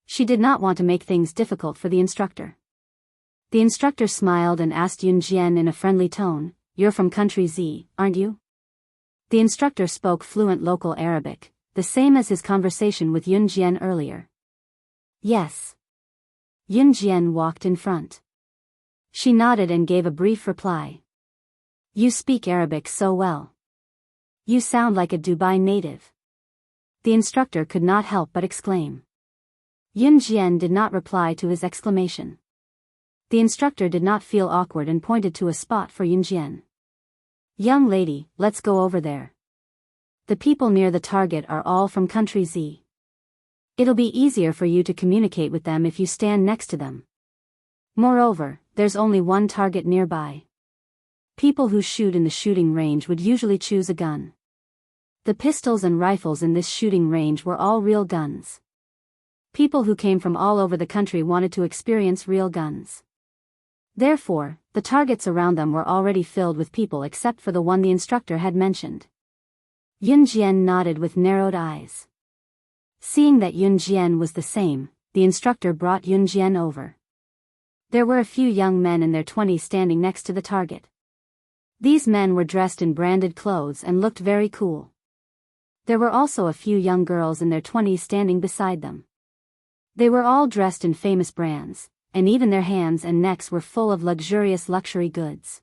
She did not want to make things difficult for the instructor. The instructor smiled and asked Yun Jian in a friendly tone, "You're from country Z, aren't you?" The instructor spoke fluent local Arabic, the same as his conversation with Yun Jian earlier. "Yes." Yun Jian walked in front. She nodded and gave a brief reply. "You speak Arabic so well. You sound like a Dubai native." The instructor could not help but exclaim. Yun Jian did not reply to his exclamation. The instructor did not feel awkward and pointed to a spot for Yunjian. Young lady, let's go over there. The people near the target are all from country Z. It'll be easier for you to communicate with them if you stand next to them. Moreover, there's only one target nearby. People who shoot in the shooting range would usually choose a gun. The pistols and rifles in this shooting range were all real guns. People who came from all over the country wanted to experience real guns. Therefore, the targets around them were already filled with people except for the one the instructor had mentioned. Yunjian nodded with narrowed eyes. Seeing that Yunjian was the same, the instructor brought Yunjian over. There were a few young men in their 20s standing next to the target. These men were dressed in branded clothes and looked very cool. There were also a few young girls in their 20s standing beside them. They were all dressed in famous brands, and even their hands and necks were full of luxurious luxury goods.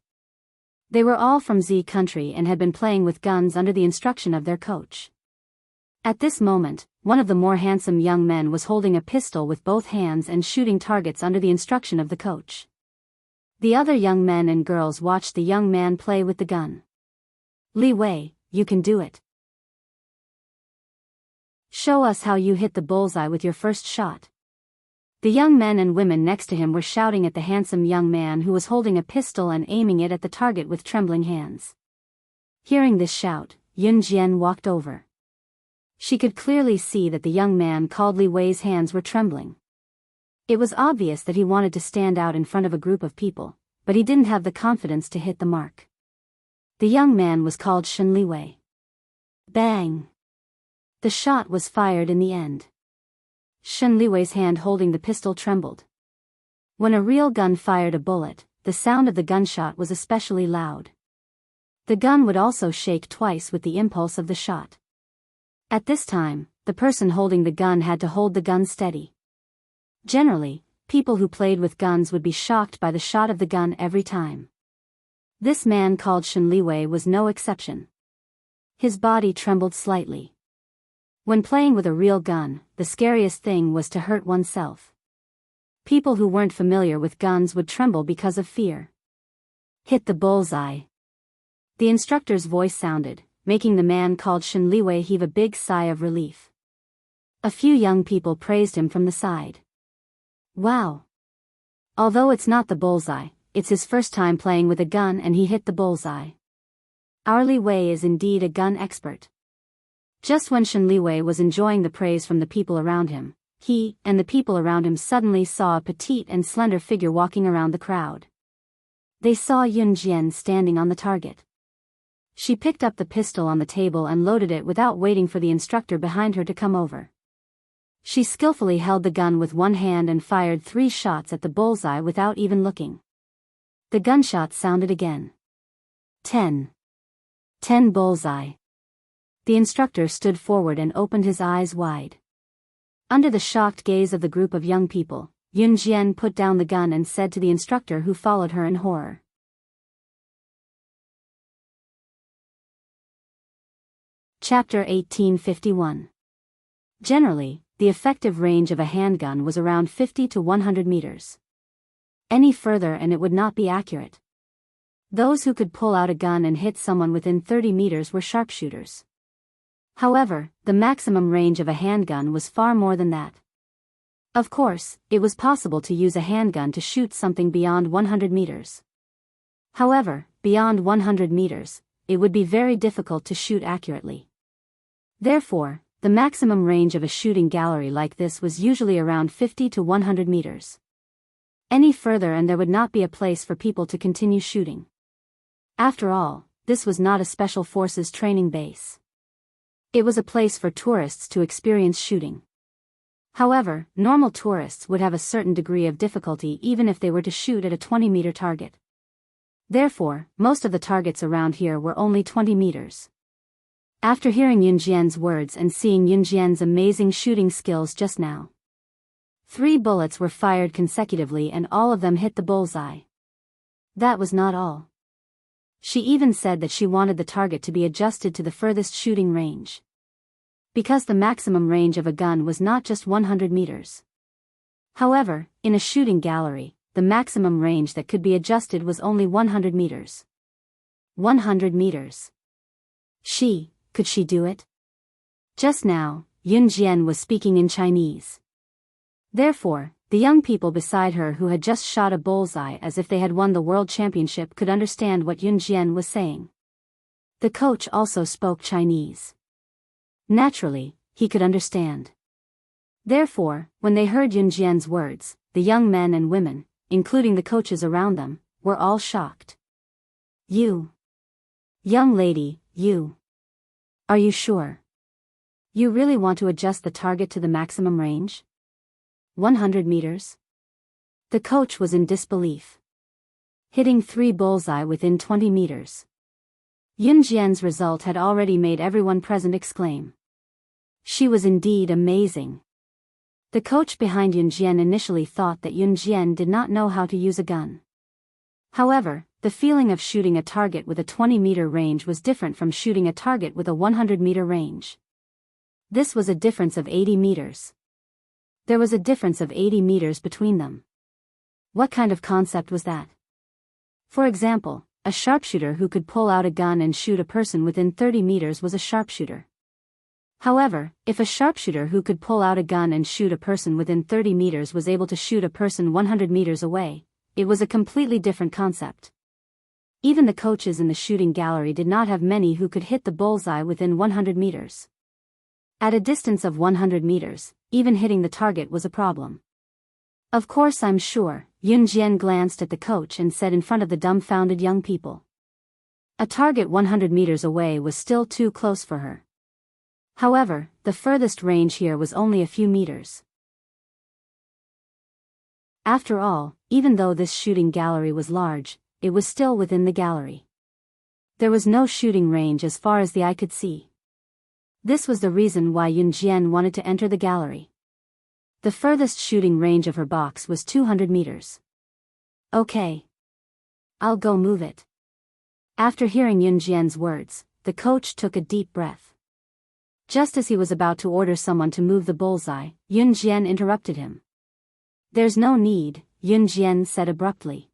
They were all from Z country and had been playing with guns under the instruction of their coach. At this moment, one of the more handsome young men was holding a pistol with both hands and shooting targets under the instruction of the coach. The other young men and girls watched the young man play with the gun. Li Wei, you can do it. Show us how you hit the bullseye with your first shot. The young men and women next to him were shouting at the handsome young man who was holding a pistol and aiming it at the target with trembling hands. Hearing this shout, Yunjian walked over. She could clearly see that the young man called Li Wei's hands were trembling. It was obvious that he wanted to stand out in front of a group of people, but he didn't have the confidence to hit the mark. The young man was called Shen Li Wei. Bang! The shot was fired in the end. Shen Liwei's hand holding the pistol trembled. When a real gun fired a bullet, the sound of the gunshot was especially loud. The gun would also shake twice with the impulse of the shot. At this time, the person holding the gun had to hold the gun steady. Generally, people who played with guns would be shocked by the shot of the gun every time. This man called Shen Liwei was no exception. His body trembled slightly. When playing with a real gun, the scariest thing was to hurt oneself. People who weren't familiar with guns would tremble because of fear. Hit the bullseye. The instructor's voice sounded, making the man called Shen Liwei heave a big sigh of relief. A few young people praised him from the side. Wow! Although it's not the bullseye, it's his first time playing with a gun and he hit the bullseye. Our Li Wei is indeed a gun expert. Just when Shen Liwei was enjoying the praise from the people around him, he and the people around him suddenly saw a petite and slender figure walking around the crowd. They saw Yunjian standing on the target. She picked up the pistol on the table and loaded it without waiting for the instructor behind her to come over. She skillfully held the gun with one hand and fired 3 shots at the bullseye without even looking. The gunshot sounded again. 10. 10 bullseye. The instructor stood forward and opened his eyes wide. Under the shocked gaze of the group of young people, Yunjian put down the gun and said to the instructor who followed her in horror. Chapter 1851. Generally, the effective range of a handgun was around 50 to 100 meters. Any further and it would not be accurate. Those who could pull out a gun and hit someone within 30 meters were sharpshooters. However, the maximum range of a handgun was far more than that. Of course, it was possible to use a handgun to shoot something beyond 100 meters. However, beyond 100 meters, it would be very difficult to shoot accurately. Therefore, the maximum range of a shooting gallery like this was usually around 50 to 100 meters. Any further and there would not be a place for people to continue shooting. After all, this was not a special forces training base. It was a place for tourists to experience shooting. However, normal tourists would have a certain degree of difficulty even if they were to shoot at a 20-meter target. Therefore, most of the targets around here were only 20 meters. After hearing Yunjian's words and seeing Yunjian's amazing shooting skills just now, 3 bullets were fired consecutively and all of them hit the bullseye. That was not all. She even said that she wanted the target to be adjusted to the furthest shooting range. Because the maximum range of a gun was not just 100 meters. However, in a shooting gallery, the maximum range that could be adjusted was only 100 meters. 100 meters. Could she do it? Just now, Yun Jian was speaking in Chinese. Therefore, the young people beside her who had just shot a bullseye as if they had won the world championship could understand what Yun Jian was saying. The coach also spoke Chinese. Naturally, he could understand. Therefore, when they heard Yun Jian's words, the young men and women, including the coaches around them, were all shocked. You. Young lady, you. Are you sure? You really want to adjust the target to the maximum range? 100 meters? The coach was in disbelief. Hitting 3 bullseye within 20 meters. Yun Jian's result had already made everyone present exclaim. She was indeed amazing. The coach behind Yun Jian initially thought that Yun Jian did not know how to use a gun. However, the feeling of shooting a target with a 20-meter range was different from shooting a target with a 100-meter range. This was a difference of 80 meters. There was a difference of 80 meters between them. What kind of concept was that? For example, a sharpshooter who could pull out a gun and shoot a person within 30 meters was a sharpshooter. However, if a sharpshooter who could pull out a gun and shoot a person within 30 meters was able to shoot a person 100 meters away, it was a completely different concept. Even the coaches in the shooting gallery did not have many who could hit the bullseye within 100 meters. At a distance of 100 meters, even hitting the target was a problem. Of course, I'm sure, Yun Jian glanced at the coach and said in front of the dumbfounded young people. A target 100 meters away was still too close for her. However, the furthest range here was only a few meters. After all, even though this shooting gallery was large, it was still within the gallery. There was no shooting range as far as the eye could see. This was the reason why Yun Jian wanted to enter the gallery. The furthest shooting range of her box was 200 meters. Okay. I'll go move it. After hearing Yun Jian's words, the coach took a deep breath. Just as he was about to order someone to move the bullseye, Yun Jian interrupted him. There's no need, Yun Jian said abruptly.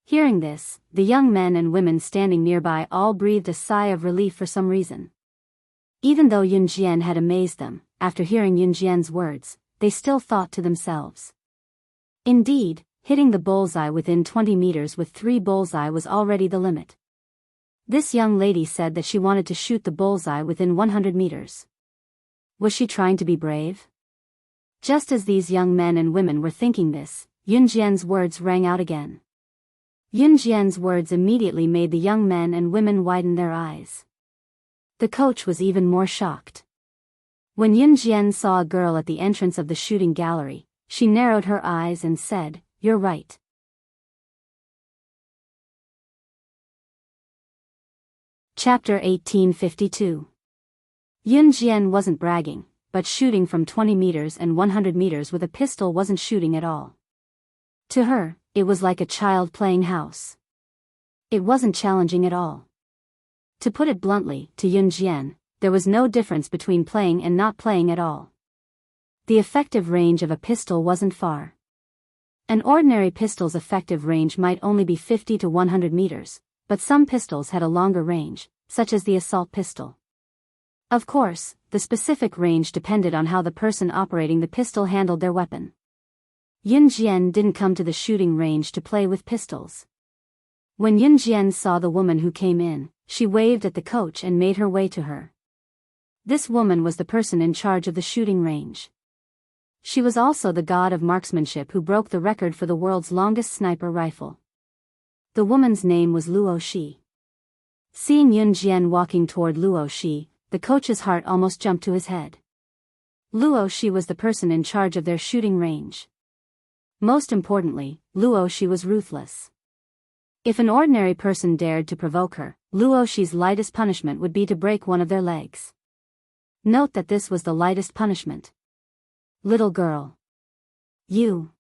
Hearing this, the young men and women standing nearby all breathed a sigh of relief for some reason. Even though Yun Jian had amazed them, after hearing Yun Jian's words, they still thought to themselves. Indeed, hitting the bullseye within 20 meters with 3 bullseye was already the limit. This young lady said that she wanted to shoot the bullseye within 100 meters. Was she trying to be brave? Just as these young men and women were thinking this, Yun Jian's words rang out again. Yun Jian's words immediately made the young men and women widen their eyes. The coach was even more shocked. When Yun Jian saw a girl at the entrance of the shooting gallery, she narrowed her eyes and said, "You're right." Chapter 1852. Yun Jian wasn't bragging, but shooting from 20 meters and 100 meters with a pistol wasn't shooting at all. To her, it was like a child playing house. It wasn't challenging at all. To put it bluntly, to Yun Jian, there was no difference between playing and not playing at all. The effective range of a pistol wasn't far. An ordinary pistol's effective range might only be 50 to 100 meters, but some pistols had a longer range, such as the assault pistol. Of course, the specific range depended on how the person operating the pistol handled their weapon. Yun Jian didn't come to the shooting range to play with pistols. When Yun Jian saw the woman who came in, she waved at the coach and made her way to her. This woman was the person in charge of the shooting range. She was also the god of marksmanship who broke the record for the world's longest sniper rifle. The woman's name was Luo Shi. Seeing Yun Jian walking toward Luo Shi, the coach's heart almost jumped to his head. Luo Shi was the person in charge of their shooting range. Most importantly, Luo Shi was ruthless. If an ordinary person dared to provoke her, Luo Shi's lightest punishment would be to break one of their legs. Note that this was the lightest punishment. Little girl. You.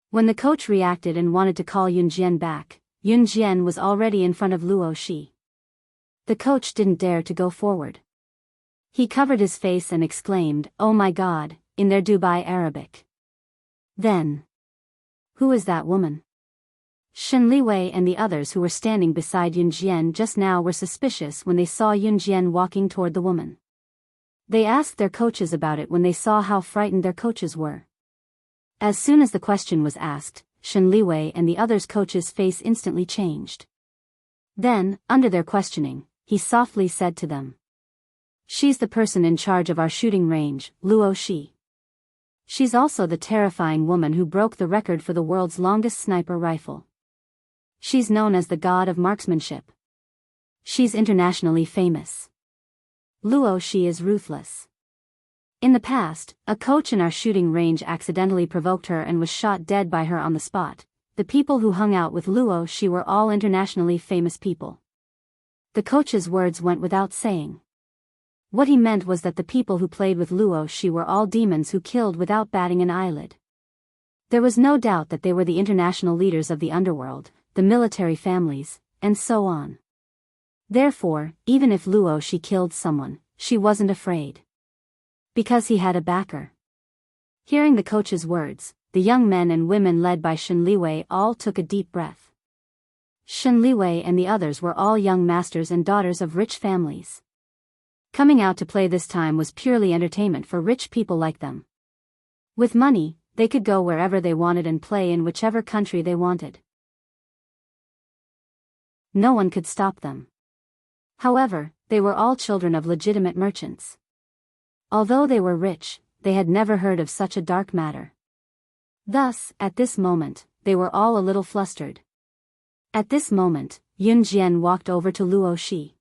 When the coach reacted and wanted to call Yun Jian back, Yun Jian was already in front of Luo Shi. The coach didn't dare to go forward. He covered his face and exclaimed, "Oh my God," in their Dubai Arabic. Then. Who is that woman? Shen Liwei and the others who were standing beside Yun Jian just now were suspicious when they saw Yun Jian walking toward the woman. They asked their coaches about it when they saw how frightened their coaches were. As soon as the question was asked, Shen Liwei and the others' coaches' face instantly changed. Then, under their questioning, he softly said to them, "She's the person in charge of our shooting range, Luo Shi. She's also the terrifying woman who broke the record for the world's longest sniper rifle. She's known as the god of marksmanship. She's internationally famous. Luo Shi is ruthless. In the past, a coach in our shooting range accidentally provoked her and was shot dead by her on the spot. The people who hung out with Luo Shi were all internationally famous people." The coach's words went without saying. What he meant was that the people who played with Luo Shi were all demons who killed without batting an eyelid. There was no doubt that they were the international leaders of the underworld, the military families, and so on. Therefore, even if Luo Shi killed someone, she wasn't afraid. Because he had a backer. Hearing the coach's words, the young men and women led by Shen Liwei all took a deep breath. Shen Liwei and the others were all young masters and daughters of rich families. Coming out to play this time was purely entertainment for rich people like them. With money, they could go wherever they wanted and play in whichever country they wanted. No one could stop them. However, they were all children of legitimate merchants. Although they were rich, they had never heard of such a dark matter. Thus, at this moment, they were all a little flustered. At this moment, Yun Jian walked over to Luo Shi.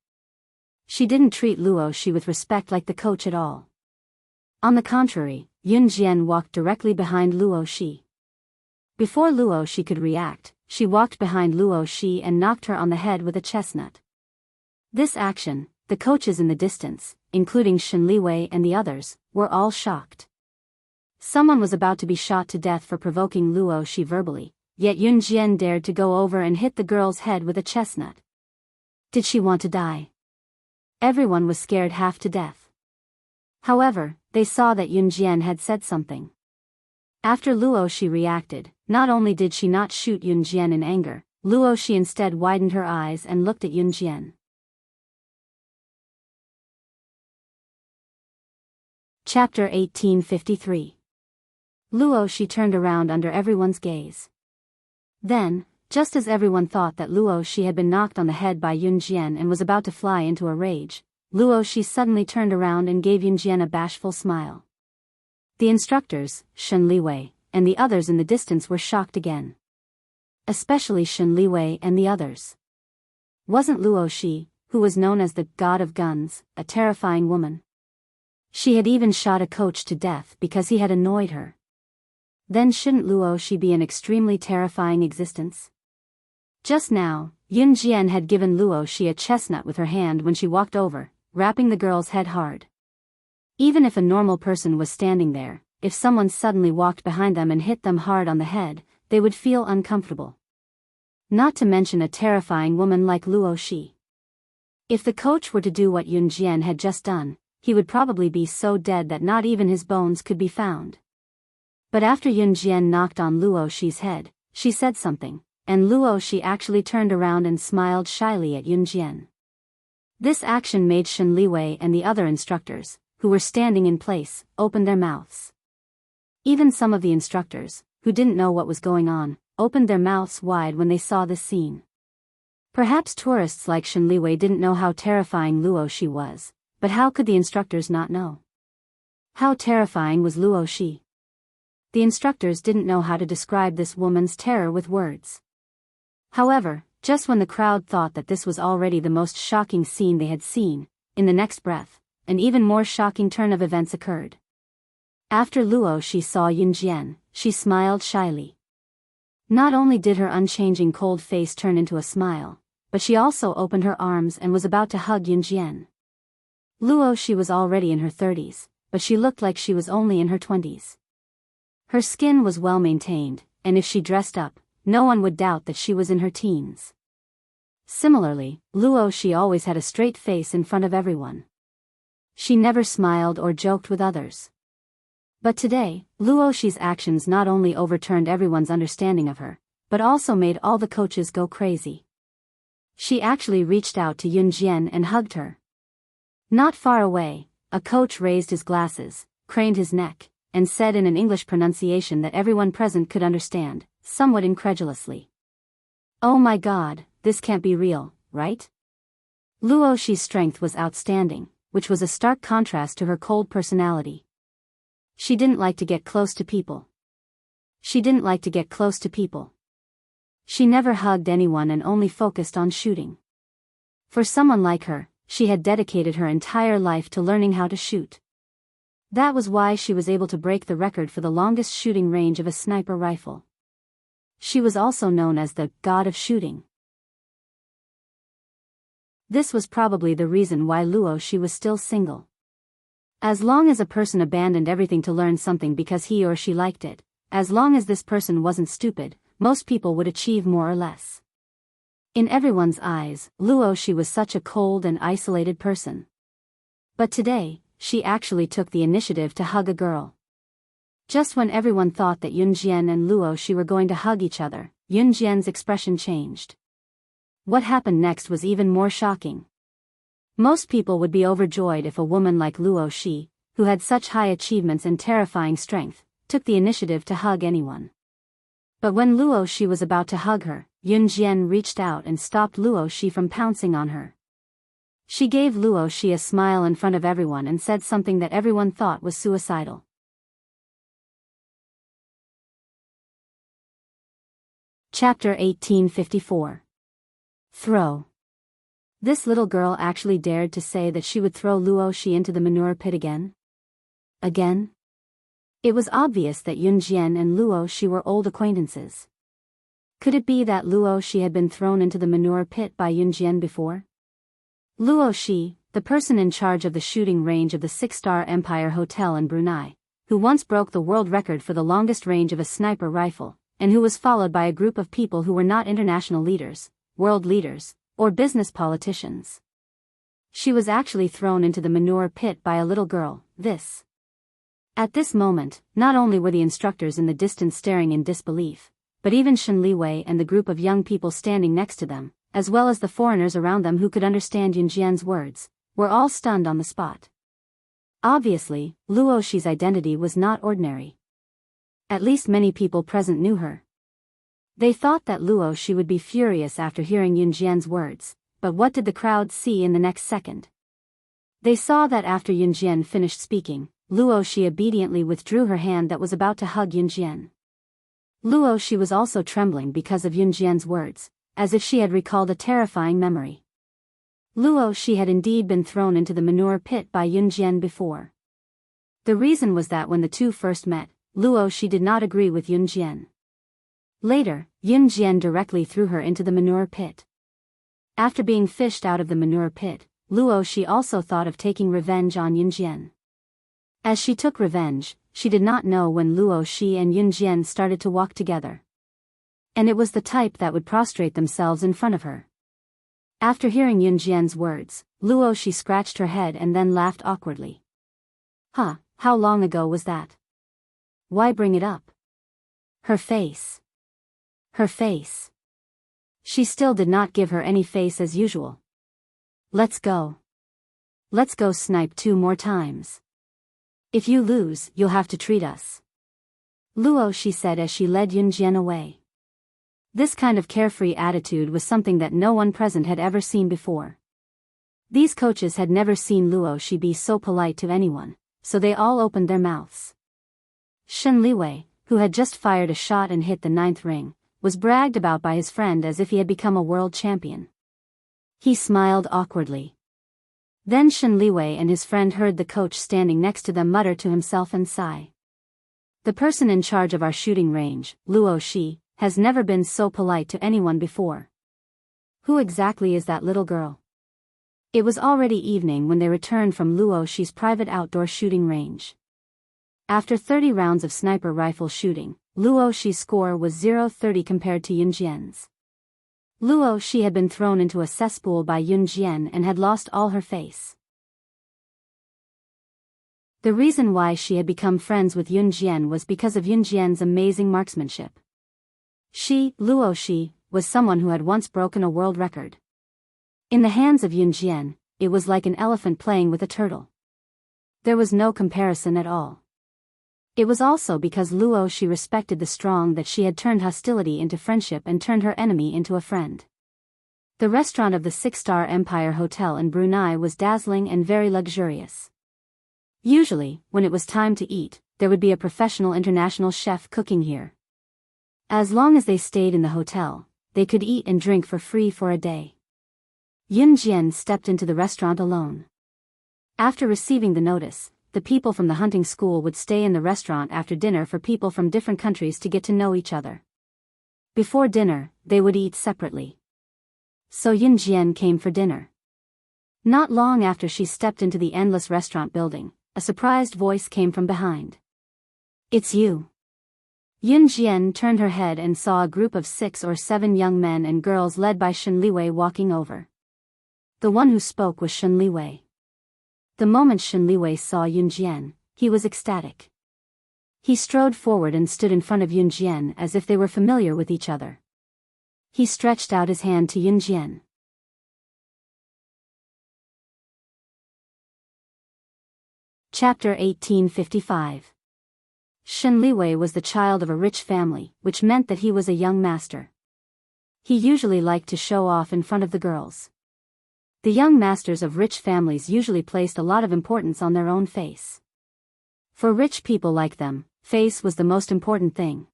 She didn't treat Luo Shi with respect like the coach at all. On the contrary, Yun Jian walked directly behind Luo Shi. Before Luo Shi could react, she walked behind Luo Shi and knocked her on the head with a chestnut. This action, the coaches in the distance, including Shen Liwei and the others, were all shocked. Someone was about to be shot to death for provoking Luo Shi verbally, yet Yun Jian dared to go over and hit the girl's head with a chestnut. Did she want to die? Everyone was scared half to death. However, they saw that Yun Jian had said something. After Luo Shi reacted, not only did she not shoot Yun Jian in anger, Luo Shi instead widened her eyes and looked at Yun Jian. Chapter 1853. Luo Shi turned around under everyone's gaze. Then, just as everyone thought that Luo Shi had been knocked on the head by Yun Jian and was about to fly into a rage, Luo Shi suddenly turned around and gave Yun Jian a bashful smile. The instructors, Shen Liwei, and the others in the distance were shocked again. Especially Shen Liwei and the others. Wasn't Luo Shi, who was known as the god of guns, a terrifying woman? She had even shot a coach to death because he had annoyed her. Then shouldn't Luo Shi be an extremely terrifying existence? Just now, Yun Jian had given Luo Shi a chestnut with her hand when she walked over, rapping the girl's head hard. Even if a normal person was standing there, if someone suddenly walked behind them and hit them hard on the head, they would feel uncomfortable. Not to mention a terrifying woman like Luo Shi. If the coach were to do what Yun Jian had just done, he would probably be so dead that not even his bones could be found. But after Yun Jian knocked on Luo Shi's head, she said something, and Luo Shi actually turned around and smiled shyly at Yun Jian. This action made Shen Liwei and the other instructors, who were standing in place, open their mouths. Even some of the instructors, who didn't know what was going on, opened their mouths wide when they saw this scene. Perhaps tourists like Shen Liwei didn't know how terrifying Luo Shi was, but how could the instructors not know? How terrifying was Luo Shi? The instructors didn't know how to describe this woman's terror with words. However, just when the crowd thought that this was already the most shocking scene they had seen, in the next breath, an even more shocking turn of events occurred. After Luo Shi saw Yun Jian, she smiled shyly. Not only did her unchanging cold face turn into a smile, but she also opened her arms and was about to hug Yun Jian. Luo Shi was already in her 30s, but she looked like she was only in her 20s. Her skin was well maintained, and if she dressed up, no one would doubt that she was in her teens. Similarly, Luo Shi always had a straight face in front of everyone. She never smiled or joked with others. But today, Luo Shi's actions not only overturned everyone's understanding of her, but also made all the coaches go crazy. She actually reached out to Yun Jian and hugged her. Not far away, a coach raised his glasses, craned his neck, and said in an English pronunciation that everyone present could understand, somewhat incredulously. "Oh my God, this can't be real, right?" Luo Shi's strength was outstanding, which was a stark contrast to her cold personality. She didn't like to get close to people. She never hugged anyone and only focused on shooting. For someone like her, she had dedicated her entire life to learning how to shoot. That was why she was able to break the record for the longest shooting range of a sniper rifle. She was also known as the God of Shooting. This was probably the reason why Luo Shi was still single. As long as a person abandoned everything to learn something because he or she liked it, as long as this person wasn't stupid, most people would achieve more or less. In everyone's eyes, Luo Shi was such a cold and isolated person. But today, she actually took the initiative to hug a girl. Just when everyone thought that Yun Jian and Luo Shi were going to hug each other, Yun Jian's expression changed. What happened next was even more shocking. Most people would be overjoyed if a woman like Luo Shi, who had such high achievements and terrifying strength, took the initiative to hug anyone. But when Luo Shi was about to hug her, Yun Jian reached out and stopped Luo Shi from pouncing on her. She gave Luo Shi a smile in front of everyone and said something that everyone thought was suicidal. Chapter 1854. Throw. This little girl actually dared to say that she would throw Luo Shi into the manure pit again? Again? It was obvious that Yun Jian and Luo Shi were old acquaintances. Could it be that Luo Shi had been thrown into the manure pit by Yun Jian before? Luo Shi, the person in charge of the shooting range of the 6-star Empire Hotel in Brunei, who once broke the world record for the longest range of a sniper rifle, and who was followed by a group of people who were not international leaders, world leaders, or business politicians. She was actually thrown into the manure pit by a little girl, this. At this moment, not only were the instructors in the distance staring in disbelief, but even Shen Liwei and the group of young people standing next to them, as well as the foreigners around them who could understand Yun Jian's words, were all stunned on the spot. Obviously, Luo Shi's identity was not ordinary. At least many people present knew her. They thought that Luo Shi would be furious after hearing Yun Jian's words, but what did the crowd see in the next second? They saw that after Yun Jian finished speaking, Luo Shi obediently withdrew her hand that was about to hug Yun Jian. Luo Shi was also trembling because of Yun Jian's words, as if she had recalled a terrifying memory. Luo Shi had indeed been thrown into the manure pit by Yun Jian before. The reason was that when the two first met, Luo Shi did not agree with Yun Jian. Later, Yun Jian directly threw her into the manure pit. After being fished out of the manure pit, Luo Shi also thought of taking revenge on Yun Jian. As she took revenge, she did not know when Luo Shi and Yun Jian started to walk together. And it was the type that would prostrate themselves in front of her. After hearing Yun Jian's words, Luo Shi scratched her head and then laughed awkwardly. Huh, how long ago was that? Why bring it up? Her face. Her face. She still did not give her any face as usual. Let's go. Let's go snipe 2 more times. If you lose, you'll have to treat us. Luo Shi said as she led Yun Jian away. This kind of carefree attitude was something that no one present had ever seen before. These coaches had never seen Luo Shi be so polite to anyone, so they all opened their mouths. Shen Liwei, who had just fired a shot and hit the 9th ring, was bragged about by his friend as if he had become a world champion. He smiled awkwardly. Then Shen Liwei and his friend heard the coach standing next to them mutter to himself and sigh. The person in charge of our shooting range, Luo Shi, has never been so polite to anyone before. Who exactly is that little girl? It was already evening when they returned from Luo Shi's private outdoor shooting range. After 30 rounds of sniper rifle shooting, Luo Shi's score was 0-30 compared to Yun Jian's. Luo Shi had been thrown into a cesspool by Yun Jian and had lost all her face. The reason why she had become friends with Yun Jian was because of Yun Jian's amazing marksmanship. Luo Shi, was someone who had once broken a world record. In the hands of Yun Jian, it was like an elephant playing with a turtle. There was no comparison at all. It was also because Luo Shi respected the strong that she had turned hostility into friendship and turned her enemy into a friend. The restaurant of the 6-star Empire Hotel in Brunei was dazzling and very luxurious. Usually, when it was time to eat, there would be a professional international chef cooking here. As long as they stayed in the hotel, they could eat and drink for free for a day. Yun Jian stepped into the restaurant alone. After receiving the notice, the people from the hunting school would stay in the restaurant after dinner for people from different countries to get to know each other. Before dinner, they would eat separately. So Yun Jian came for dinner. Not long after she stepped into the endless restaurant building, a surprised voice came from behind. "It's you." Yun Jian turned her head and saw a group of 6 or 7 young men and girls led by Shen Liwei walking over. The one who spoke was Shen Liwei. The moment Shen Liwei saw Yun Jian, he was ecstatic. He strode forward and stood in front of Yun Jian as if they were familiar with each other. He stretched out his hand to Yun Jian. Chapter 1855. Shen Liwei was the child of a rich family, which meant that he was a young master. He usually liked to show off in front of the girls. The young masters of rich families usually placed a lot of importance on their own face. For rich people like them, face was the most important thing.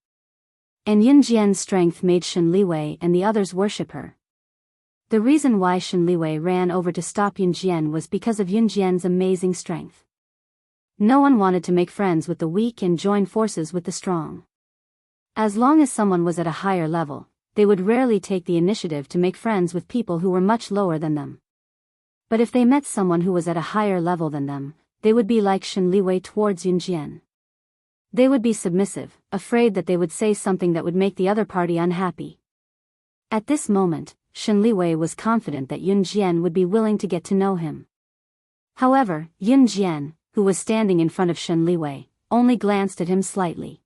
And Yun Jian's strength made Shen Liwei and the others worship her. The reason why Shen Liwei ran over to stop Yun Jian was because of Yun Jian's amazing strength. No one wanted to make friends with the weak and join forces with the strong. As long as someone was at a higher level, they would rarely take the initiative to make friends with people who were much lower than them. But if they met someone who was at a higher level than them, they would be like Shen Liwei towards Yun Jian. They would be submissive, afraid that they would say something that would make the other party unhappy. At this moment, Shen Liwei was confident that Yun Jian would be willing to get to know him. However, Yun Jian, who was standing in front of Shen Liwei, only glanced at him slightly.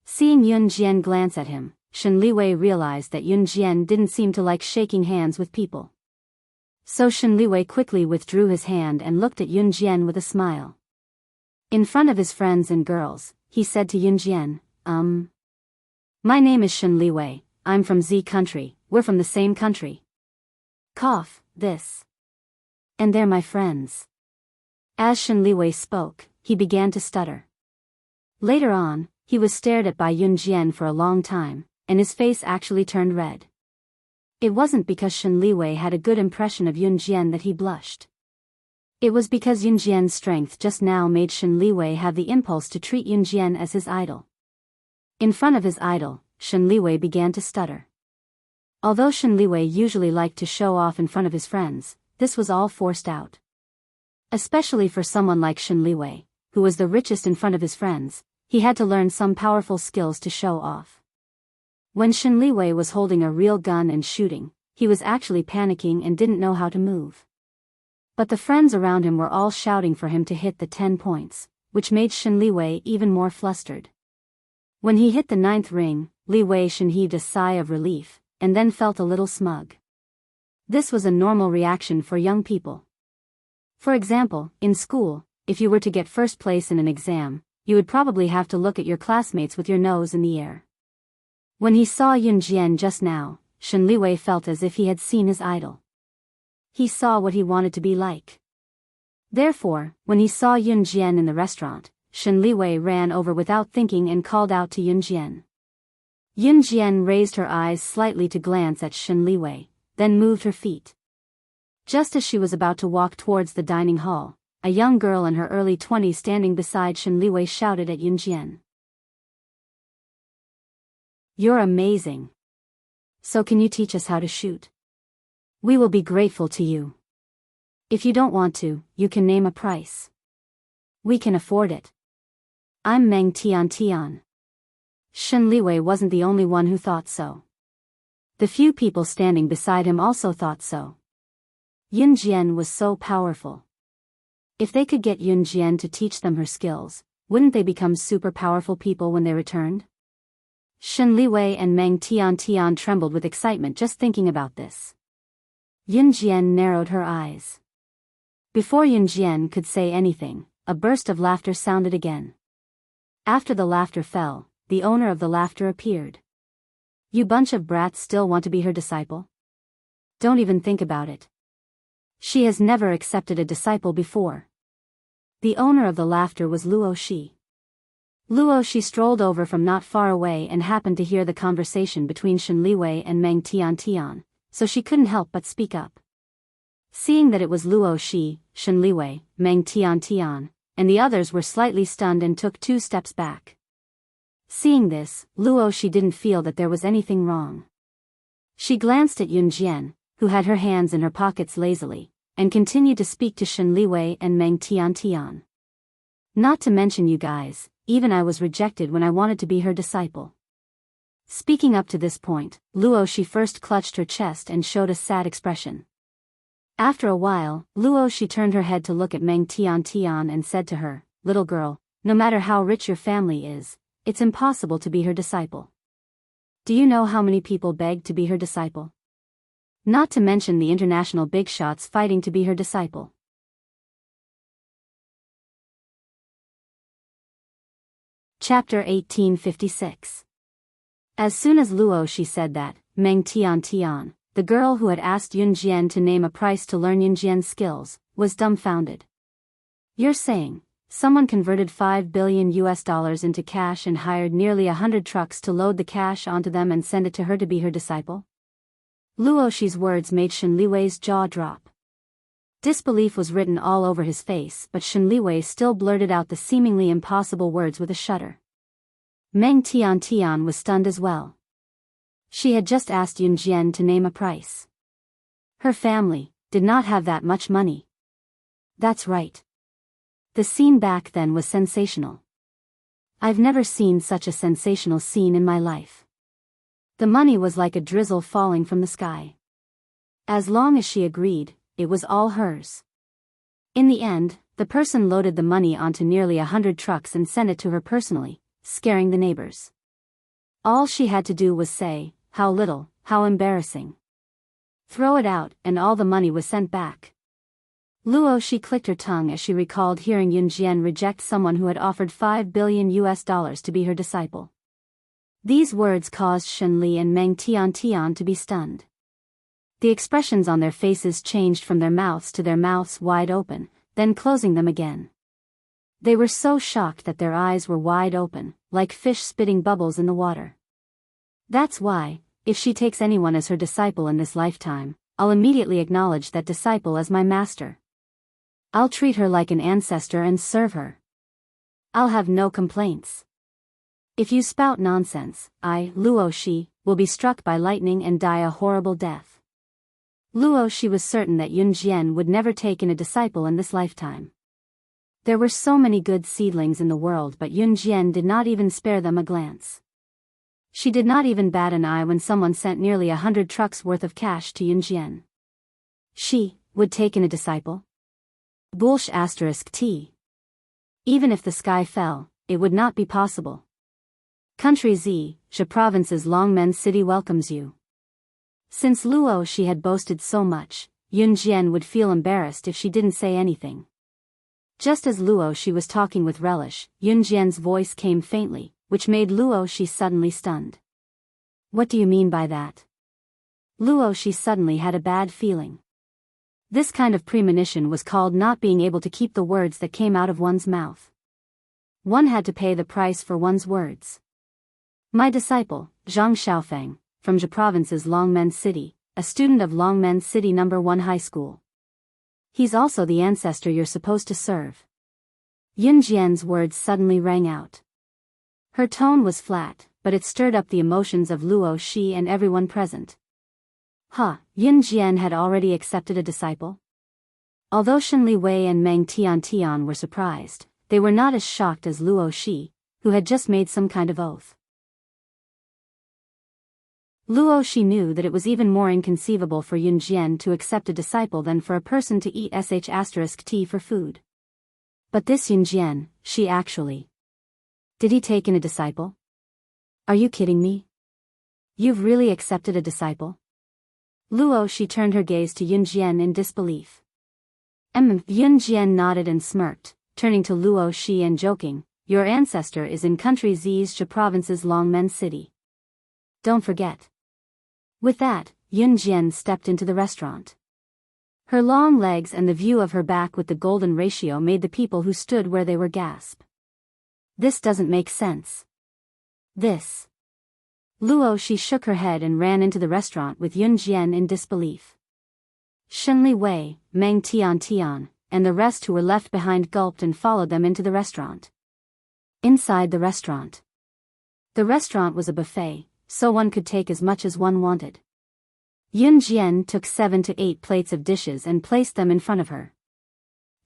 Seeing Yun Jian glance at him, Shen Liwei realized that Yun Jian didn't seem to like shaking hands with people. So Shen Liwei quickly withdrew his hand and looked at Yun Jian with a smile. In front of his friends and girls, he said to Yun Jian, "My name is Shen Liwei, I'm from Z country, we're from the same country. This. And they're my friends." As Shen Liwei spoke, he began to stutter. Later on, he was stared at by Yun Jian for a long time, and his face actually turned red. It wasn't because Shen Liwei had a good impression of Yun Jian that he blushed. It was because Yun Jian's strength just now made Shen Liwei have the impulse to treat Yun Jian as his idol. In front of his idol, Shen Liwei began to stutter. Although Shen Liwei usually liked to show off in front of his friends, this was all forced out. Especially for someone like Shen Liwei, who was the richest in front of his friends, he had to learn some powerful skills to show off. When Shen Liwei was holding a real gun and shooting, he was actually panicking and didn't know how to move. But the friends around him were all shouting for him to hit the 10 points, which made Shen Liwei even more flustered. When he hit the 9th ring, Liwei Shen heaved a sigh of relief, and then felt a little smug. This was a normal reaction for young people. For example, in school, if you were to get first place in an exam, you would probably have to look at your classmates with your nose in the air. When he saw Yun Jian just now, Shen Liwei felt as if he had seen his idol. He saw what he wanted to be like. Therefore, when he saw Yun Jian in the restaurant, Shen Liwei ran over without thinking and called out to Yun Jian. Yun Jian raised her eyes slightly to glance at Shen Liwei, then moved her feet. Just as she was about to walk towards the dining hall, a young girl in her early 20s standing beside Shen Liwei shouted at Yun Jian. "You're amazing. So can you teach us how to shoot? We will be grateful to you. If you don't want to, you can name a price. We can afford it. I'm Meng Tian Tian." Shen Liwei wasn't the only one who thought so. The few people standing beside him also thought so. Yun Jian was so powerful. If they could get Yun Jian to teach them her skills, wouldn't they become super powerful people when they returned? Shen Liwei and Meng Tian trembled with excitement just thinking about this. Yun Jian narrowed her eyes. Before Yun Jian could say anything, a burst of laughter sounded again. After the laughter fell, the owner of the laughter appeared. You bunch of brats still want to be her disciple? Don't even think about it. She has never accepted a disciple before. The owner of the laughter was Luo Shi. Luo Shi strolled over from not far away and happened to hear the conversation between Shen Liwei and Meng Tian, so she couldn't help but speak up. Seeing that it was Luo Shi, Shen Liwei, Meng Tian, and the others were slightly stunned and took 2 steps back. Seeing this, Luo Shi didn't feel that there was anything wrong. She glanced at Yun Jian, who had her hands in her pockets lazily, and continued to speak to Shen Liwei and Meng Tian. Not to mention you guys, even I was rejected when I wanted to be her disciple. Speaking up to this point, Luo Shi first clutched her chest and showed a sad expression. After a while, Luo Shi turned her head to look at Meng Tian and said to her, "Little girl, no matter how rich your family is, it's impossible to be her disciple. Do you know how many people begged to be her disciple? Not to mention the international big shots fighting to be her disciple." Chapter 1856. As soon as Luo Shi said that, Meng Tian, the girl who had asked Yun Jian to name a price to learn Yun Jian's skills, was dumbfounded. You're saying, someone converted $5 billion into cash and hired nearly 100 trucks to load the cash onto them and send it to her to be her disciple? Luo Shi's words made Shen Liwei's jaw drop. Disbelief was written all over his face, but Shen Liwei still blurted out the seemingly impossible words with a shudder. Meng Tian was stunned as well. She had just asked Yun Jian to name a price. Her family did not have that much money. That's right. The scene back then was sensational. I've never seen such a sensational scene in my life. The money was like a drizzle falling from the sky. As long as she agreed, it was all hers. In the end, the person loaded the money onto nearly 100 trucks and sent it to her personally, scaring the neighbors. All she had to do was say, "How little, how embarrassing." Throw it out, and all the money was sent back. Luo Shi clicked her tongue as she recalled hearing Yun Jian reject someone who had offered $5 billion to be her disciple. These words caused Shen Li and Meng Tian to be stunned. The expressions on their faces changed from their mouths to their mouths wide open, then closing them again. They were so shocked that their eyes were wide open, like fish spitting bubbles in the water. That's why, if she takes anyone as her disciple in this lifetime, I'll immediately acknowledge that disciple as my master. I'll treat her like an ancestor and serve her. I'll have no complaints. If you spout nonsense, I, Luo Shi, will be struck by lightning and die a horrible death. Luo Shi was certain that Yun Jian would never take in a disciple in this lifetime. There were so many good seedlings in the world, but Yun Jian did not even spare them a glance. She did not even bat an eye when someone sent nearly 100 trucks worth of cash to Yun Jian. She would take in a disciple? Bullsh *T. Even if the sky fell, it would not be possible. Country Z, Province's Longmen City welcomes you. Since Luo Shi had boasted so much, Yun Jian would feel embarrassed if she didn't say anything. Just as Luo Shi was talking with relish, Yun Jian's voice came faintly, which made Luo Shi suddenly stunned. What do you mean by that? Luo Shi suddenly had a bad feeling. This kind of premonition was called not being able to keep the words that came out of one's mouth. One had to pay the price for one's words. My disciple, Zhang Xiaofeng, from Province's Longmen City, a student of Longmen City No. 1 High School. He's also the ancestor you're supposed to serve. Yun Jian's words suddenly rang out. Her tone was flat, but it stirred up the emotions of Luo Shi and everyone present. Yun Jian had already accepted a disciple? Although Shen Liwei and Meng Tian were surprised, they were not as shocked as Luo Shi, who had just made some kind of oath. Luo Shi knew that it was even more inconceivable for Yun Jian to accept a disciple than for a person to eat *T for food. But this Yunjian, she actually. Did he take in a disciple? Are you kidding me? You've really accepted a disciple? Luo Shi turned her gaze to Yunjian in disbelief. Yunjian nodded and smirked, turning to Luo Shi and joking, your ancestor is in country Zizhe province's Longmen city. Don't forget. With that, Yunjian stepped into the restaurant. Her long legs and the view of her back with the golden ratio made the people who stood where they were gasp. This doesn't make sense. This. Luo Shi shook her head and ran into the restaurant with Yunjian in disbelief. Shenli Wei, Meng Tian, and the rest who were left behind gulped and followed them into the restaurant. Inside the restaurant. The restaurant was a buffet, so one could take as much as one wanted. Yunjian took 7 to 8 plates of dishes and placed them in front of her.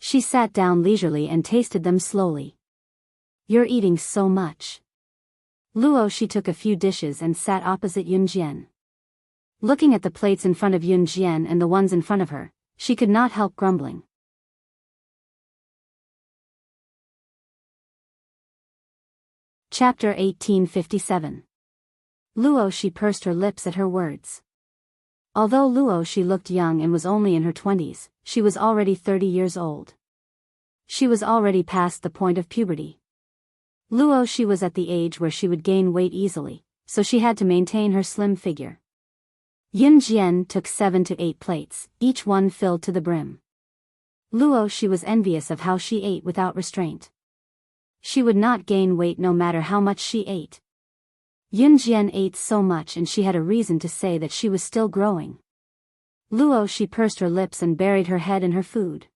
She sat down leisurely and tasted them slowly. You're eating so much. Luo Shi took a few dishes and sat opposite Yunjian. Looking at the plates in front of Yunjian and the ones in front of her, she could not help grumbling. Chapter 1857. Luo Shi pursed her lips at her words. Although Luo Shi looked young and was only in her 20s, she was already 30 years old. She was already past the point of puberty. Luo Shi was at the age where she would gain weight easily, so she had to maintain her slim figure. Yunjian took 7 to 8 plates, each one filled to the brim. Luo Shi was envious of how she ate without restraint. She would not gain weight no matter how much she ate. Yunjian ate so much and she had a reason to say that she was still growing. Luo Shi pursed her lips and buried her head in her food.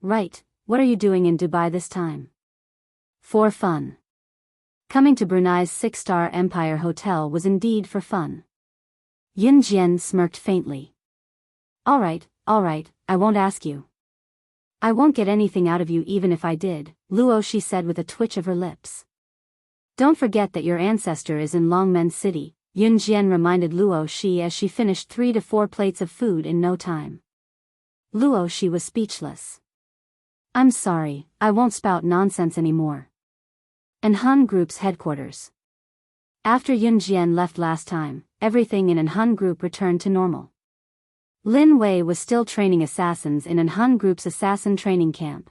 Right, what are you doing in Dubai this time? For fun. Coming to Brunei's 6-star Empire Hotel was indeed for fun. Yunjian smirked faintly. Alright, I won't ask you. I won't get anything out of you even if I did, Luo Shi said with a twitch of her lips. Don't forget that your ancestor is in Longmen City, Yunjian reminded Luo Shi as she finished 3 to 4 plates of food in no time. Luo Shi was speechless. I'm sorry, I won't spout nonsense anymore. Enhan Group's headquarters. After Yunjian left last time, everything in Enhan Group returned to normal. Lin Wei was still training assassins in Enhan Group's assassin training camp.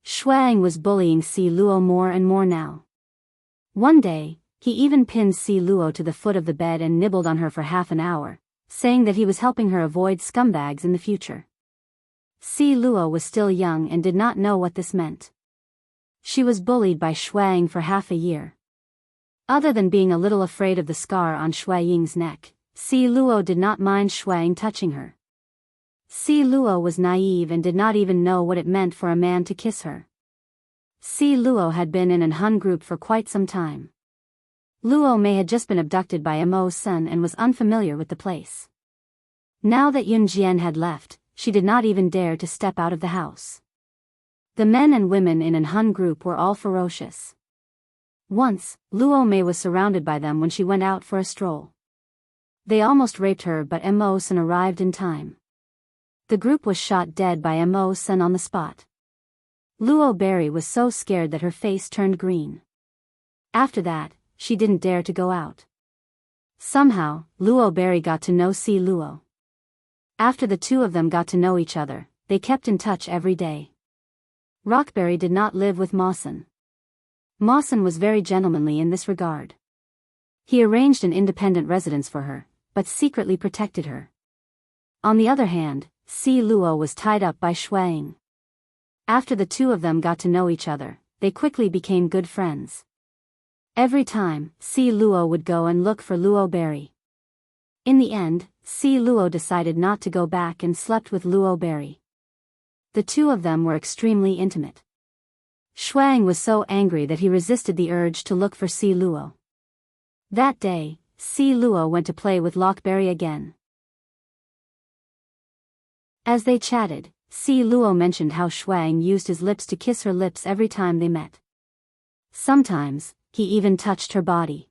Shuang was bullying Si Luo more and more now. One day, he even pinned Si Luo to the foot of the bed and nibbled on her for half an hour, saying that he was helping her avoid scumbags in the future. Si Luo was still young and did not know what this meant. She was bullied by Shuang for half a year. Other than being a little afraid of the scar on Shuaying's neck, Si Luo did not mind Shuang touching her. Si Luo was naive and did not even know what it meant for a man to kiss her. Si Luo had been in Enhan Group for quite some time. Luo Mei had just been abducted by Mo's son and was unfamiliar with the place. Now that Yunjian had left, she did not even dare to step out of the house. The men and women in Enhan Group were all ferocious. Once, Luo Mei was surrounded by them when she went out for a stroll. They almost raped her but Mo's son arrived in time. The group was shot dead by Mo's son on the spot. Luo Berry was so scared that her face turned green. After that, she didn't dare to go out. Somehow, Luo Berry got to know Si Luo. After the two of them got to know each other, they kept in touch every day. Rockberry did not live with Mawson. Mawson was very gentlemanly in this regard. He arranged an independent residence for her, but secretly protected her. On the other hand, Si Luo was tied up by Shuang. After the two of them got to know each other, they quickly became good friends. Every time, Si Luo would go and look for Luo Berry. In the end, Si Luo decided not to go back and slept with Luo Berry. The two of them were extremely intimate. Shuang was so angry that he resisted the urge to look for Si Luo. That day, Si Luo went to play with Lockberry again. As they chatted, Si Luo mentioned how Shuang used his lips to kiss her lips every time they met. Sometimes, he even touched her body.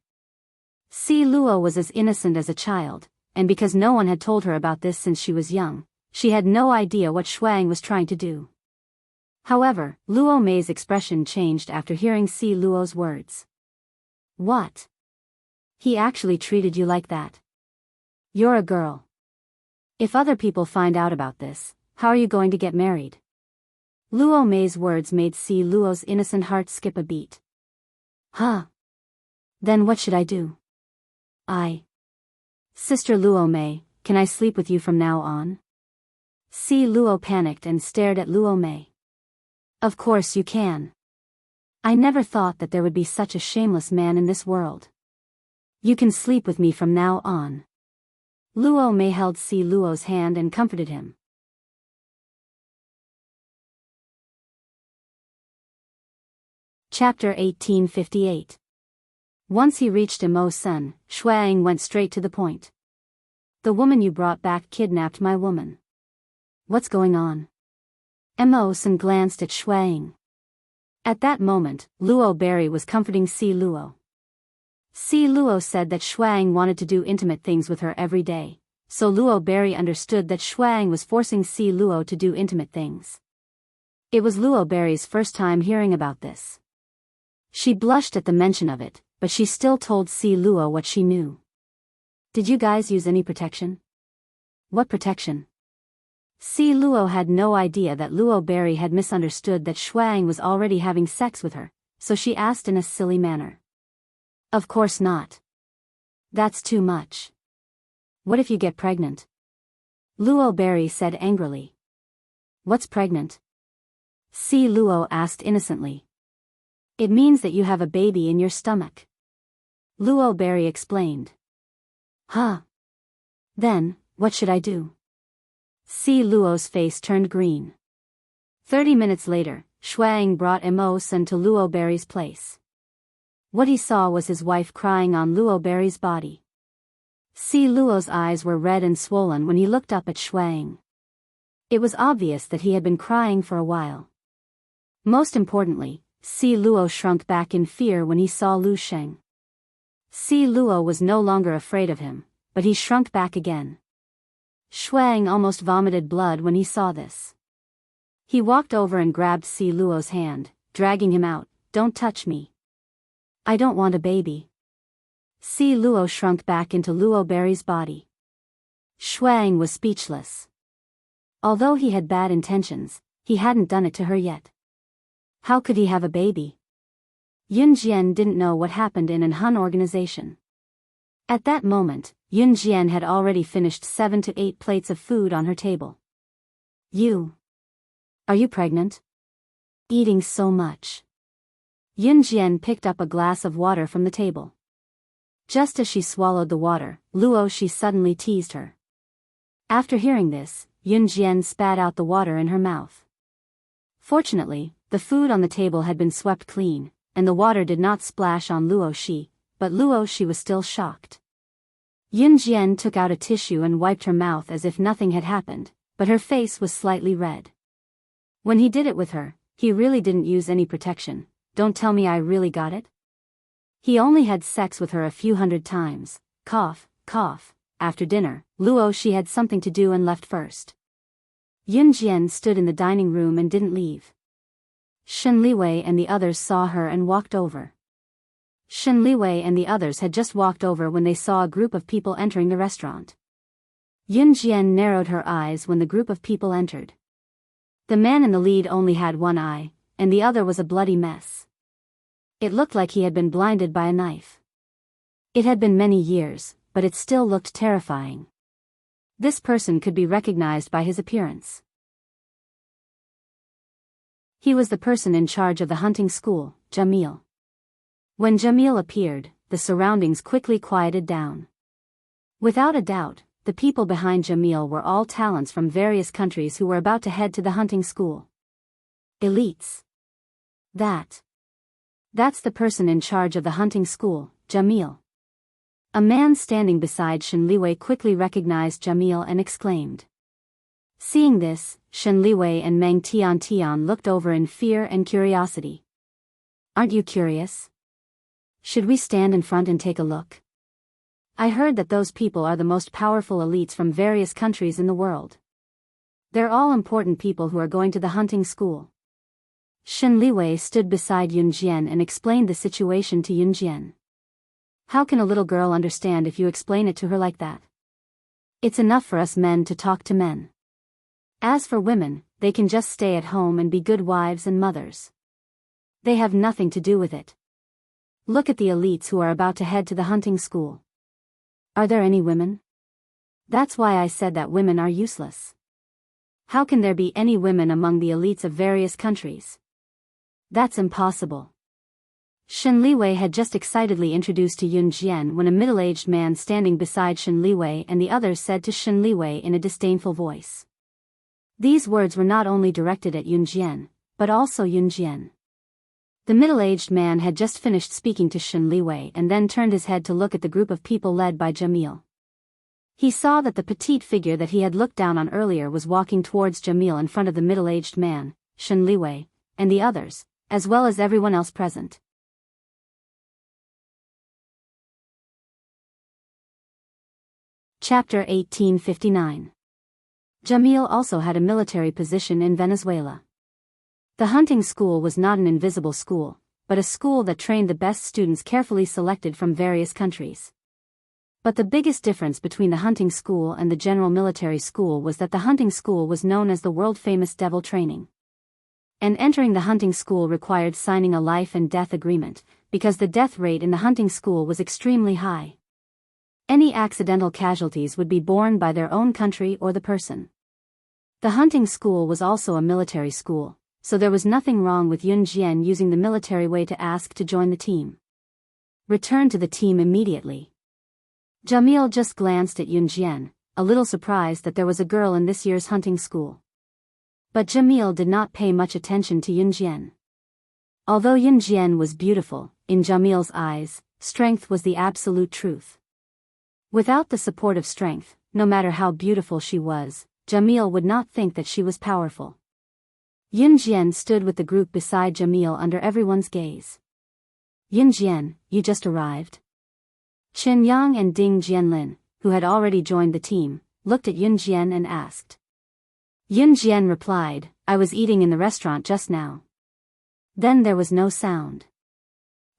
Si Luo was as innocent as a child, and because no one had told her about this since she was young, she had no idea what Shuang was trying to do. However, Luo Mei's expression changed after hearing Si Luo's words. What? He actually treated you like that? You're a girl. If other people find out about this, how are you going to get married? Luo Mei's words made Si Luo's innocent heart skip a beat. Huh? Then what should I do? Sister Luo Mei, can I sleep with you from now on? Si Luo panicked and stared at Luo Mei. Of course you can. I never thought that there would be such a shameless man in this world. You can sleep with me from now on. Luo Mei held Si Luo's hand and comforted him. Chapter 1858. Once he reached Immerse, Shuang went straight to the point. The woman you brought back kidnapped my woman. What's going on? Immerse glanced at Shuang. At that moment, Luo Berry was comforting Si Luo. Si Luo said that Shuang wanted to do intimate things with her every day, so Luo Berry understood that Shuang was forcing Si Luo to do intimate things. It was Luo Berry's first time hearing about this. She blushed at the mention of it, but she still told Si Luo what she knew. Did you guys use any protection? What protection? Si Luo had no idea that Luo Berry had misunderstood that Shuang was already having sex with her, so she asked in a silly manner. Of course not. That's too much. What if you get pregnant? Luo Berry said angrily. What's pregnant? Si Luo asked innocently. It means that you have a baby in your stomach. Luo Berry explained. Huh? Then, what should I do? Si Luo's face turned green. 30 minutes later, Shuang brought Immerse to Luo Berry's place. What he saw was his wife crying on Luo Berry's body. Si Luo's eyes were red and swollen when he looked up at Shuang. It was obvious that he had been crying for a while. Most importantly, Si Luo shrunk back in fear when he saw Lu Sheng. Si Luo was no longer afraid of him, but he shrunk back again. Shuang almost vomited blood when he saw this. He walked over and grabbed Si Luo's hand, dragging him out. Don't touch me. I don't want a baby. Si Luo shrunk back into Luo Berry's body. Shuang was speechless. Although he had bad intentions, he hadn't done it to her yet. How could he have a baby? Yun Jian didn't know what happened in an Han organization. At that moment, Yun Jian had already finished 7 to 8 plates of food on her table. Are you pregnant? Eating so much. Yun Jian picked up a glass of water from the table. Just as she swallowed the water, Luo Shi suddenly teased her. After hearing this, Yun Jian spat out the water in her mouth. Fortunately, the food on the table had been swept clean, and the water did not splash on Luo Shi, but Luo Shi was still shocked. Yun Jian took out a tissue and wiped her mouth as if nothing had happened, but her face was slightly red. When he did it with her, he really didn't use any protection. Don't tell me I really got it? He only had sex with her a few hundred times. Cough, cough. After dinner, Luo Shi had something to do and left first. Yun Jian stood in the dining room and didn't leave. Shen Liwei and the others saw her and walked over. Shen Liwei and the others had just walked over when they saw a group of people entering the restaurant. Yun Jian narrowed her eyes when the group of people entered. The man in the lead only had one eye, and the other was a bloody mess. It looked like he had been blinded by a knife. It had been many years, but it still looked terrifying. This person could be recognized by his appearance. He was the person in charge of the hunting school, Jamil. When Jamil appeared, the surroundings quickly quieted down. Without a doubt, the people behind Jamil were all talents from various countries who were about to head to the hunting school. Elites. That's the person in charge of the hunting school, Jamil. A man standing beside Shen Liwei quickly recognized Jamil and exclaimed. Seeing this, Shen Liwei and Meng Tian looked over in fear and curiosity. Aren't you curious? Should we stand in front and take a look? I heard that those people are the most powerful elites from various countries in the world. They're all important people who are going to the hunting school. Shen Liwei stood beside Yunjian and explained the situation to Yunjian. How can a little girl understand if you explain it to her like that? It's enough for us men to talk to men. As for women, they can just stay at home and be good wives and mothers. They have nothing to do with it. Look at the elites who are about to head to the hunting school. Are there any women? That's why I said that women are useless. How can there be any women among the elites of various countries? That's impossible. Shen Liwei had just excitedly introduced to Yun Jian when a middle-aged man standing beside Shen Liwei and the others said to Shen Liwei in a disdainful voice. These words were not only directed at Yun Jian, but also Yun Jian. The middle-aged man had just finished speaking to Shen Liwei and then turned his head to look at the group of people led by Jamil. He saw that the petite figure that he had looked down on earlier was walking towards Jamil in front of the middle-aged man, Shen Liwei, and the others, as well as everyone else present. Chapter 1859. Jamil also had a military position in Venezuela. The hunting school was not an invisible school, but a school that trained the best students carefully selected from various countries. But the biggest difference between the hunting school and the general military school was that the hunting school was known as the world-famous devil training. And entering the hunting school required signing a life and death agreement, because the death rate in the hunting school was extremely high. Any accidental casualties would be borne by their own country or the person. The hunting school was also a military school, so there was nothing wrong with Yun Jian using the military way to ask to join the team. Return to the team immediately. Jamil just glanced at Yun Jian, a little surprised that there was a girl in this year's hunting school. But Jamil did not pay much attention to Yun Jian. Although Yun Jian was beautiful, in Jamil's eyes, strength was the absolute truth. Without the support of strength, no matter how beautiful she was, Jamil would not think that she was powerful. Yun Jian stood with the group beside Jamil under everyone's gaze. Yun Jian, you just arrived? Chen Yang and Ding Jianlin, who had already joined the team, looked at Yun Jian and asked. Yun Jian replied, I was eating in the restaurant just now. Then there was no sound.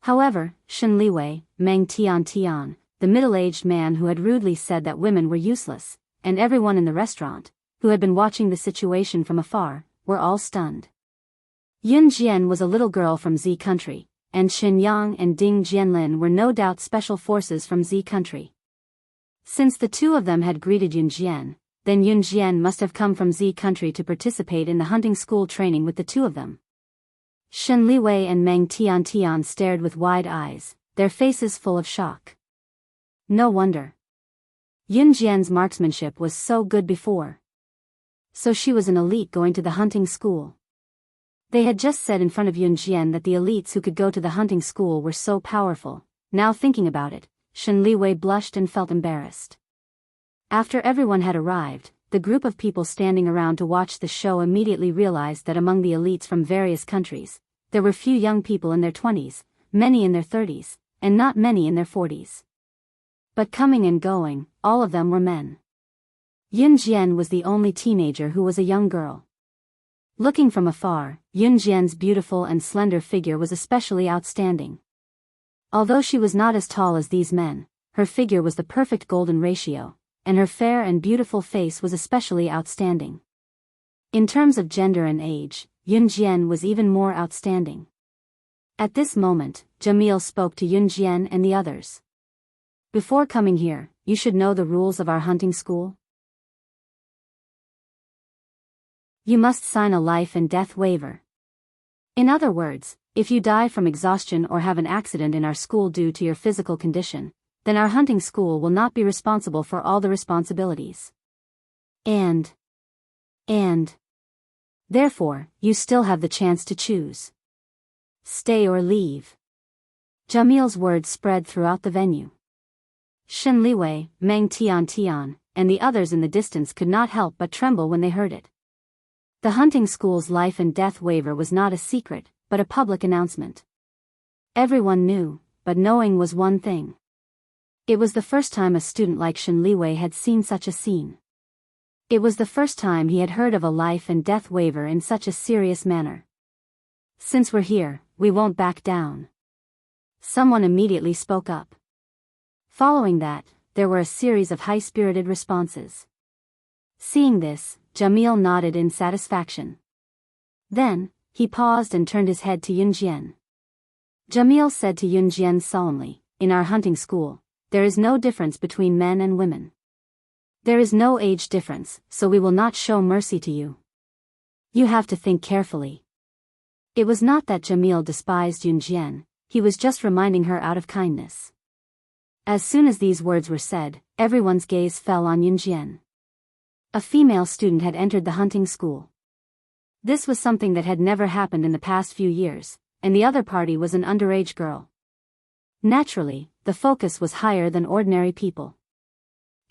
However, Shen Liwei, Meng Tian, the middle-aged man who had rudely said that women were useless, and everyone in the restaurant, who had been watching the situation from afar, were all stunned. Yun Jian was a little girl from Z country, and Chen Yang and Ding Jianlin were no doubt special forces from Z country. Since the two of them had greeted Yun Jian, then Yun Jian must have come from Z country to participate in the hunting school training with the two of them. Shen Liwei and Meng Tian stared with wide eyes, their faces full of shock. No wonder. Yun Jian's marksmanship was so good before. So she was an elite going to the hunting school. They had just said in front of Yun Jian that the elites who could go to the hunting school were so powerful. Now thinking about it, Shen Liwei blushed and felt embarrassed. After everyone had arrived, the group of people standing around to watch the show immediately realized that among the elites from various countries, there were few young people in their 20s, many in their 30s, and not many in their 40s. But coming and going, all of them were men. Yun Jian was the only teenager who was a young girl. Looking from afar, Yun Jian's beautiful and slender figure was especially outstanding. Although she was not as tall as these men, her figure was the perfect golden ratio, and her fair and beautiful face was especially outstanding. In terms of gender and age, Yun Jian was even more outstanding. At this moment, Jamil spoke to Yun Jian and the others. Before coming here, you should know the rules of our hunting school. You must sign a life and death waiver. In other words, if you die from exhaustion or have an accident in our school due to your physical condition, then our hunting school will not be responsible for all the responsibilities. And therefore, you still have the chance to choose. Stay or leave. Jamil's words spread throughout the venue. Shen Liwei, Meng Tian, and the others in the distance could not help but tremble when they heard it. The hunting school's life and death waiver was not a secret, but a public announcement. Everyone knew, but knowing was one thing. It was the first time a student like Shen Liwei had seen such a scene. It was the first time he had heard of a life and death waiver in such a serious manner. Since we're here, we won't back down. Someone immediately spoke up. Following that, there were a series of high-spirited responses. Seeing this, Jamil nodded in satisfaction. Then, he paused and turned his head to Yunjian. Jamil said to Yunjian solemnly, "In our hunting school, there is no difference between men and women. There is no age difference, so we will not show mercy to you. You have to think carefully." It was not that Jamil despised Yunjian, he was just reminding her out of kindness. As soon as these words were said, everyone's gaze fell on Yunjian. A female student had entered the hunting school. This was something that had never happened in the past few years, and the other party was an underage girl. Naturally, the focus was higher than ordinary people.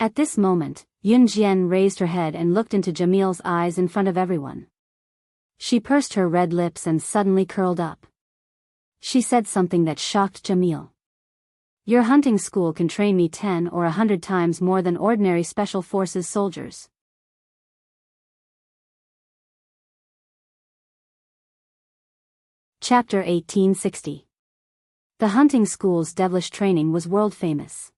At this moment, Yunjian raised her head and looked into Jamil's eyes in front of everyone. She pursed her red lips and suddenly curled up. She said something that shocked Jamil. "Your hunting school can train me 10 or 100 times more than ordinary special forces soldiers." Chapter 1860. The hunting school's devilish training was world famous.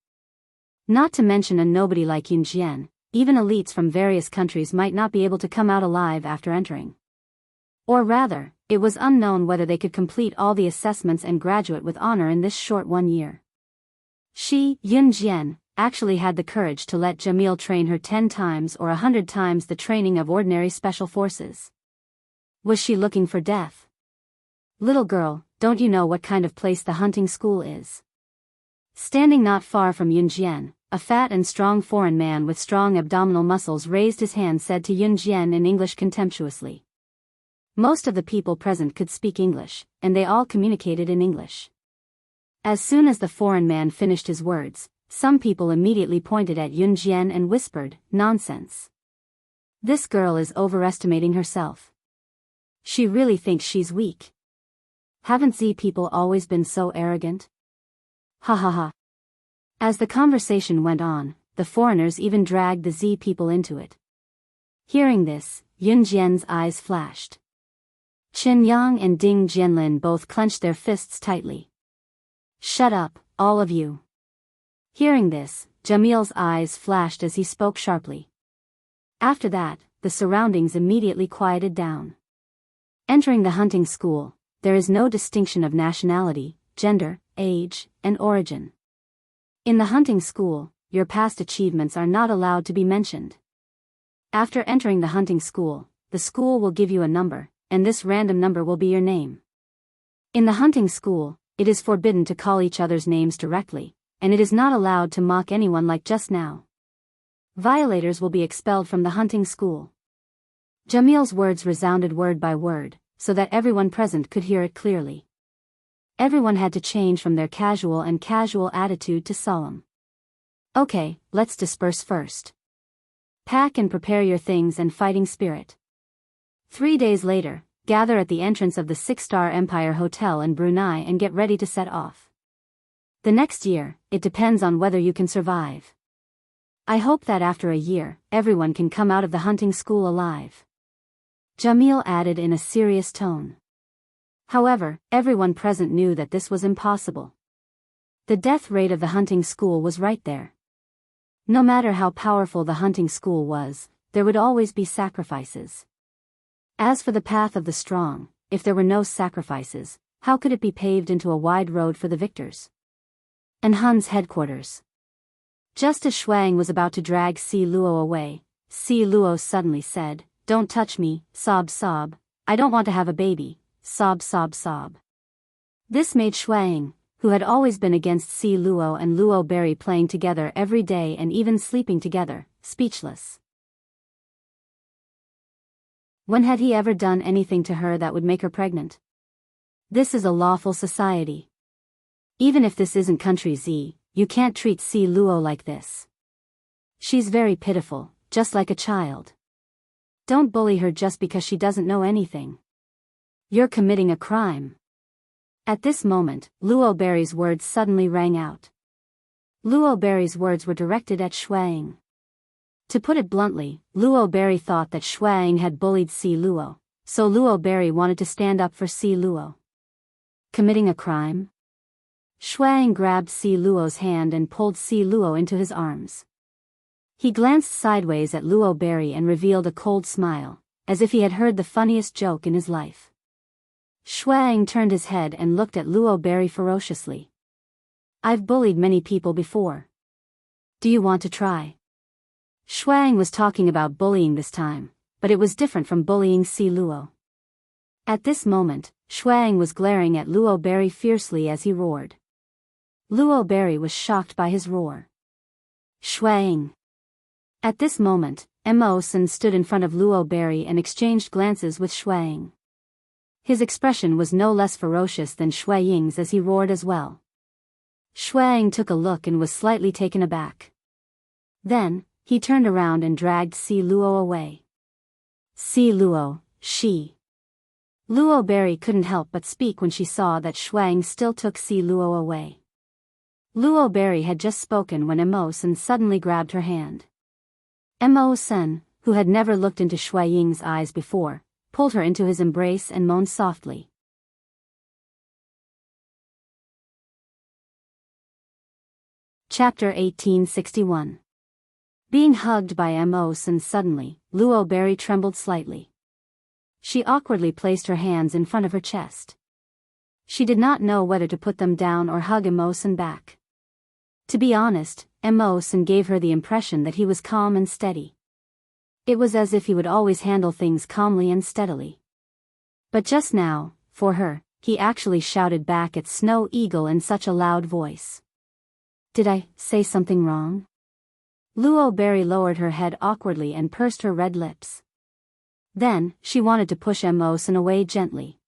Not to mention a nobody like Yunjian, even elites from various countries might not be able to come out alive after entering. Or rather, it was unknown whether they could complete all the assessments and graduate with honor in this short 1 year. She, Yunjian, actually had the courage to let Jamil train her 10 times or 100 times the training of ordinary special forces. Was she looking for death? "Little girl, don't you know what kind of place the hunting school is?" Standing not far from Yunjian, a fat and strong foreign man with strong abdominal muscles raised his hand said to Yunjian in English contemptuously. Most of the people present could speak English, and they all communicated in English. As soon as the foreign man finished his words, some people immediately pointed at Yunjian and whispered, "Nonsense. This girl is overestimating herself. She really thinks she's weak. Haven't Z people always been so arrogant? Ha ha ha." As the conversation went on, the foreigners even dragged the Z people into it. Hearing this, Yunjian's eyes flashed. Qin Yang and Ding Jianlin both clenched their fists tightly. "Shut up, all of you." Hearing this, Jamil's eyes flashed as he spoke sharply. After that, the surroundings immediately quieted down. Entering the hunting school, there is no distinction of nationality, gender, age, and origin. In the hunting school, your past achievements are not allowed to be mentioned. After entering the hunting school, the school will give you a number, and this random number will be your name. In the hunting school, it is forbidden to call each other's names directly, and it is not allowed to mock anyone like just now. Violators will be expelled from the hunting school. Jamil's words resounded word by word, so that everyone present could hear it clearly. Everyone had to change from their casual attitude to solemn. "Okay, let's disperse first. Pack and prepare your things and fighting spirit. 3 days later, gather at the entrance of the 6-star Empire Hotel in Brunei and get ready to set off. The next year, it depends on whether you can survive. I hope that after a year, everyone can come out of the hunting school alive." Jamil added in a serious tone. However, everyone present knew that this was impossible. The death rate of the hunting school was right there. No matter how powerful the hunting school was, there would always be sacrifices. As for the path of the strong, if there were no sacrifices, how could it be paved into a wide road for the victors? And Hun's headquarters. Just as Shuang was about to drag Si Luo away, Si Luo suddenly said, "Don't touch me, sob sob, I don't want to have a baby, sob sob sob." This made Shuang, who had always been against Si Luo and Luo Berry playing together every day and even sleeping together, speechless. When had he ever done anything to her that would make her pregnant? This is a lawful society. Even if this isn't country Z, you can't treat Si Luo like this. She's very pitiful, just like a child. Don't bully her just because she doesn't know anything. You're committing a crime. At this moment, Luo Berry's words suddenly rang out. Luo Berry's words were directed at Shuang. To put it bluntly, Luo Berry thought that Shuang had bullied Si Luo, so Luo Berry wanted to stand up for Si Luo. Committing a crime? Shuang grabbed Si Luo's hand and pulled Si Luo into his arms. He glanced sideways at Luo Berry and revealed a cold smile, as if he had heard the funniest joke in his life. Shuang turned his head and looked at Luo Berry ferociously. I've bullied many people before. Do you want to try? Shuang was talking about bullying this time, but it was different from bullying Si Luo. At this moment, Shuang was glaring at Luo Berry fiercely as he roared. Luo Berry was shocked by his roar. Shuang! At this moment, Immerse stood in front of Luo Berry and exchanged glances with Shuang. His expression was no less ferocious than Shuang's as he roared as well. Shuang took a look and was slightly taken aback. Then, he turned around and dragged Si Luo away. Si Luo, she. Luo Berry couldn't help but speak when she saw that Shuang still took Si Luo away. Luo Berry had just spoken when Immerse suddenly grabbed her hand. Immerse, who had never looked into Shuang's eyes before, pulled her into his embrace and moaned softly. Chapter 1861. Being hugged by Immerse suddenly, Luo Berry trembled slightly. She awkwardly placed her hands in front of her chest. She did not know whether to put them down or hug Immerse back. To be honest, Immerse gave her the impression that he was calm and steady. It was as if he would always handle things calmly and steadily. But just now, for her, he actually shouted back at Snow Eagle in such a loud voice. Did I say something wrong? Luo Berry lowered her head awkwardly and pursed her red lips. Then, she wanted to push Immerse away gently.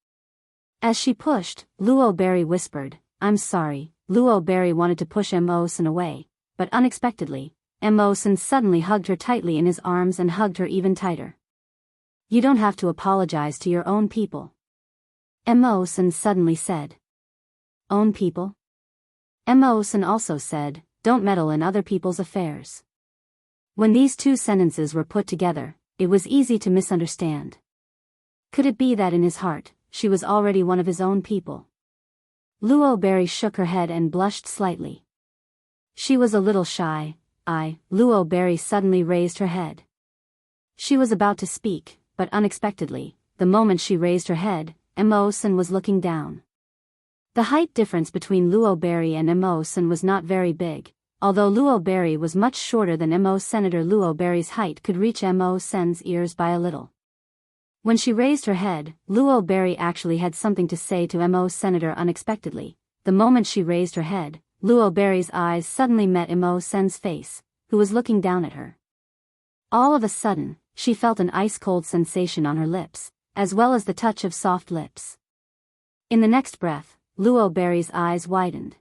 As she pushed, Luo Berry whispered, I'm sorry. Luo Berry wanted to push Immerse away, but unexpectedly, Immerse suddenly hugged her tightly in his arms and hugged her even tighter. You don't have to apologize to your own people. Immerse suddenly said. Own people? Immerse also said, don't meddle in other people's affairs. When these two sentences were put together, it was easy to misunderstand. Could it be that in his heart, she was already one of his own people? Luo Berry shook her head and blushed slightly. She was a little shy. Luo Berry suddenly raised her head. She was about to speak, but unexpectedly, the moment she raised her head, Immerse was looking down. The height difference between Luo Berry and Immerse was not very big, although Luo Berry was much shorter than Immerse. Senator Luo Berry's height could reach Immerse's ears by a little. When she raised her head, Luo Berry actually had something to say to Immerse Senator unexpectedly. The moment she raised her head, Luo Berry's eyes suddenly met Immerse's face, who was looking down at her. All of a sudden, she felt an ice-cold sensation on her lips, as well as the touch of soft lips. In the next breath, Luo Berry's eyes widened.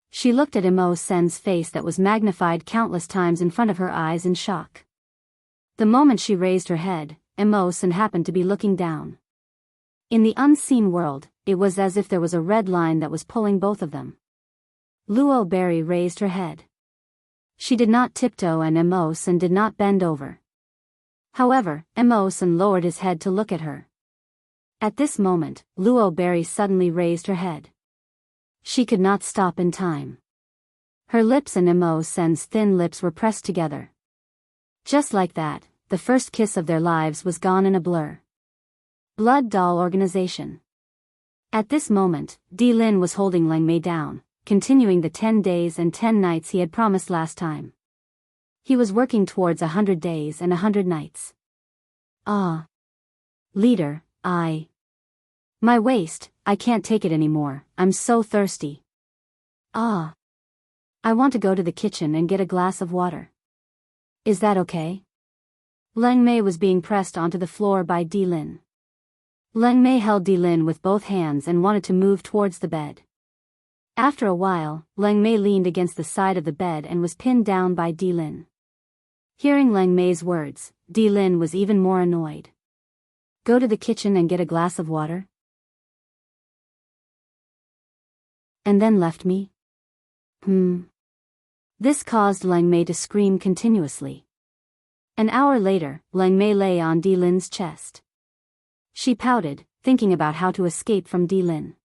She looked at Immerse's face that was magnified countless times in front of her eyes in shock. The moment she raised her head, Immerse happened to be looking down. In the unseen world, it was as if there was a red line that was pulling both of them. Luo Berry raised her head. She did not tiptoe and Immerse did not bend over. However, Immerse lowered his head to look at her. At this moment, Luo Berry suddenly raised her head. She could not stop in time. Her lips and Immerse's thin lips were pressed together. Just like that, the first kiss of their lives was gone in a blur. Blood Doll Organization. At this moment, Di Lin was holding Lang Mei down, continuing the 10 days and 10 nights he had promised last time. He was working towards 100 days and 100 nights. Ah. Leader, my waist, I can't take it anymore, I'm so thirsty. Ah. I want to go to the kitchen and get a glass of water. Is that okay? Lang Mei was being pressed onto the floor by Di Lin. Lang Mei held Di Lin with both hands and wanted to move towards the bed. After a while, Lang Mei leaned against the side of the bed and was pinned down by Di Lin. Hearing Lang Mei's words, Di Lin was even more annoyed. Go to the kitchen and get a glass of water? And then left me? This caused Lang Mei to scream continuously. An hour later, Lang Mei lay on Di Lin's chest. She pouted, thinking about how to escape from Di Lin.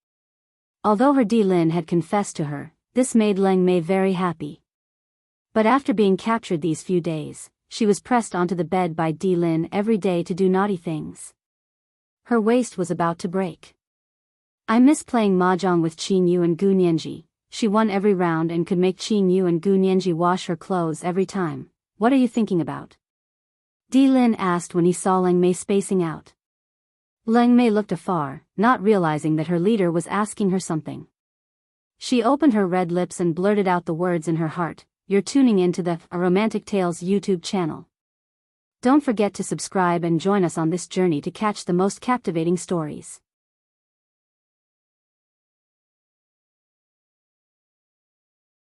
Although her Di Lin had confessed to her, this made Leng Mei very happy. But after being captured these few days, she was pressed onto the bed by Di Lin every day to do naughty things. Her waist was about to break. I miss playing mahjong with Qin Yu and Gu Nianji. She won every round and could make Qin Yu and Gu Nianji wash her clothes every time. What are you thinking about? Di Lin asked when he saw Leng Mei spacing out. Leng Mei looked afar, not realizing that her leader was asking her something. She opened her red lips and blurted out the words in her heart. You're tuning into the A Romantic Tales YouTube channel. Don't forget to subscribe and join us on this journey to catch the most captivating stories.